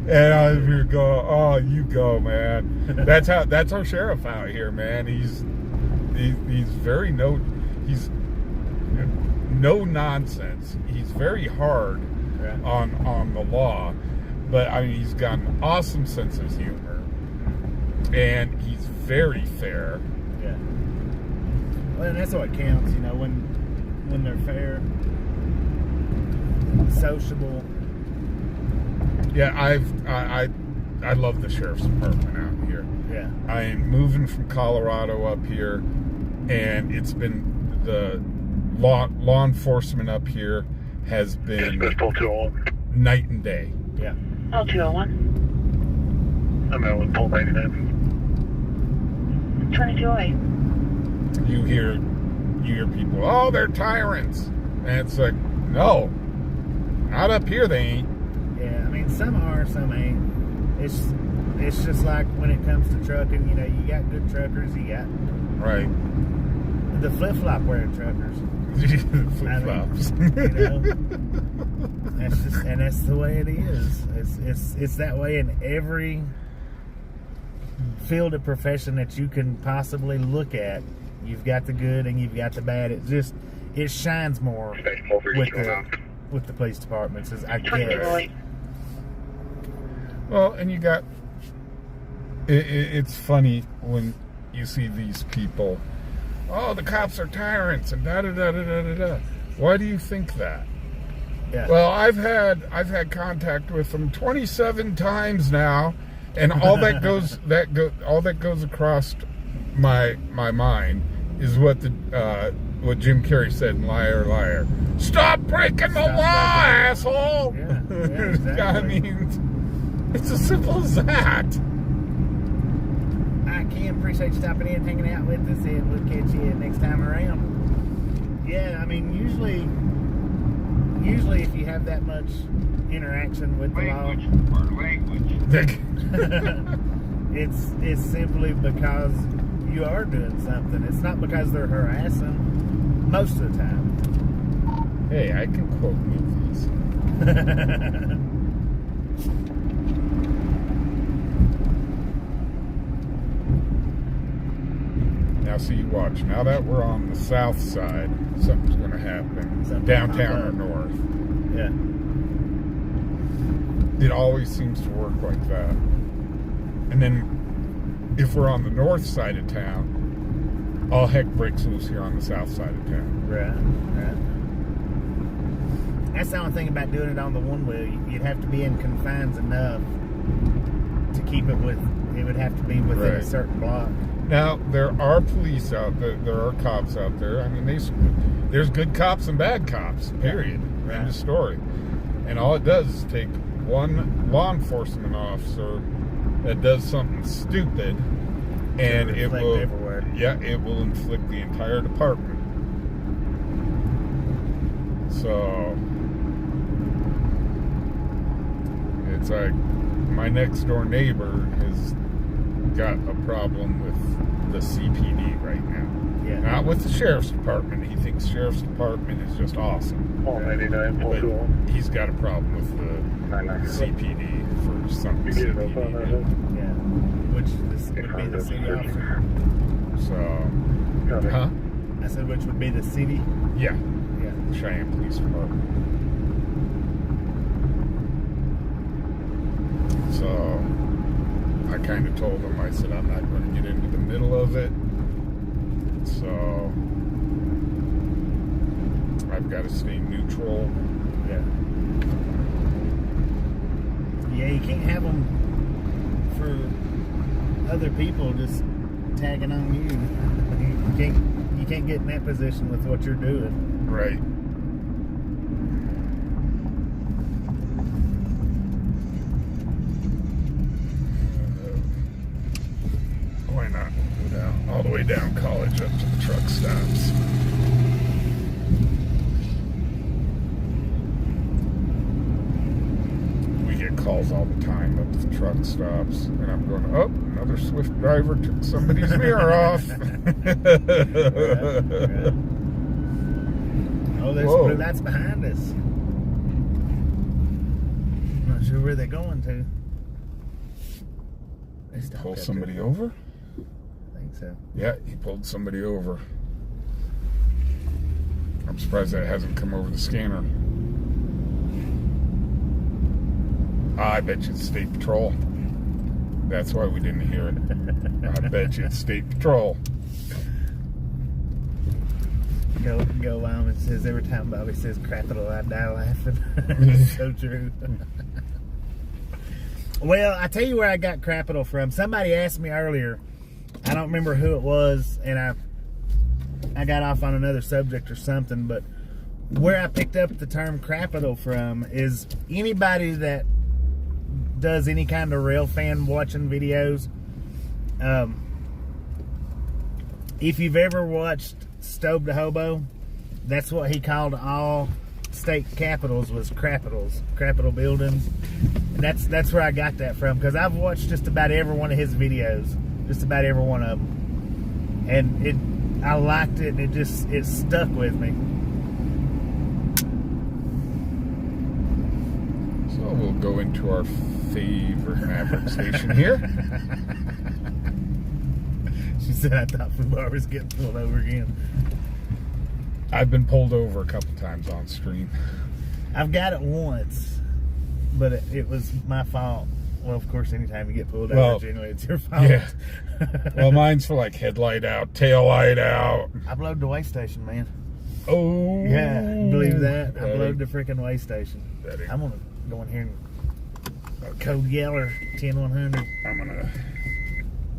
And I was here going, oh, you go, man. That's our sheriff out here, man. He's very no nonsense. He's very hard on the law, but I mean, he's got an awesome sense of humor, and he's very fair. Yeah. Well, and that's what counts, you know, when they're fair, sociable. Yeah, I love the sheriff's department out here. Yeah. I am moving from Colorado up here, and it's been the law enforcement up here has been night and day. Yeah. L201. I'm out with Pole 99. 2208. You hear people, oh, they're tyrants. And it's like, no, not up here they ain't. Yeah, I mean, some are, some ain't. It's just like when it comes to trucking, you know, you got good truckers, you got Right. the flip-flop wearing truckers. Flip-flops. You know, that's the way it is. It's that way in every field of profession that you can possibly look at. You've got the good and you've got the bad. It shines more with the police departments, I guess. Well, and you got it's funny when you see these people, oh, the cops are tyrants and da da da da da da. Why do you think that? Yeah. Well, I've had contact with them 27 times now, and all that goes across my mind is what Jim Carrey said in Liar Liar. Stop breaking the law, asshole! Yeah, exactly. I mean, it's as simple as that. I can appreciate you stopping in, hanging out with us, and we'll catch you next time around. Yeah, I mean, usually if you have that much interaction with the law, it's simply because you are doing something. It's not because they're harassing most of the time. Hey, I can quote movies. Now, see, you watch. Now that we're on the south side, something's going to happen. Downtown or north. Yeah. It always seems to work like that. And then, if we're on the north side of town, all heck breaks loose here on the south side of town. Right. That's the only thing about doing it on the one wheel. You'd have to be in confines enough to keep it with. It would have to be within a certain block. Now, there are police out there. There are cops out there. I mean, there's good cops and bad cops, period. Right. End of story. And all it does is take one law enforcement officer that does something stupid, and it will everywhere. Yeah, it will inflict the entire department. So it's like my next door neighbor has got a problem with the CPD right now. Yeah. Not with the sheriff's department. He thinks sheriff's department is just awesome. All 99, But he's got a problem with the CPD for some CPD. Yeah. Which this would be the city officer. So, huh? I said which would be the city. Yeah, Yeah. Cheyenne Police Department. So, I kind of told him, I said, I'm not going to get into the middle of it. So, I've got to stay neutral. Yeah. Yeah, you can't have them for other people just tagging on you. You can't get in that position with what you're doing. Right. Why not go down all the way down College up to the truck stops? We get calls all the time up to the truck stops, and I'm going, oh, another Swift driver took somebody's mirror off. Yeah. Oh, there's Whoa. blue lights behind us. Not sure where they're going to. They stopped Pull up somebody there. over? I think so. Yeah, he pulled somebody over. I'm surprised that hasn't come over the scanner. I bet you it's State Patrol. That's why we didn't hear it. I bet you it's State Patrol. Go on. It says every time Bobby says capital, I die laughing. It's so true. Well, I tell you where I got capital from. Somebody asked me earlier. I don't remember who it was, and I got off on another subject or something. But where I picked up the term capital from is anybody that does any kind of rail fan watching videos. If you've ever watched Stove to Hobo, that's what he called all state capitals, was capitals, capital buildings. And that's where I got that from, because I've watched just about every one of his videos, just about every one of them, and I liked it, and it stuck with me. So we'll go into our favorite Maverick station here. She said, I thought Fubar was getting pulled over again. I've been pulled over a couple times on stream. I've got it once, but it was my fault. Well, of course, anytime you get pulled over, generally it's your fault. Yeah. Well, mine's for like headlight out, tail light out. I blowed the way station, man. Oh. Yeah, believe that? I blowed the freaking way station. Betty. I'm gonna go in here and code Yeller 10100. I'm gonna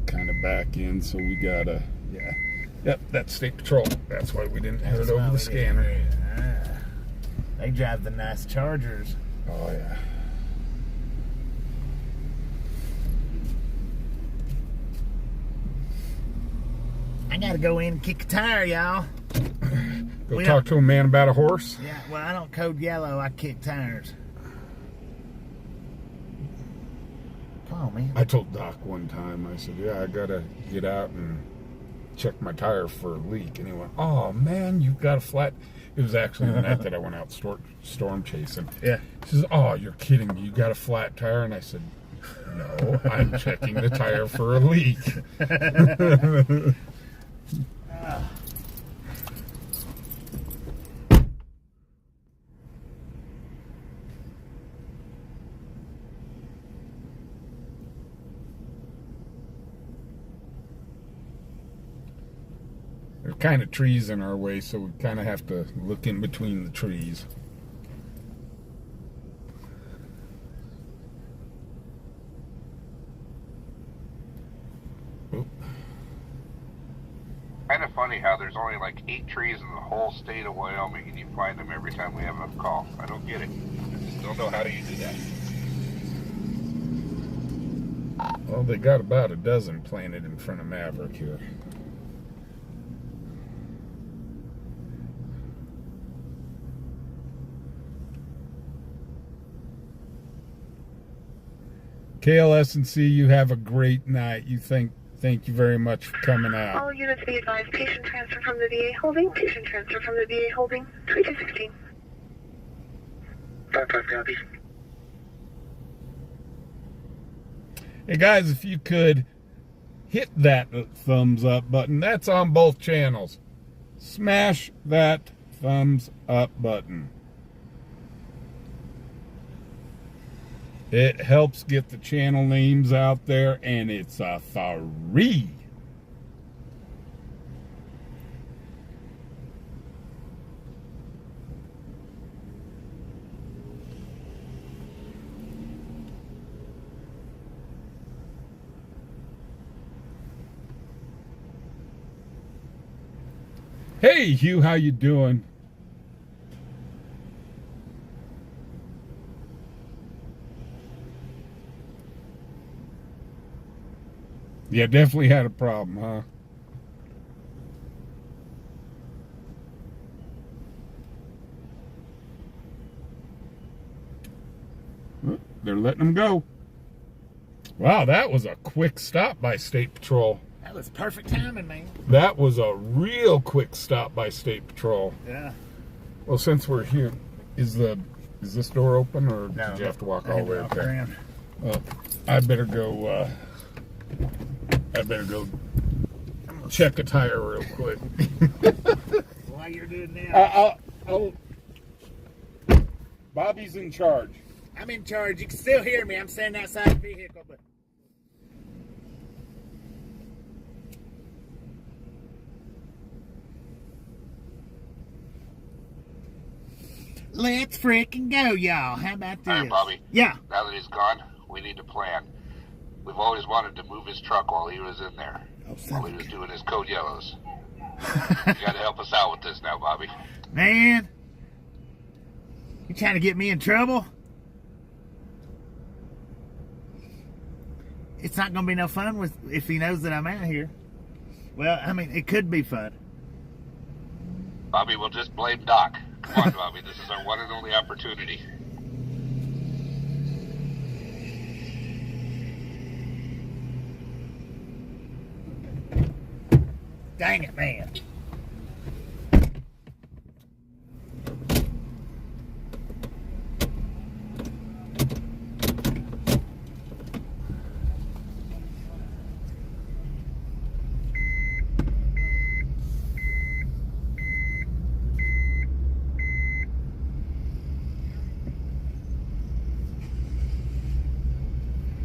kind of back in, so we gotta, yeah. Yep, that's State Patrol. That's why we didn't head over the scanner. They drive the nice Chargers. Oh, yeah. I gotta go in and kick a tire, y'all. Go talk to a man about a horse? Yeah, well, I don't code yellow, I kick tires. Come on, man. I told Doc one time, I said, yeah, I gotta get out and check my tire for a leak. And he went, oh, man, you've got a flat. It was actually the night that I went out storm chasing. Yeah. He says, oh, you're kidding me. You got a flat tire? And I said, no, I'm checking the tire for a leak. There's kind of trees in our way, so we kind of have to look in between the trees. Oop. Kind of funny how there's only like 8 trees in the whole state of Wyoming, and you find them every time we have a call. I don't get it. I just don't know how do you do that. Well, they got about a dozen planted in front of Maverick here. KLS&C, you have a great night. You think Thank you very much for coming out. All units be advised, patient transfer from the VA holding, patient transfer from the VA holding, 2216. 5-5 copy. Hey guys, if you could hit that thumbs up button. That's on both channels. Smash that thumbs up button. It helps get the channel names out there, and it's a free. Hey Hugh, how you doing? Yeah, definitely had a problem, huh? Oh, they're letting them go. Wow, that was a quick stop by State Patrol. That was perfect timing, man. That was a real quick stop by State Patrol. Yeah. Well, since we're here, is this door open, or No, did you have to walk I all had the way to up walk there? around. Well, I better go check a tire real quick. While you're doing that, I'll Bobby's in charge. I'm in charge. You can still hear me. I'm standing outside the vehicle, but let's freaking go, y'all. How about this? Hey, Bobby. Yeah. Now that he's gone, we need to plan. We've always wanted to move his truck while he was in there, while he was doing his code yellows. You got to help us out with this now, Bobby. Man, you trying to get me in trouble? It's not going to be no fun if he knows that I'm out here. Well, I mean, it could be fun. Bobby, we'll just blame Doc. Come on, Bobby. This is our one and only opportunity. Dang it, man.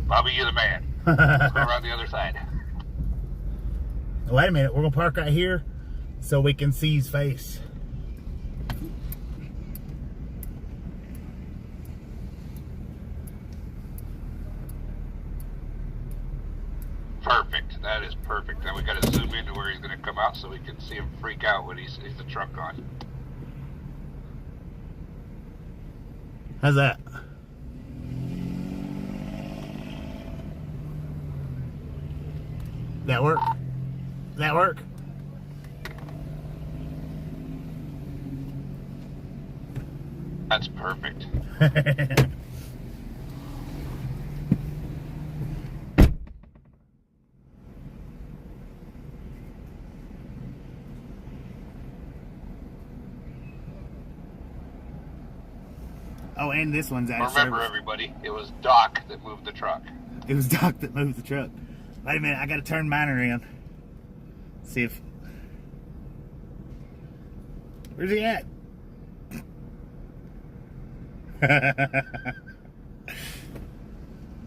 Bobby, you're the man. Let's go around the other side. Wait a minute. We're going to park right here so we can see his face. Perfect. That is perfect. Now we got to zoom into where he's going to come out so we can see him freak out when he sees the truck on. How's that? That work? That work? That's perfect. Oh, and this one's out of Remember, service. everybody, it was Doc that moved the truck. It was Doc that moved the truck. Wait a minute, I gotta turn mine around. See if... Where's he at?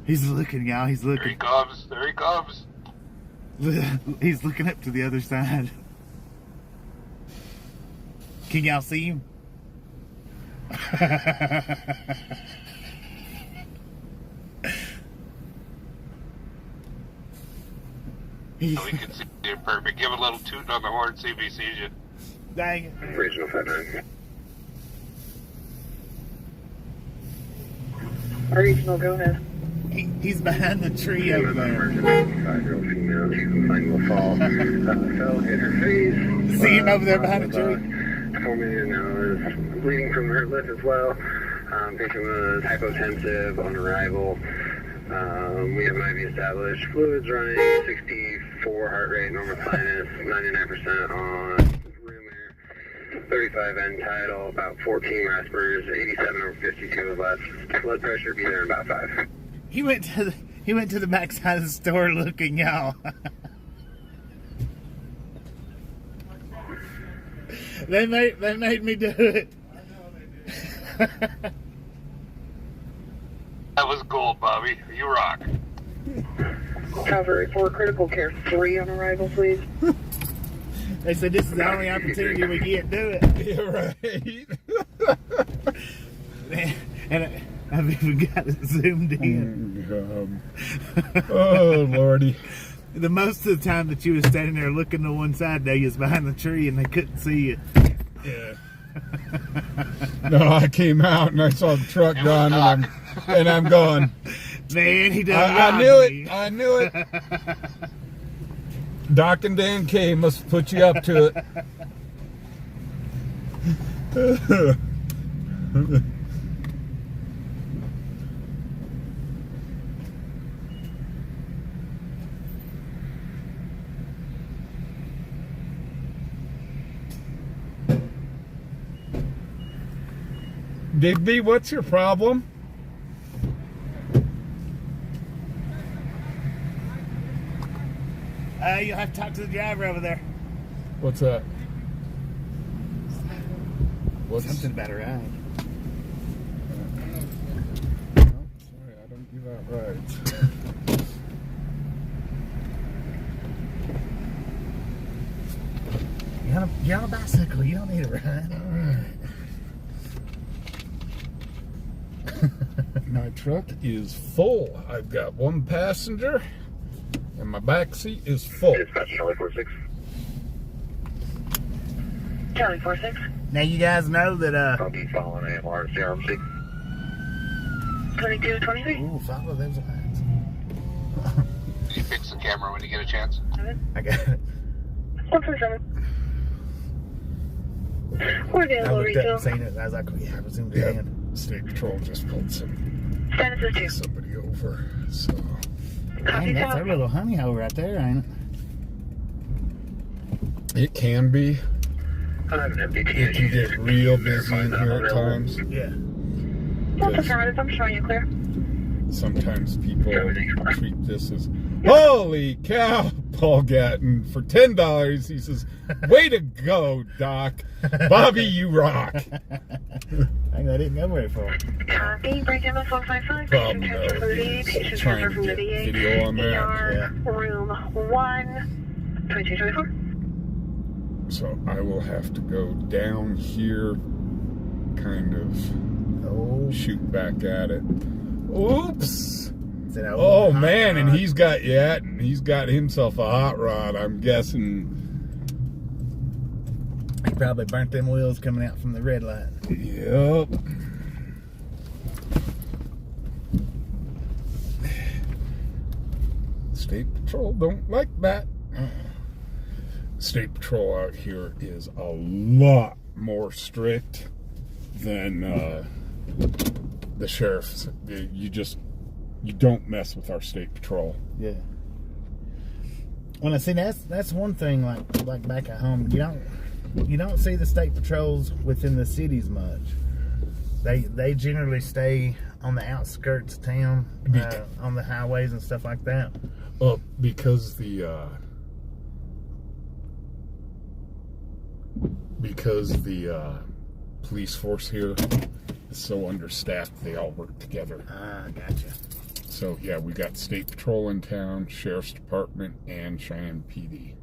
He's looking, y'all. He's There he looking. comes. There he comes. He's looking up to the other side. Can y'all see him? We can see you perfect. Give a little toot on the horn, see if he sees you. Dang it. Regional 59. Regional, go ahead. He's behind the tree over there. 5-year-old female, she confined to a fall. Fell, hit her face. See him over there behind the tree? 4 million now is bleeding from her lip as well. Patient was hypotensive on arrival. We have an IV established. Fluids running 65 4, heart rate, normal sinus, 99% on room air, 35 end tidal, about 14 respirators, 87 over 52 left. Blood pressure be there in about 5. He went to the back side of the store looking, y'all. They made me do it. That was gold, Bobby. You rock. Cover for critical care 3 on arrival, please. They said this is the only opportunity we get to do it. You're right. And I've even got it zoomed in. Oh, Lordy. The most of the time that you was standing there looking to one side, they was behind the tree and they couldn't see it. Yeah. No, I came out and I saw the truck gone, and I'm going. Man, he done. I knew it. I knew it. Doc and Dan K must put you up to it. Digby, what's your problem? You'll have to talk to the driver over there. What's that? What's Something about a ride. Oh, sorry, I don't give out rides. You're on a bicycle. You don't need a ride. My truck is full. I've got one passenger, and my back seat is full. Dispatch Charlie 46. Charlie 46. Now you guys know that I'll be following AMR CRMC. 2223. Ooh, follow those lines. You fix the camera when you get a chance. I got it. 147. We're I available looked up retail. and seen it and I was like, oh yeah, I zoomed Yeah, it in. State Patrol just pulled Status is 2. somebody over. So Copy Dang, that's that. our little honey hole right there, ain't it? it can be. I'll have an MDT. It can get real busy in here at times. Yeah. That's affirmative. I'm showing you clear. Sometimes people treat this as, holy cow, Paul Gatton, for $10. He says, way to go, Doc. Bobby, you rock. I think I didn't go very far. Copy. Break MS 155. Problem Patient transfer from the DA. though, Patient is trying transfer to from the get DA. video on that. ER room 1. 2224. So I will have to go down here, kind of Oh, shoot back at it. Oops. said I Oh was- man, and he's got himself a hot rod, I'm guessing. He probably burnt them wheels coming out from the red light. Yep. State Patrol don't like that. State Patrol out here is a lot more strict than the sheriff's. You don't mess with our State Patrol. Yeah. Well, I see that's one thing. Like back at home, you don't see the state patrols within the cities much. They generally stay on the outskirts of town, on the highways and stuff like that. Well, because the police force here is so understaffed, they all work together. Ah, gotcha. So yeah, we got State Patrol in town, Sheriff's Department, and Cheyenne PD.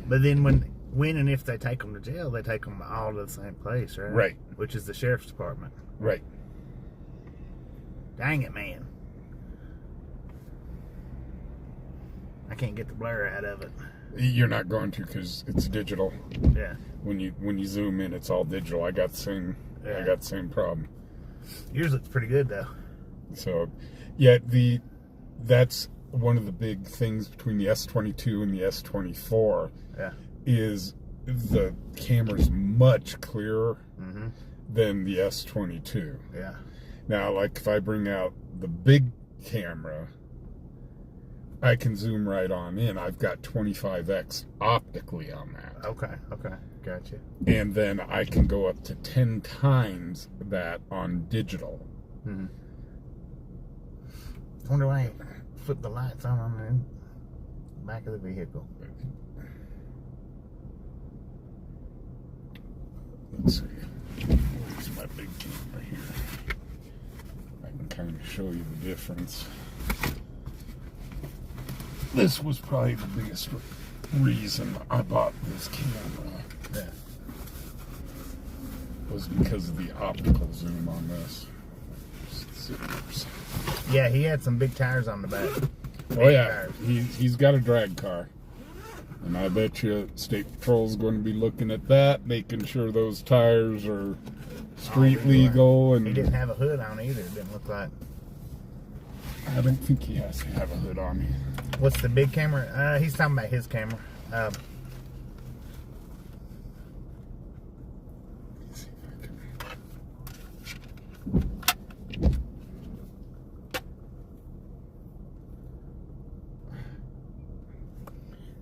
But then when and if they take them to jail, they take them all to the same place, right? Right. Which is the sheriff's department. Right. Dang it, man. I can't get the blur out of it. You're not going to because it's digital. Yeah. When you zoom in, it's all digital. I got the same problem. Yours looks pretty good though. So, yeah, that's one of the big things between the S22 and the S24. Yeah. Is the camera's much clearer than the S22. Yeah. Now, like if I bring out the big camera, I can zoom right on in. I've got 25x optically on that. Okay, gotcha. And then I can go up to 10 times that on digital. Mm-hmm. I wonder why I flip the lights on the back of the vehicle. Let's see. Where's my big camera here? I can kind of show you the difference. This was probably the biggest reason I bought this camera. Yeah. Was because of the optical zoom on this. Yeah, he had some big tires on the back. Oh yeah, he's got a drag car. And I bet you State Patrol's going to be looking at that, making sure those tires are street legal. And he didn't have a hood on either, it didn't look like. I don't think he has to have a hood on. What's the big camera? He's talking about his camera. Let's see if I can.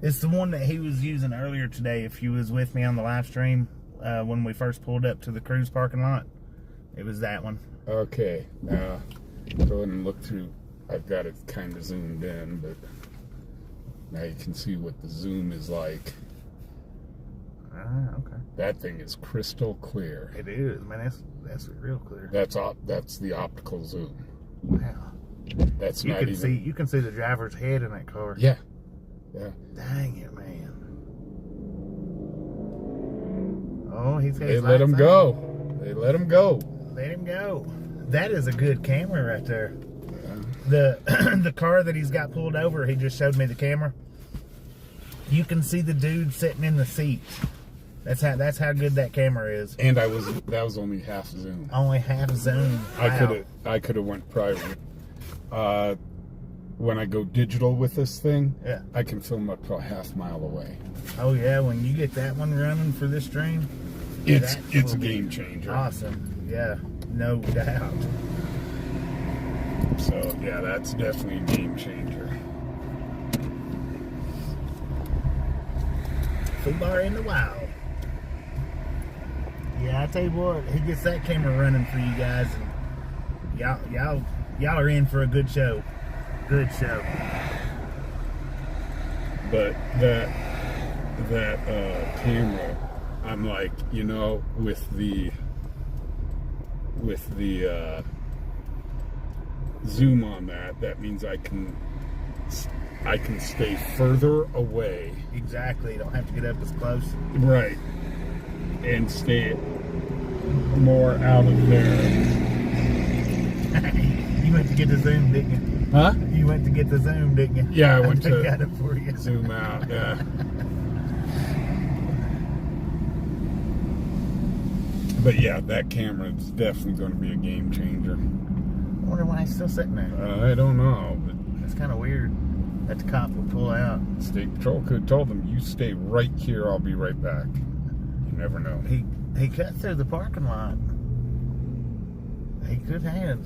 It's the one that he was using earlier today. If you was with me on the live stream when we first pulled up to the cruise parking lot, it was that one. Okay, now go ahead and look through. I've got it kind of zoomed in, but now you can see what the zoom is like. Okay. That thing is crystal clear. It is, man. That's real clear. That's the optical zoom. Wow. That's You not can even. see you can see the driver's head in that car. Yeah. Yeah. Dang it, man. Oh, he's got They his let him lights go. on. They let him go. Let him go. That is a good camera right there. The car that he's got pulled over, he just showed me the camera. You can see the dude sitting in the seat. That's how good that camera is. And that was only half zoom. Only half zoom. Wow. I could have went private. When I go digital with this thing, Yeah. I can film up to a half mile away. Oh yeah, when you get that one running for this stream, It's that a will be game changer. awesome. Yeah, no doubt. So yeah, that's definitely a game changer. Fubar in the wild. Yeah, I tell you what, he gets that camera running for you guys, and y'all are in for a good show. Good show. But that camera, I'm like, with the zoom on that means I can stay further away. Exactly. Don't have to get up as close. Right. And stay more out of there. You went to get the zoom, didn't you? Huh? You went to get the zoom, didn't you? Yeah, I went to got it for you. zoom out, yeah. But yeah, that camera is definitely going to be a game changer. I wonder why he's still sitting there. I don't know, but That's kind of weird that the cop would pull out. State Patrol could have told them, you stay right here, I'll be right back. You never know. He cut through the parking lot. He could have.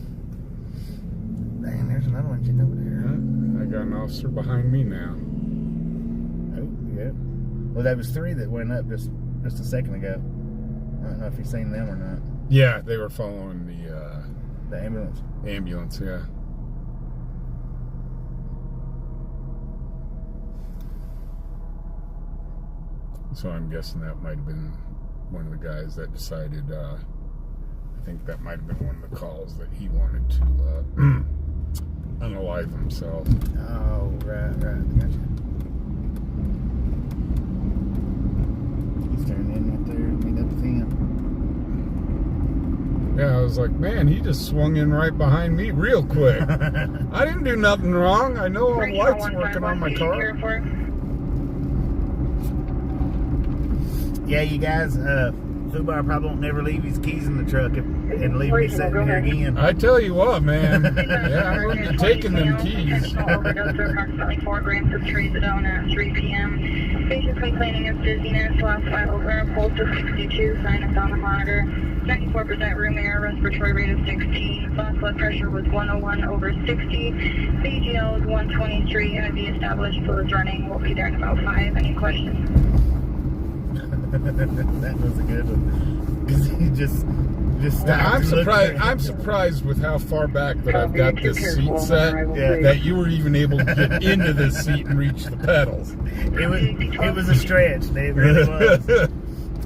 Dang, there's another one sitting over there. I got an officer behind me now. Oh, yeah. Well, that was 3 that went up just a second ago. I don't know if you've seen them or not. Yeah, they were following The ambulance. the ambulance, yeah. So I'm guessing that might have been one of the guys that decided, I think that might have been one of the calls that he wanted to unalive himself. Oh, right. Gotcha. He's turning in right there. Meet up with him. Yeah, I was like, man, he just swung in right behind me real quick. I didn't do nothing wrong. I know all lights working on my car. Yeah, you guys, Fubar probably won't never leave his keys in the truck and leave me sitting here again. I tell you what, man. Yeah, I wouldn't be taking them keys. Intentional overdose of approximately 4 grams of trazodone at 3 p.m. Patient complaining of dizziness, last vital graph, pulse of 62, sinus on the monitor, 94% room air, respiratory rate of 16, last blood pressure was 101/60, BGL is 123, IV established, fluids running, we'll be there in about 5. Any questions? That was a good one. Because he just stopped. I'm surprised with how far back that I've got this seat set that you were even able to get into this seat and reach the pedals. It was a stretch. It really was.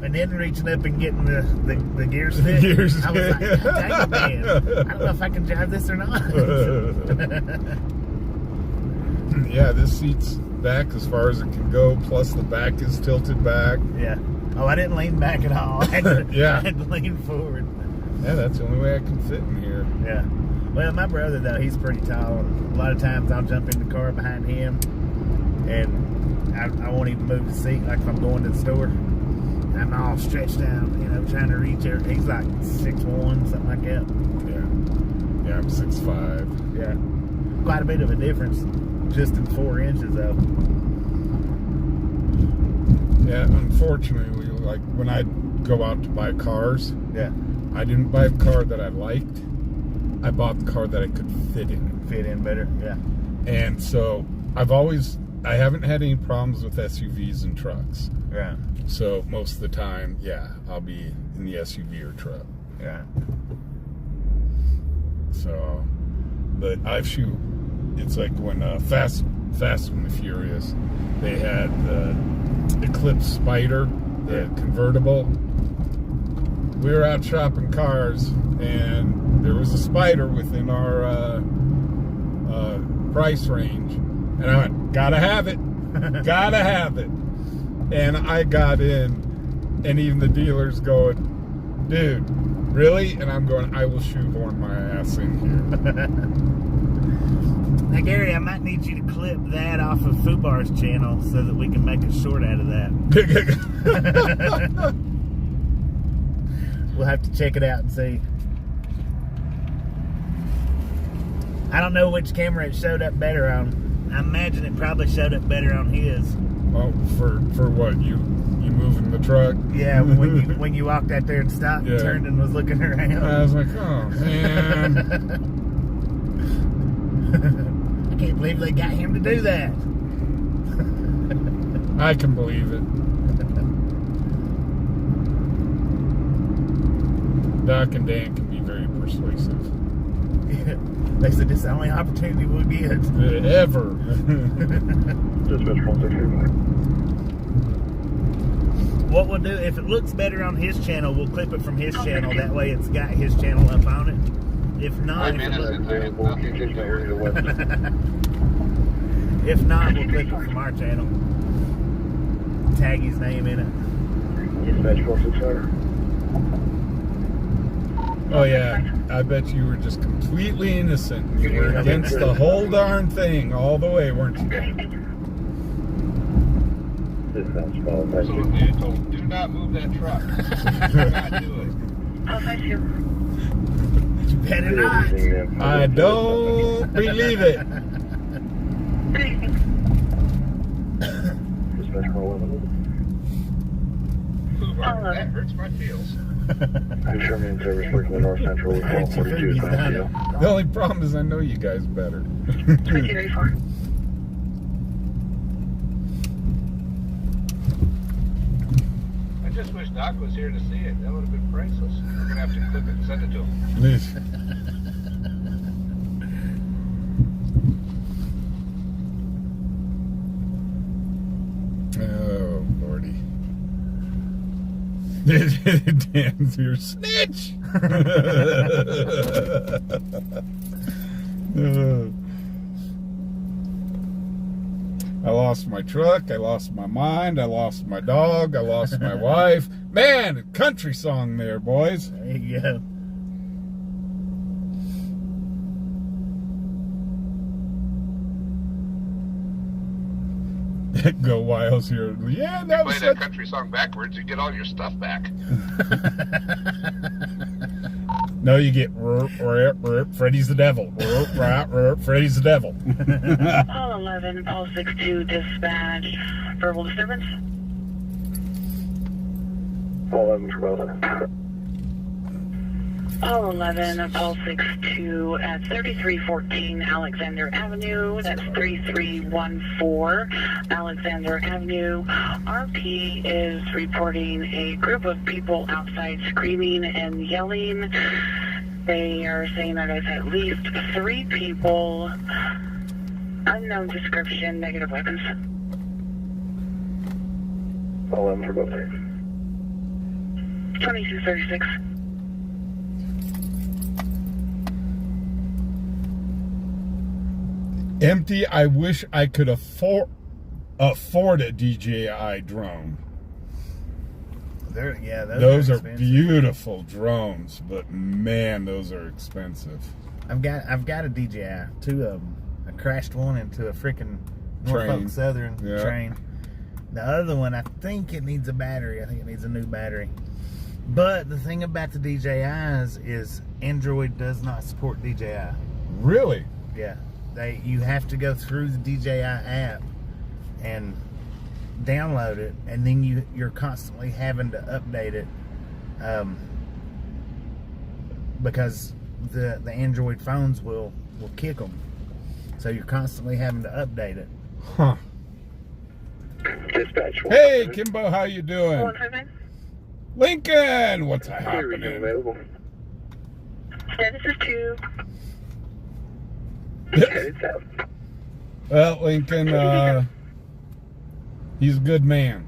And then reaching up and getting the gears fit. I was like, dang it, man. I don't know if I can drive this or not. Yeah, this seat's back as far as it can go, plus the back is tilted back. Yeah. Oh, I didn't lean back at all. I had to lean forward. Yeah, that's the only way I can fit in here. Yeah. Well, my brother, though, he's pretty tall. And a lot of times I'll jump in the car behind him and I won't even move the seat like if I'm going to the store. I'm all stretched out, trying to reach her. He's like 6'1", something like that. Yeah, I'm 6'5". Yeah. Quite a bit of a difference just in 4 inches, though. Yeah, unfortunately, like when I go out to buy cars, I didn't buy a car that I liked. I bought the car that I could fit in. Fit in better, yeah. And so I haven't had any problems with SUVs and trucks. Yeah. So most of the time, I'll be in the SUV or truck. Yeah. So, but it's like when Fast and the Furious, they had the Eclipse Spider, the convertible. We were out shopping cars, and there was a Spider within our price range, and I went, gotta have it, gotta have it. And I got in, and even the dealer's going, dude, really? And I'm going, I will shoehorn my ass in here. Now, Gary, I might need you to clip that off of Fubar's channel so that we can make a short out of that. We'll have to check it out and see. I don't know which camera it showed up better on. I imagine it probably showed up better on his. Oh, for what? You moving the truck? Yeah, when you walked out there and stopped and turned and was looking around. I was like, oh man. I can't believe they got him to do that. I can believe it. Doc and Dan can be very persuasive. Yeah. They said this is the only opportunity we'll get. Ever. What we'll do, if it looks better on his channel, we'll clip it from his channel. That way it's got his channel up on it. If not, we'll clip it from our channel. Tag his name in it. Oh yeah, I bet you were just completely innocent. You were against the whole darn thing all the way, weren't you? So they told, do not move that truck. Do not do it. I'll find you. You better not. I don't believe it. That hurts my feels. Determining service working in North Central with 1242. Thank you. The only problem is I know you guys better. 2234. I just wish Doc was here to see it. That would have been priceless. We're going to have to clip it and send it to him. Oh, Lordy. Dan's your snitch. I lost my truck, I lost my mind, I lost my dog, I lost my wife. Man, country song there, boys. There you go. Go Wiles here. Yeah, that was Play that country song backwards, you get all your stuff back. No, you get Freddy's the devil. Freddy's the devil. Paul 11, Paul 62, dispatch. Verbal disturbance. Paul 11 for both. Paul 11, Paul 62 at 3314 Alexander Avenue. That's 3314 Alexander Avenue. RP is reporting a group of people outside screaming and yelling. They are saying that it's at least 3 people. Unknown description, negative weapons. Paul 11 for both. 2236. Empty. I wish I could afford a DJI drone. Those are expensive. beautiful drones, but man, those are expensive. I've got a DJI, 2 of them. I crashed one into a freaking Norfolk Southern train. The other one, I think it needs a battery. I think it needs a new battery. But the thing about the DJIs is Android does not support DJI. Really? Yeah. You have to go through the DJI app and download it, and then you're constantly having to update it because the Android phones will kick them. So you're constantly having to update it. Huh. Dispatch. Hey, Kimbo, how you doing? 159. Lincoln, what's happening? Available. Yeah, this is 2. Headed south. Well, Lincoln, he's a good man.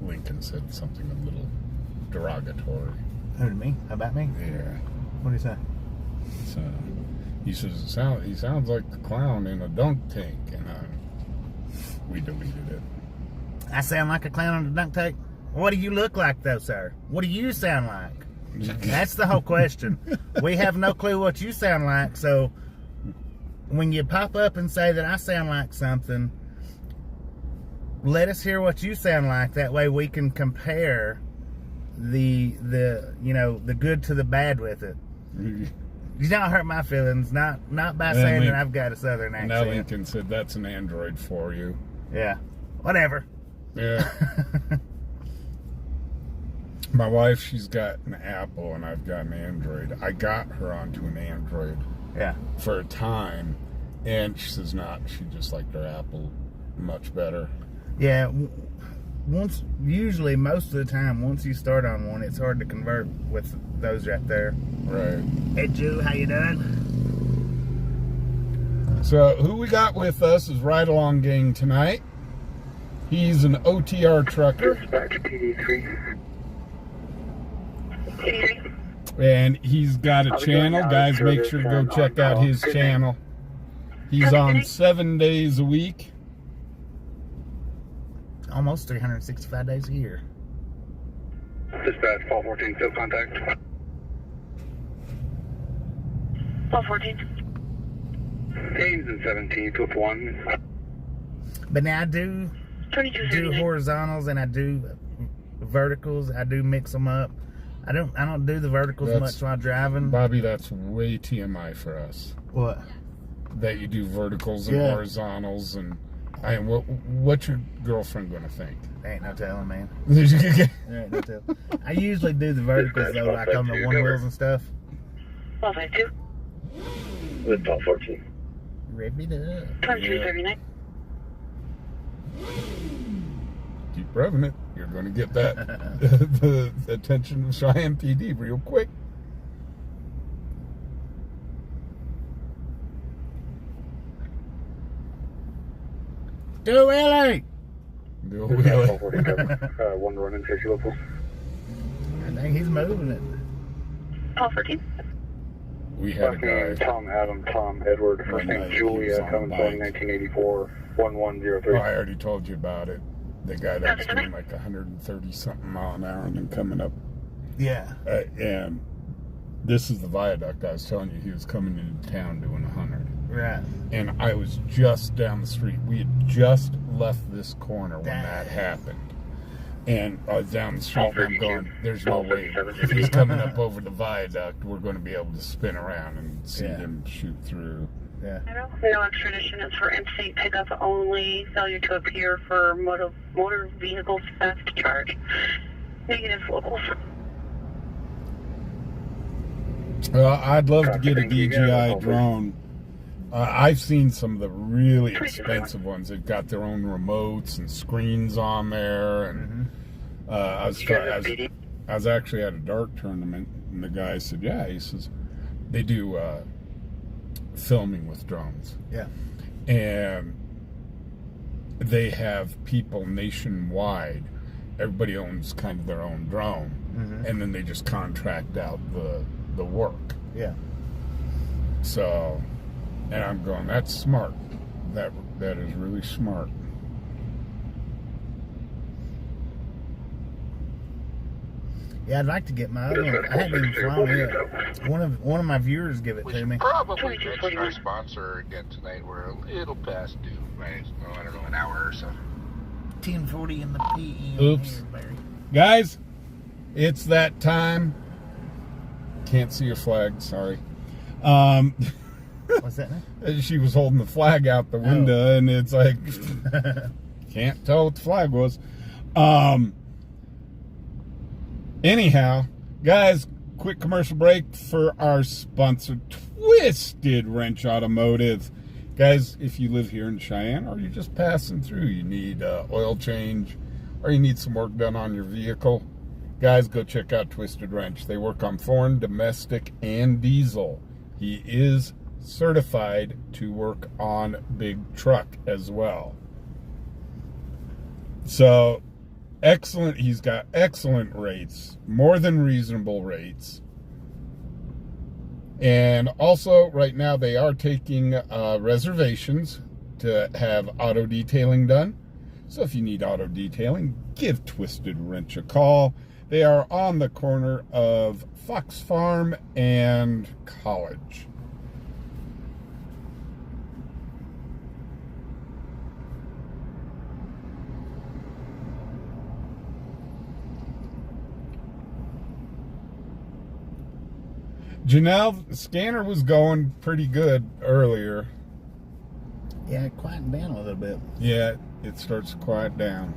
Lincoln said something a little derogatory. Who, to me? About me? Yeah. What do you say? So, he says he sounds like the clown in a dunk tank, and we deleted it. I sound like a clown on a dunk tank? What do you look like, though, sir? What do you sound like? That's the whole question. We have no clue what you sound like, so when you pop up and say that I sound like something, let us hear what you sound like. That way we can compare the good to the bad with it. You don't hurt my feelings, not by saying that I've got a southern accent. Now Lincoln said that's an Android for you. Yeah, whatever. Yeah. My wife, she's got an Apple and I've got an Android. I got her onto an Android for a time, and she says not. She just liked her Apple much better. Yeah, usually most of the time, once you start on one, it's hard to convert with those right there. Right. Hey, Drew, how you doing? So who we got with us is Ride Along Gang tonight. He's an OTR trucker. Dispatch PD3. And he's got a channel. Guys, make sure to go check out his channel. He's on 7 days a week. Almost 365 days a year. Dispatch, Paul 14, field contact. Paul 14. Ames and 17, flip 1. But now I do 2239. horizontals and I do verticals. I do mix them up. I don't do the verticals much while driving. Bobby, that's way TMI for us. What? That you do verticals and horizontals, and what's your girlfriend gonna think? There ain't no telling, man. There Ain't no telling. I usually do the verticals though, like on the one wheels and stuff. Paul 52. With Paul 14. Rip it up. 2239. Keep revving it. You're going to get that the attention of Cheyenne PD real quick. Go Willie! Go Paul Willie. 14, one run in safety local. I think he's moving it. Paul 14. We had a Last name, guy. Tom Adam, Tom Edward. First name, Julia, coming from 1984, 1103. Oh, I already told you about it. The guy that was doing like 130 something mile an hour and then coming up. Yeah. And this is the viaduct I was telling you he was coming into town doing 100. Right. And I was just down the street. We had just left this corner when that happened. And I was down the street and I'm going, there's no way. If he's coming up over the viaduct, we're going to be able to spin around and see him shoot through. Yeah. No extradition is for interstate pickup only. Failure to appear for motor vehicle theft charge. Negative locals. I'd love to get a DJI drone. I've seen some of the really expensive ones. They've got their own remotes and screens on there. And I was actually at a dart tournament, and the guy said, "Yeah," he says, they do filming with drones. Yeah. And they have people nationwide. Everybody owns kind of their own drone, and then they just contract out the work. Yeah. So, and I'm going, that's smart. That is really smart. Yeah, I'd like to get my other one. I haven't even flown it. One of my viewers give it We to should me. probably mention our sponsor again tonight. We're a little past due by, I don't know, an hour or so. 10:40 in the PM. Oops. Here, Barry. Guys, it's that time. Can't see your flag, sorry. What's that now? She was holding the flag out the window, and it's like, can't tell what the flag was. Anyhow, guys, quick commercial break for our sponsor, Twisted Wrench Automotive. Guys, if you live here in Cheyenne or you're just passing through, you need oil change or you need some work done on your vehicle, guys, go check out Twisted Wrench. They work on foreign, domestic, and diesel. He is certified to work on big truck as well. So, excellent. He's got excellent rates, more than reasonable rates. And also, right now, they are taking reservations to have auto detailing done. So if you need auto detailing, give Twisted Wrench a call. They are on the corner of Fox Farm and College. Janelle, the scanner was going pretty good earlier. Yeah, it quieted down a little bit. Yeah, it starts to quiet down.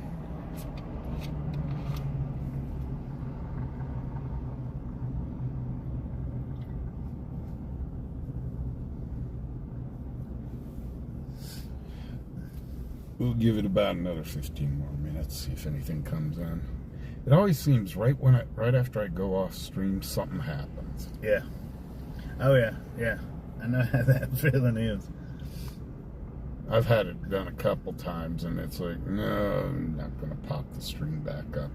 We'll give it about another 15 more minutes, see if anything comes in. It always seems right after I go off stream, something happens. Yeah. Oh yeah, yeah. I know how that feeling is. I've had it done a couple times, and it's like, no, I'm not going to pop the stream back up.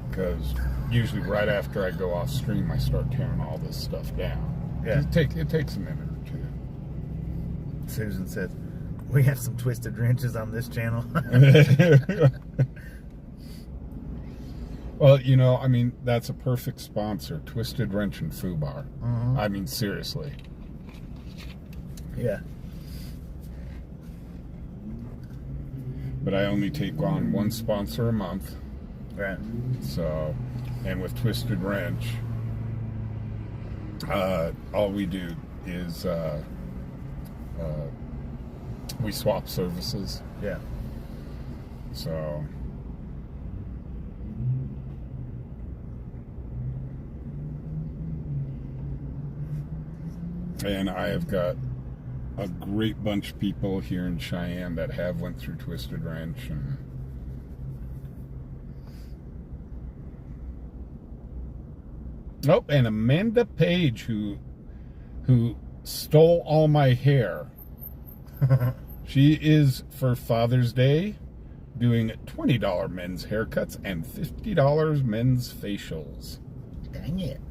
Because usually right after I go off stream, I start tearing all this stuff down. Yeah. It takes a minute or two. Susan said, we have some twisted wrenches on this channel. Well, you know, I mean, that's a perfect sponsor. Twisted Wrench and Fubar. I mean, seriously. Yeah. But I only take on one sponsor a month. Right. So, and with Twisted Wrench, all we do is we swap services. Yeah. So, and I have got a great bunch of people here in Cheyenne that have went through Twisted Wrench, and and Amanda Page, who stole all my hair. She is, for Father's Day, doing $20 men's haircuts and $50 men's facials. Dang it.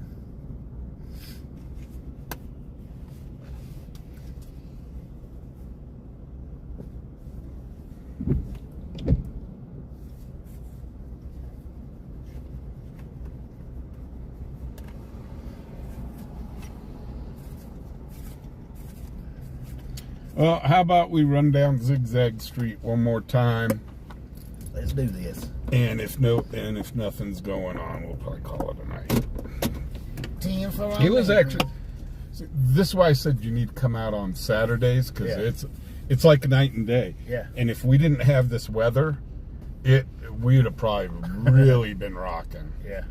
Well, how about we run down Zigzag Street one more time? Let's do this. And if nothing's going on, we'll probably call it a night. 10 for It was actually. This is why I said you need to come out on Saturdays, because Yeah. it's like night and day. Yeah. And if we didn't have this weather, we'd have probably really been rocking. Yeah.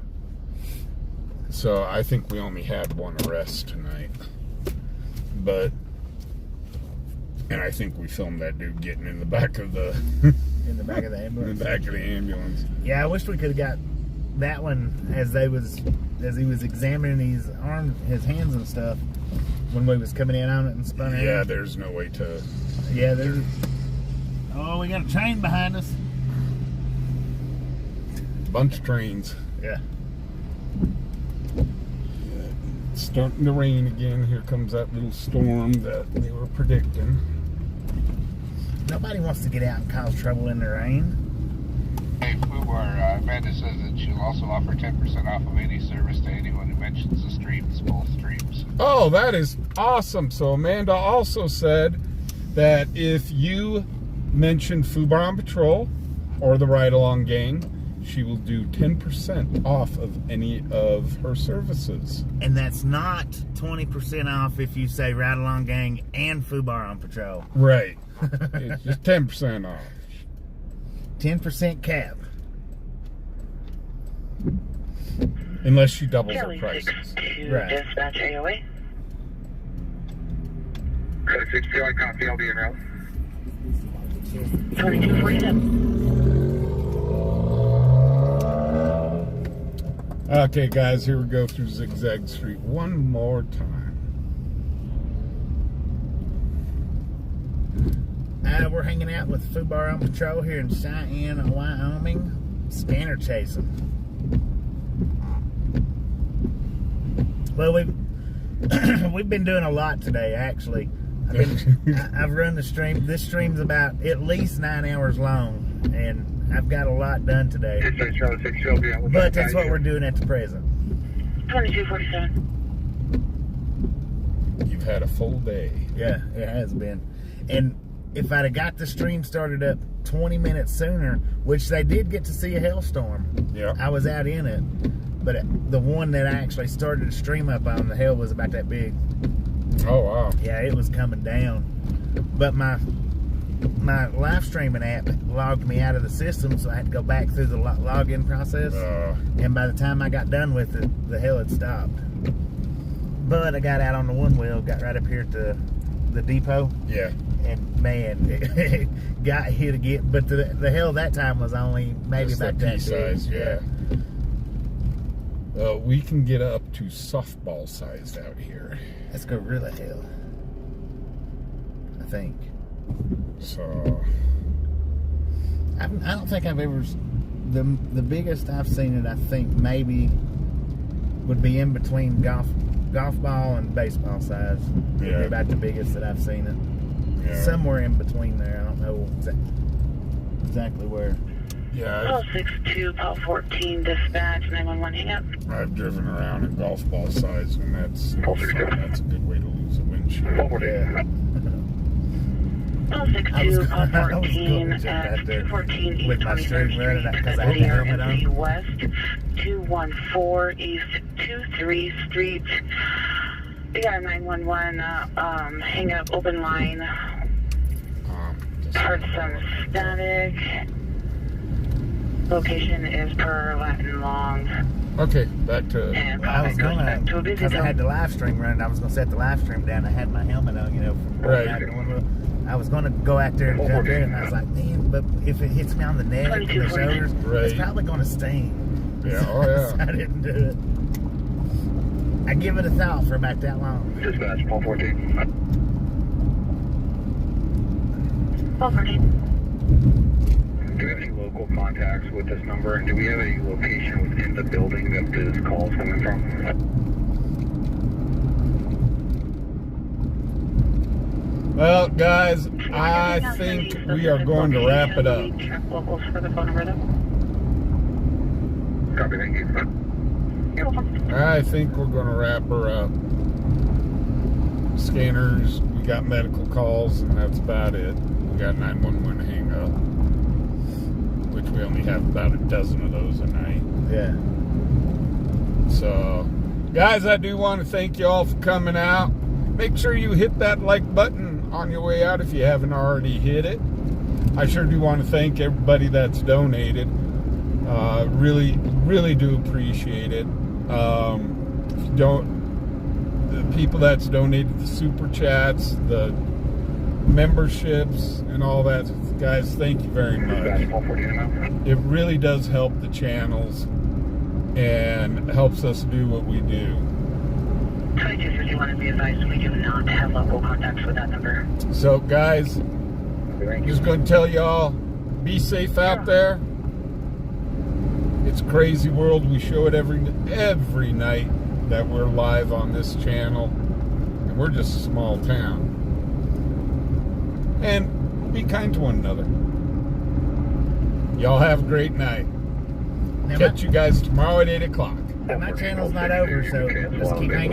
So I think we only had one arrest tonight. And I think we filmed that dude getting in the back of the In the back of the in ambulance. the back of the ambulance. Yeah, I wish we could have got that one as he was examining his hands and stuff when we was coming in on it and spun out. Yeah, there's no way to. Yeah, there's. Oh, we got a train behind us. Bunch of trains. Yeah. It's starting to rain again. Here comes that little storm that they were predicting. Nobody wants to get out and cause trouble in the rain. Hey, Fubar, Amanda says that she'll also offer 10% off of any service to anyone who mentions the streams, both streams. Oh, that is awesome. So Amanda also said that if you mention fubarOnPatrol or the Ride Along Gang, she will do 10% off of any of her services. And that's not 20% off if you say Ride Along Gang and fubarOnPatrol. Right. It's just 10% off. 10% cap. Unless she doubles her Charlie prices. 62, Right. dispatch AOA. 62, I copy, I'll be in route. 2247. Okay, guys, here we go through Zigzag Street one more time. We're hanging out with fubarOnPatrol here in Cheyenne, Wyoming. Scanner chasing. Well, we've been doing a lot today, actually. I've run the stream. This stream's about at least 9 hours long, and I've got a lot done today. Dispatch Charlie 62, I'll be out with But that's what we're doing at the present. 2247. You've had a full day. Yeah, it has been. And if I'd have got the stream started up 20 minutes sooner, which they did get to see a hailstorm. Yeah. I was out in it. But the one that I actually started to stream up on, the hail was about that big. Oh, wow. Yeah, it was coming down. But my live streaming app logged me out of the system, so I had to go back through the login process. And by the time I got done with it, the hail had stopped. But I got out on the one wheel, got right up here to the depot. Yeah. And man, it got hit again. But the hail that time was only maybe Just about the that pea size, big. yeah. We can get up to softball sized out here. Let's go really hell. I think. So I don't think I've ever. The biggest I've seen it, I think maybe would be in between golf ball and baseball size. Would Yeah. be about the biggest that I've seen it. yeah. Somewhere in between there. I don't know exactly where. Yeah, 062, Paul 14, dispatch 911, hang up. I've driven around in golf ball size, and that's a good way to lose a windshield. Yeah. 062, Paul I was 14, going at 214 East with my 23rd stream running Street, because I had the helmet MC on. West, 214 East 23 Street. We got a 911, hang up, open line. Heard some static. Location is per Latin Long. Okay, back to. And I was goes back to a gonna, busy because I zone. had the live stream running, I was gonna set the live stream down. I had my helmet on, from Right. back to one wheel. I was gonna go out there and jump in, and I was like, man, but if it hits me on the neck and the shoulders, Right. it's probably gonna sting. Yeah, oh So yeah. I didn't do it. I give it a thought for about that long. Dispatch, Paul 14. Paul 14. Do we have any local contacts with this number? And do we have any location within the building that this call is coming from? Well, guys, I think we are going to wrap it up. Check locals for the phone number though. Copy, thank you. You're welcome. I think we're going to wrap her up. Scanners, we We got medical calls, and that's about it. We got 911 hang up, which we only have about a dozen of those a night. Yeah. So, guys, I do want to thank you all for coming out. Make sure you hit that like button on your way out if you haven't already hit it. I sure do want to thank everybody that's donated. Really, really do appreciate it. If you the people that's donated the super chats, the memberships, and all that, guys, thank you very much. It really does help the channels and helps us do what we do. 2251 is the advice. We do not have local contacts with that number. So, guys, I'm just going to tell y'all, be safe out there. It's a crazy world. We show it every night that we're live on this channel. And we're just a small town. And be kind to one another. Y'all have a great night. Catch you guys tomorrow at 8 o'clock. My channel's not over, so just keep hanging.